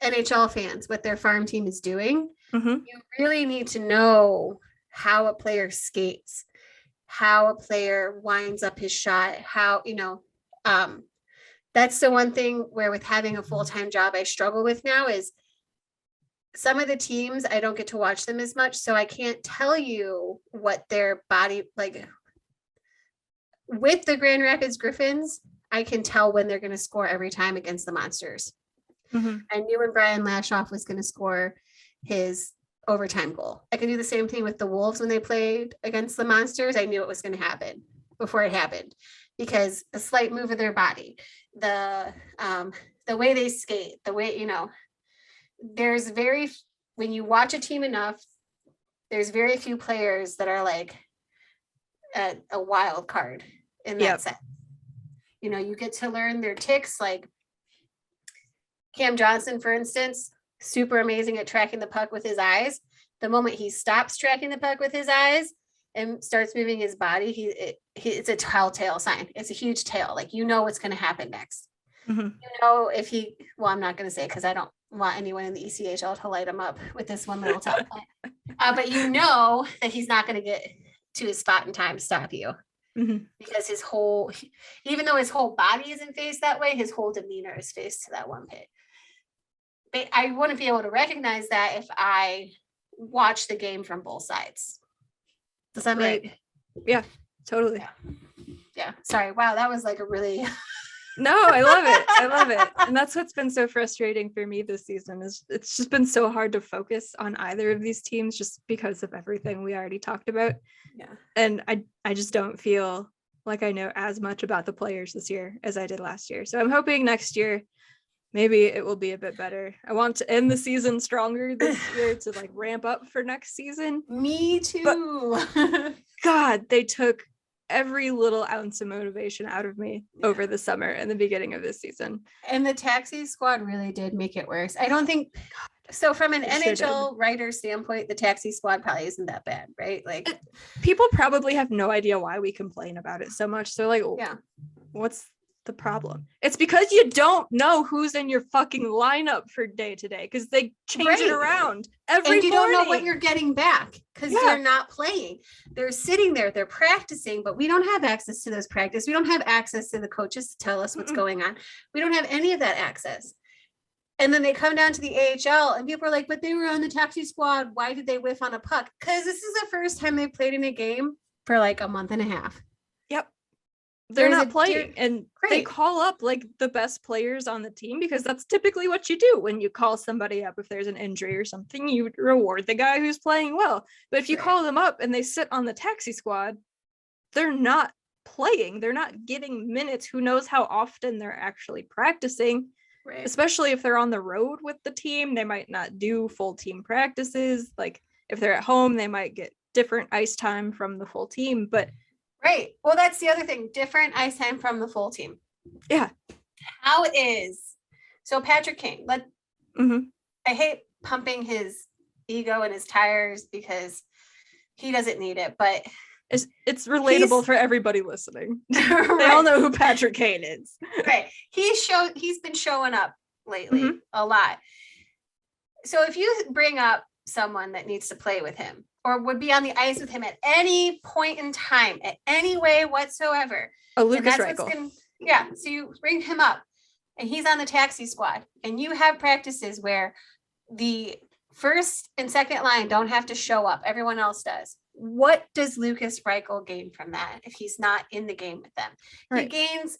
[SPEAKER 1] NHL fans, what their farm team is doing, you really need to know how a player skates, how a player winds up his shot, how, that's the one thing where with having a full-time job I struggle with now is some of the teams, I don't get to watch them as much, so I can't tell you what their body, like with the Grand Rapids Griffins, I can tell when they're going to score every time against the Monsters. I knew when Brian Lashoff was going to score his overtime goal. I could do the same thing with the Wolves when they played against the Monsters. I knew it was going to happen before it happened, because a slight move of their body, the way they skate, the way, there's when you watch a team enough, there's very few players that are like a wild card in that sense. You get to learn their ticks, like Cam Johnson, for instance, super amazing at tracking the puck with his eyes. The moment he stops tracking the puck with his eyes and starts moving his body, it's a telltale sign. It's a huge tail. Like, what's going to happen next. If I'm not going to say, because I don't want anyone in the ECHL to light him up with this one little top line. But that he's not going to get to his spot in time to stop you. Because even though his whole body isn't faced that way, his whole demeanor is faced to that one pit. But I wouldn't be able to recognize that if I watch the game from both sides. Does that make?
[SPEAKER 2] Yeah, totally.
[SPEAKER 1] Yeah. Sorry. Wow. That was like a really.
[SPEAKER 2] No, I love it. And that's what's been so frustrating for me this season is it's just been so hard to focus on either of these teams just because of everything we already talked about.
[SPEAKER 1] Yeah.
[SPEAKER 2] And I just don't feel like I know as much about the players this year as I did last year. So I'm hoping next year maybe it will be a bit better. I want to end the season stronger this year to like ramp up for next season.
[SPEAKER 1] Me too.
[SPEAKER 2] But God, they took every little ounce of motivation out of me over the summer and the beginning of this season.
[SPEAKER 1] And the taxi squad really did make it worse. I don't think so. From an NHL writer standpoint, the taxi squad probably isn't that bad, right? Like,
[SPEAKER 2] people probably have no idea why we complain about it so much. They're like, what's the problem? It's because you don't know who's in your fucking lineup for day to day, because they change it around every
[SPEAKER 1] and you
[SPEAKER 2] morning.
[SPEAKER 1] don't know what you're getting back because they're not playing. They're sitting there, they're practicing, but we don't have access to those practice. We don't have access to the coaches to tell us what's going on. We don't have any of that access. And then they come down to the AHL and people are like, but they were on the taxi squad. Why did they whiff on a puck? Because this is the first time they've played in a game for like a month and a half.
[SPEAKER 2] Yep. They're not playing, and they call up like the best players on the team because that's typically what you do when you call somebody up. If there's an injury or something, you reward the guy who's playing well. But if you call them up and they sit on the taxi squad, they're not playing. They're not getting minutes. Who knows how often they're actually practicing, especially if they're on the road with the team. They might not do full team practices. Like if they're at home, they might get different ice time from the full team, but
[SPEAKER 1] right. Well, that's the other thing. Different ice time from the full team.
[SPEAKER 2] Yeah.
[SPEAKER 1] How is so Patrick Kane? I hate pumping his ego and his tires because he doesn't need it, but
[SPEAKER 2] it's relatable for everybody listening. They all know who Patrick Kane is.
[SPEAKER 1] Right. He's been showing up lately a lot. So if you bring up someone that needs to play with him, or would be on the ice with him at any point in time, at any way whatsoever.
[SPEAKER 2] Lucas Reichel.
[SPEAKER 1] So you bring him up and he's on the taxi squad and you have practices where the first and second line don't have to show up. Everyone else does. What does Lucas Reichel gain from that if he's not in the game with them? He gains,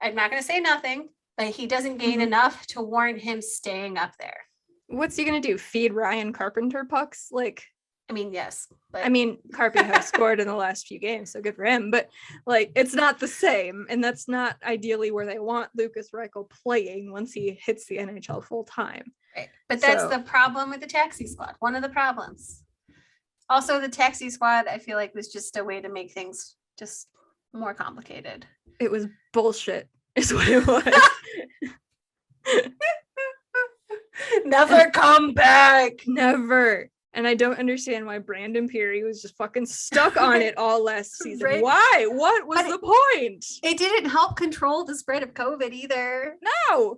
[SPEAKER 1] I'm not going to say nothing, but he doesn't gain enough to warrant him staying up there.
[SPEAKER 2] What's he going to do? Feed Ryan Carpenter pucks? Like,
[SPEAKER 1] I mean, yes. But
[SPEAKER 2] Carpy has scored in the last few games, so good for him. But like, it's not the same, and that's not ideally where they want Lucas Reichel playing once he hits the NHL full time.
[SPEAKER 1] Right. But that's the problem with the taxi squad. One of the problems. Also, the taxi squad, I feel like, was just a way to make things just more complicated.
[SPEAKER 2] It was bullshit, is what it was.
[SPEAKER 1] Never come back.
[SPEAKER 2] Never. And I don't understand why Brandon Peary was just fucking stuck on it all last season.
[SPEAKER 1] Right?
[SPEAKER 2] Why? What was the point?
[SPEAKER 1] It didn't help control the spread of COVID either.
[SPEAKER 2] No.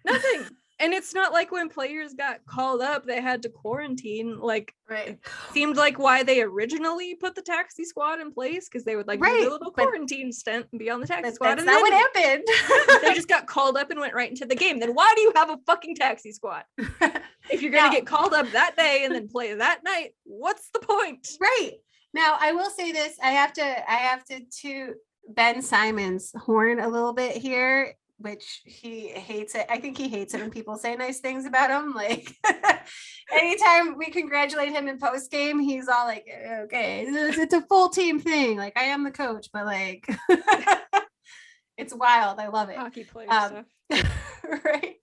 [SPEAKER 2] Nothing. And it's not like when players got called up, they had to quarantine. Like,
[SPEAKER 1] Right.
[SPEAKER 2] Seemed like why they originally put the taxi squad in place, because they would like do a little quarantine stint and be on the taxi squad.
[SPEAKER 1] That's
[SPEAKER 2] and
[SPEAKER 1] not what happened.
[SPEAKER 2] They just got called up and went right into the game. Then why do you have a fucking taxi squad? If you're gonna get called up that day and then play that night, what's the point?
[SPEAKER 1] Right. Now, I will say this. I have to toot Ben Simon's horn a little bit here, which he hates it. I think he hates it when people say nice things about him. Like anytime we congratulate him in post game, he's all like, okay, it's a full team thing. Like I am the coach, but like it's wild. I love it.
[SPEAKER 2] Hockey player stuff.
[SPEAKER 1] Right.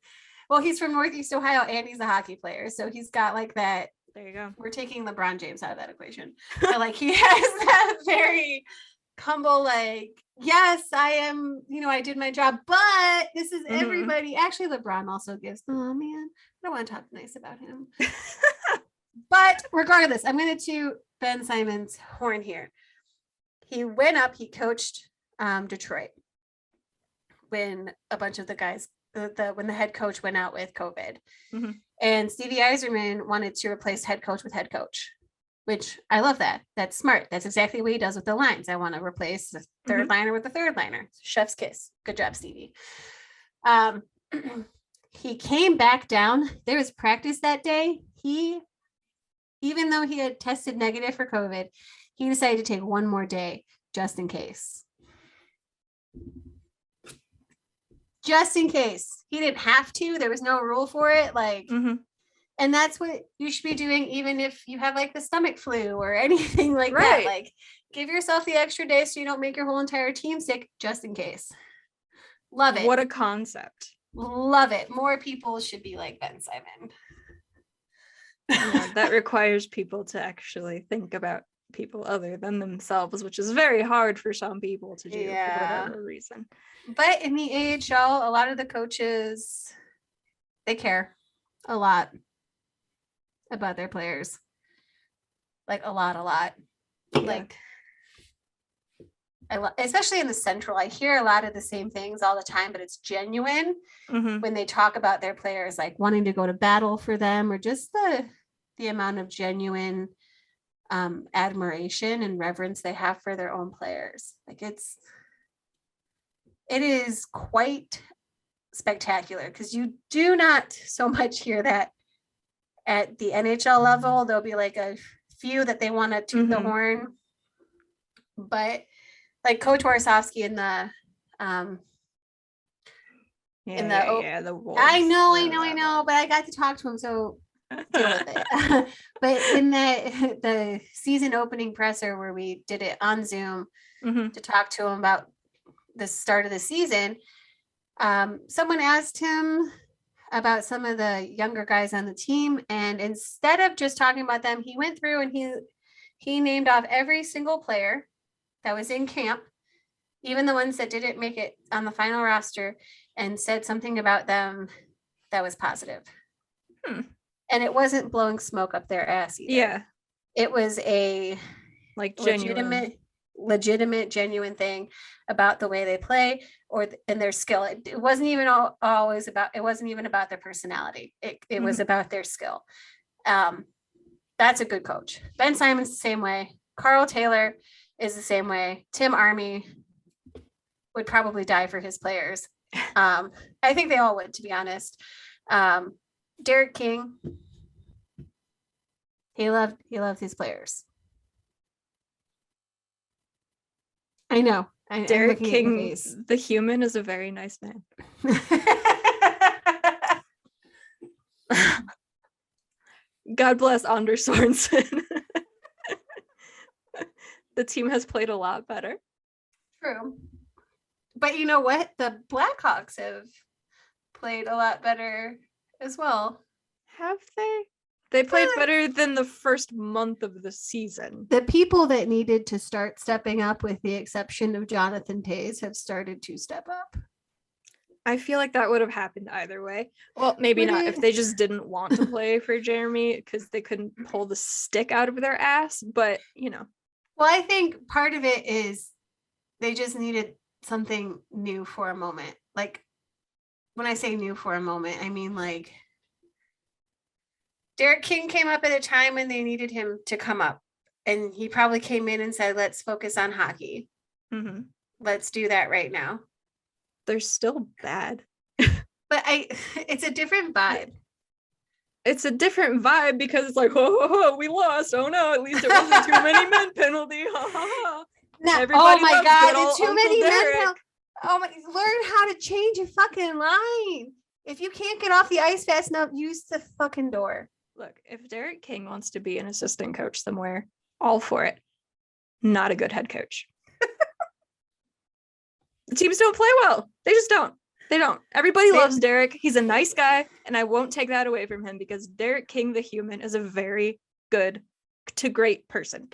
[SPEAKER 1] Well, he's from Northeast Ohio and he's a hockey player. So he's got like that.
[SPEAKER 2] There you go.
[SPEAKER 1] We're taking LeBron James out of that equation. But like he has that very humble, like, yes, I am, I did my job, but this is everybody. Actually, LeBron also gives, oh man, I don't want to talk nice about him. But regardless, I'm going to toot Ben Simon's horn here. He went up, he coached Detroit when a bunch of the guys, when the head coach went out with COVID. And Stevie Yzerman wanted to replace head coach with head coach, which I love that. That's smart. That's exactly what he does with the lines. I want to replace the third liner with the third liner. Chef's kiss. Good job, Stevie. He came back down. There was practice that day. Even though he had tested negative for COVID, he decided to take one more day just in case. Just in case. He didn't have to. There was no rule for it. Like, and that's what you should be doing, even if you have like the stomach flu or anything like that. Like, give yourself the extra day so you don't make your whole entire team sick, just in case. Love it.
[SPEAKER 2] What a concept.
[SPEAKER 1] Love it. More people should be like Ben Simon.
[SPEAKER 2] Yeah, that requires people to actually think about people other than themselves, which is very hard for some people to do for whatever reason.
[SPEAKER 1] But in the AHL, a lot of the coaches, they care a lot about their players. Like a lot. Yeah. Like, especially in the Central, I hear a lot of the same things all the time, but it's genuine when they talk about their players, like wanting to go to battle for them, or just the amount of genuine admiration and reverence they have for their own players. Like it is quite spectacular, because you do not so much hear that at the NHL level. There'll be like a few that they want to toot the horn, but like Coach Warsofsky in the
[SPEAKER 2] Wolves.
[SPEAKER 1] I know, but I got to talk to him, so deal with it. But in the season opening presser where we did it on Zoom to talk to him about the start of the season, someone asked him about some of the younger guys on the team, and instead of just talking about them, he went through and he named off every single player that was in camp, even the ones that didn't make it on the final roster, and said something about them that was positive. And it wasn't blowing smoke up their ass either. Yeah. It was a like legitimate, genuine thing about the way they play and their skill. It wasn't even always about, it wasn't even about their personality. It was about their skill. That's a good coach. Ben Simon's the same way. Carl Taylor is the same way. Tim Army would probably die for his players. I think they all would, to be honest. Derek King, he loved his players. I know.
[SPEAKER 2] Derek King, the human, is a very nice man. God bless Anders Sorensen. The team has played a lot better.
[SPEAKER 1] True. But you know what? The Blackhawks have played a lot better as well.
[SPEAKER 2] Have they? They played better than the first month of the season.
[SPEAKER 1] The people that needed to start stepping up, with the exception of Jonathan Toews, have started to step up.
[SPEAKER 2] I feel like that would have happened either way. Well, maybe not if they just didn't want to play for Jeremy because they couldn't pull the stick out of their ass. But, Well,
[SPEAKER 1] I think part of it is they just needed something new for a moment. Like, when I say new for a moment, I mean like Derek King came up at a time when they needed him to come up. And he probably came in and said, let's focus on hockey.
[SPEAKER 2] Mm-hmm.
[SPEAKER 1] Let's do that right now.
[SPEAKER 2] They're still bad.
[SPEAKER 1] But it's a different vibe.
[SPEAKER 2] It's a different vibe because it's like, oh, we lost. Oh no, at least it wasn't too many men penalty.
[SPEAKER 1] Oh my God, it's too many men. Oh my, learn how to change a fucking line. If you can't get off the ice fast enough, use the fucking door.
[SPEAKER 2] Look, if Derek King wants to be an assistant coach somewhere, all for it. Not a good head coach. The teams don't play well. They just don't. They don't. Everybody loves Derek. He's a nice guy, and I won't take that away from him because Derek King, the human, is a very good to great person.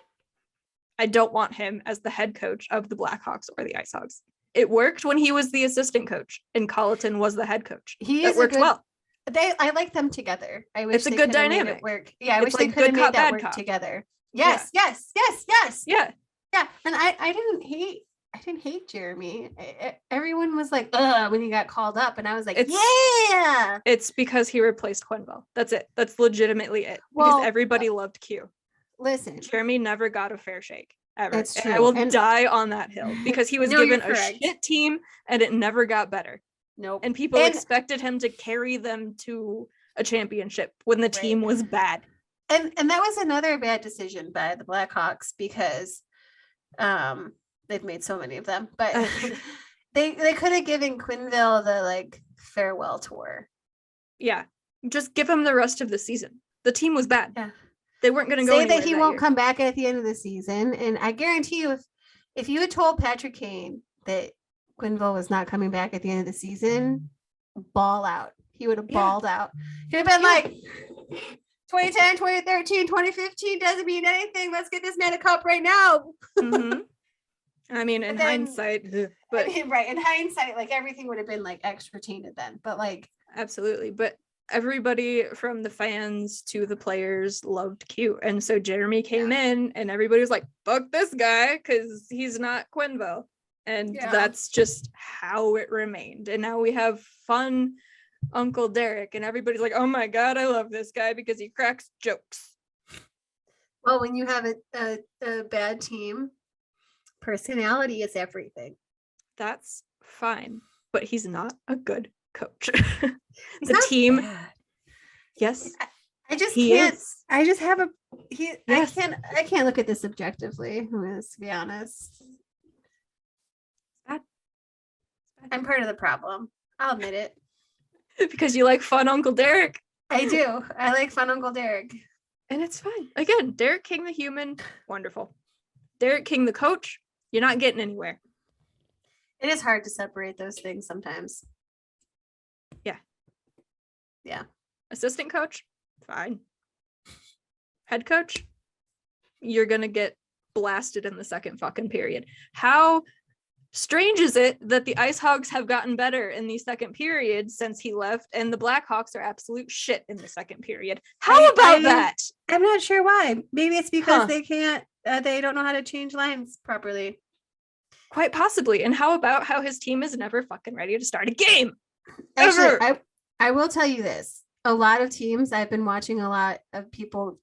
[SPEAKER 2] I don't want him as the head coach of the Blackhawks or the Icehogs. It worked when he was the assistant coach and Colleton was the head coach. It worked well.
[SPEAKER 1] I like them together. I wish
[SPEAKER 2] it's a good dynamic.
[SPEAKER 1] It work. Yeah, I wish they could have made that work together. Yes. Yeah. And I didn't hate Jeremy. Everyone was like, ugh, when he got called up, and I was like, yeah.
[SPEAKER 2] It's because he replaced Quenneville. That's it. That's legitimately it. Because everybody loved Q.
[SPEAKER 1] Listen,
[SPEAKER 2] Jeremy never got a fair shake. Ever.
[SPEAKER 1] That's true.
[SPEAKER 2] I will die on that hill because he was given a shit team and it never got better.
[SPEAKER 1] Nope.
[SPEAKER 2] And people expected him to carry them to a championship when the team was bad.
[SPEAKER 1] And that was another bad decision by the Blackhawks because they've made so many of them. But they could have given Quenneville the farewell tour.
[SPEAKER 2] Yeah. Just give him the rest of the season. The team was bad.
[SPEAKER 1] Yeah.
[SPEAKER 2] They weren't going to go
[SPEAKER 1] say that he won't come back at the end of the season. And I guarantee you, if you had told Patrick Kane that Quenneville was not coming back at the end of the season, ball out. He would have balled out. He would have been like, 2010, 2013, 2015 doesn't mean anything. Let's get this man a cup right now.
[SPEAKER 2] Mm-hmm. I mean, in hindsight, but
[SPEAKER 1] in hindsight, everything would have been extra tainted then. But
[SPEAKER 2] absolutely. But everybody from the fans to the players loved Q. And so Jeremy came in and everybody was like, fuck this guy because he's not Quenneville. And that's just how it remained. And now we have fun Uncle Derek and everybody's like, oh my God, I love this guy because he cracks jokes.
[SPEAKER 1] Well, when you have a bad team, personality is everything.
[SPEAKER 2] That's fine. But he's not a good coach. The team bad. Yes,
[SPEAKER 1] I just can't. I just have I can't look at this objectively, to be honest. I'm part of the problem. I'll admit it.
[SPEAKER 2] Because you like fun Uncle Derek.
[SPEAKER 1] I do. I like fun Uncle Derek.
[SPEAKER 2] And it's fine. Again, Derek King the human, wonderful. Derek King the coach, you're not getting anywhere.
[SPEAKER 1] It is hard to separate those things sometimes. Yeah.
[SPEAKER 2] Assistant coach, fine. Head coach, you're gonna get blasted in the second fucking period. How strange is it that the Icehogs have gotten better in the second period since he left, and the Blackhawks are absolute shit in the second period? How about that?
[SPEAKER 1] I'm not sure why. Maybe it's because they can't. They don't know how to change lines properly.
[SPEAKER 2] Quite possibly. And how about how his team is never fucking ready to start a game?
[SPEAKER 1] Actually, I will tell you this. A lot of teams, I've been watching a lot of people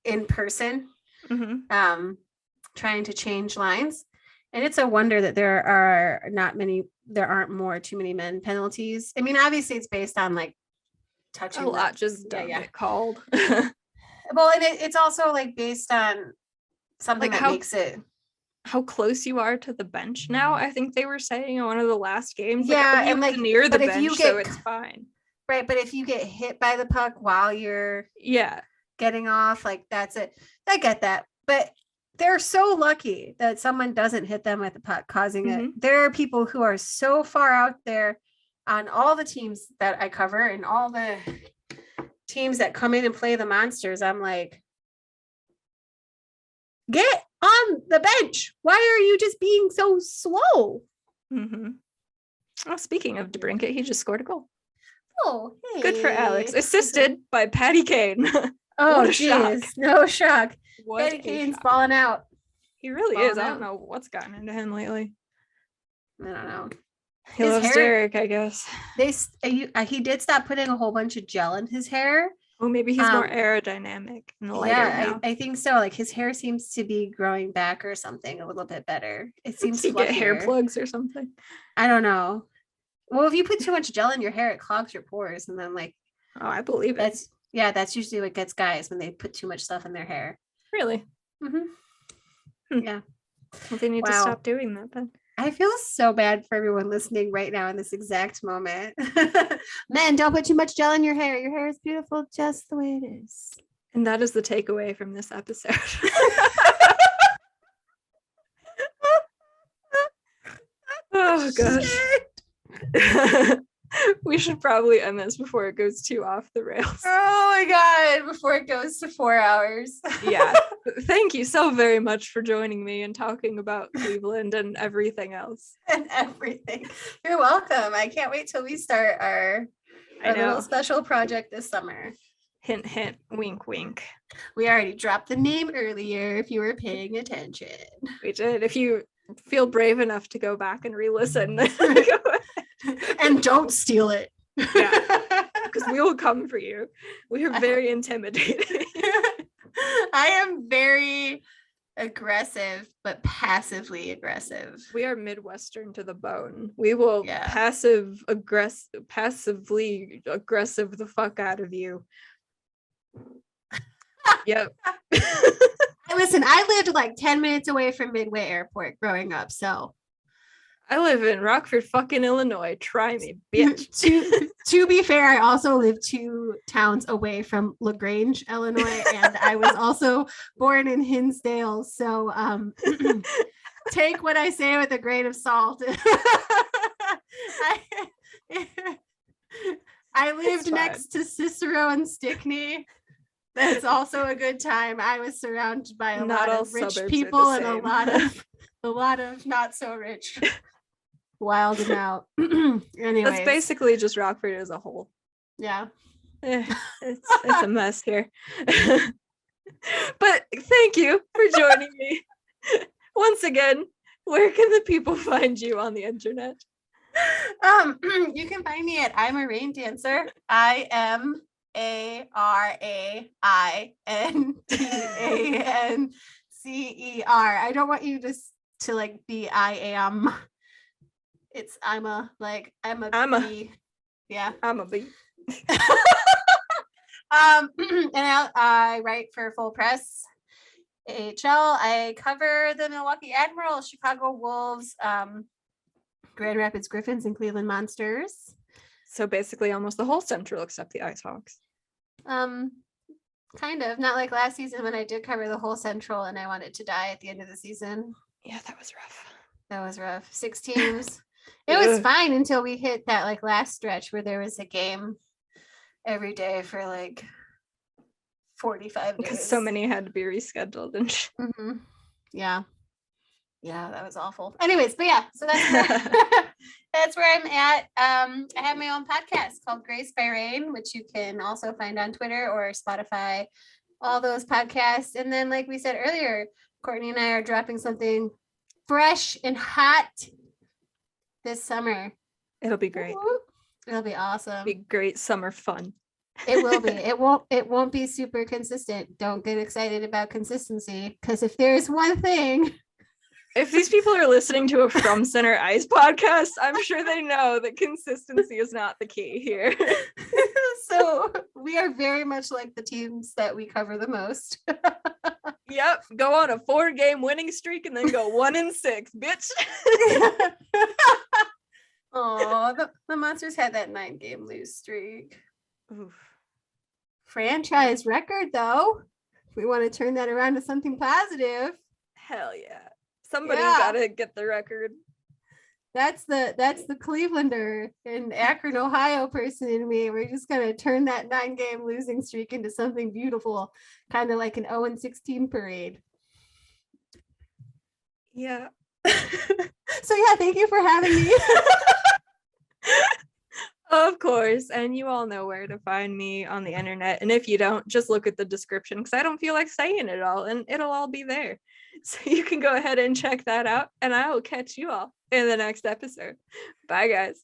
[SPEAKER 1] in person trying to change lines. And it's a wonder that there aren't too many men penalties. I mean, obviously it's based on touching.
[SPEAKER 2] A lot just don't get called.
[SPEAKER 1] Well, and it's also based on something that makes it.
[SPEAKER 2] How close you are to the bench now, I think they were saying in one of the last games.
[SPEAKER 1] Yeah,
[SPEAKER 2] and near the bench, so it's fine.
[SPEAKER 1] Right, but if you get hit by the puck while you're getting off, that's it. I get that. But they're so lucky that someone doesn't hit them with the puck, causing it. There are people who are so far out there on all the teams that I cover and all the teams that come in and play the Monsters, I'm like, get on the bench. Why are you just being so slow?
[SPEAKER 2] Mm-hmm. Oh, speaking of DeBrincat, he just scored a goal.
[SPEAKER 1] Oh, hey.
[SPEAKER 2] Good for Alex. Assisted by Patty Kane.
[SPEAKER 1] Oh,
[SPEAKER 2] shock.
[SPEAKER 1] No shock.
[SPEAKER 2] What
[SPEAKER 1] Patty Kane's falling out.
[SPEAKER 2] He really
[SPEAKER 1] Falling
[SPEAKER 2] is. I
[SPEAKER 1] out.
[SPEAKER 2] don't know what's gotten into him lately.
[SPEAKER 1] I don't know.
[SPEAKER 2] He loves Derek, I guess.
[SPEAKER 1] He did stop putting a whole bunch of gel in his hair.
[SPEAKER 2] Oh, maybe he's more aerodynamic and lighter now.
[SPEAKER 1] I think so. Like his hair seems to be growing back or something a little bit better. It seems
[SPEAKER 2] to get hair
[SPEAKER 1] fluffier.
[SPEAKER 2] plugs or something.
[SPEAKER 1] I don't know. Well, if you put too much gel in your hair, it clogs your pores, and then like.
[SPEAKER 2] Oh, I believe it.
[SPEAKER 1] That's usually what gets guys when they put too much stuff in their hair.
[SPEAKER 2] Really?
[SPEAKER 1] Mm-hmm. Yeah.
[SPEAKER 2] Well, they need to stop doing that then.
[SPEAKER 1] I feel so bad for everyone listening right now in this exact moment. Men, don't put too much gel in your hair. Your hair is beautiful just the way it is.
[SPEAKER 2] And that is the takeaway from this episode. Oh, gosh. We should probably end this before it goes too off the rails.
[SPEAKER 1] Oh my God, before it goes to 4 hours.
[SPEAKER 2] Yeah. Thank you so very much for joining me and talking about Cleveland and everything else.
[SPEAKER 1] And everything. You're welcome. I can't wait till we start our little special project this summer.
[SPEAKER 2] Hint, hint, wink, wink.
[SPEAKER 1] We already dropped the name earlier if you wwere paying attention.
[SPEAKER 2] We did. If you feel brave enough to go back and re-listen.
[SPEAKER 1] And don't steal it.
[SPEAKER 2] Yeah, because we will come for you. We are very intimidating.
[SPEAKER 1] I am very aggressive, but passively aggressive.
[SPEAKER 2] We are Midwestern to the bone. We will passively aggressive the fuck out of you. Yep.
[SPEAKER 1] Listen, I lived like 10 minutes away from Midway Airport growing up, so
[SPEAKER 2] I live in Rockford, fucking Illinois. Try me, bitch.
[SPEAKER 1] To be fair, I also live 2 towns away from LaGrange, Illinois, and I was also born in Hinsdale. So take what I say with a grain of salt. I lived next to Cicero and Stickney. That's also a good time. I was surrounded by a lot of rich people and a lot of not so rich. Wild and out. Anyways.
[SPEAKER 2] That's basically just Rockford as a whole.
[SPEAKER 1] Yeah.
[SPEAKER 2] It's a mess here. But thank you for joining me. Once again, where can the people find you on the internet?
[SPEAKER 1] You can find me at I'm a Rain Dancer. I am ARAINDANCER. I don't want you to like be I am. It's I'm a bee. Yeah.
[SPEAKER 2] I'm a bee.
[SPEAKER 1] And I write for Full Press AHL. I cover the Milwaukee Admirals, Chicago Wolves, Grand Rapids Griffins, and Cleveland Monsters.
[SPEAKER 2] So basically almost the whole Central except the Icehogs.
[SPEAKER 1] Kind of. Not like last season when I did cover the whole Central and I wanted to die at the end of the season.
[SPEAKER 2] Yeah, that was rough.
[SPEAKER 1] That was rough. 6 teams. It was fine until we hit that like last stretch where there was a game every day for like 45 days.
[SPEAKER 2] Because so many had to be rescheduled and
[SPEAKER 1] mm-hmm. Yeah, that was awful. Anyways, but yeah, so that's where I'm at. I have my own podcast called Grace by Rain, which you can also find on Twitter or Spotify, all those podcasts. And then, like we said earlier, Courtney and I are dropping something fresh and hot this summer.
[SPEAKER 2] It'll be great.
[SPEAKER 1] It'll be awesome.
[SPEAKER 2] It'll be great summer fun.
[SPEAKER 1] It will be. It won't be super consistent. Don't get excited about consistency, because if there's one thing,
[SPEAKER 2] if these people are listening to a From Center Ice podcast, I'm sure they know that consistency is not the key here.
[SPEAKER 1] So we are very much like the teams that we cover the most.
[SPEAKER 2] Yep. Go on a 4-game winning streak and then go 1-6, bitch.
[SPEAKER 1] Oh, the Monsters had that 9-game lose streak.
[SPEAKER 2] Oof.
[SPEAKER 1] Franchise record, though. If we want to turn that around to something positive.
[SPEAKER 2] Hell yeah. Somebody's got to get the record.
[SPEAKER 1] That's the Clevelander and Akron, Ohio person in me. We're just gonna turn that 9-game losing streak into something beautiful, kind of like an 0-16 parade.
[SPEAKER 2] Yeah.
[SPEAKER 1] So yeah, thank you for having me.
[SPEAKER 2] Of course. And you all know where to find me on the internet. And if you don't, just look at the description because I don't feel like saying it all and it'll all be there. So you can go ahead and check that out. And I will catch you all in the next episode. Bye, guys.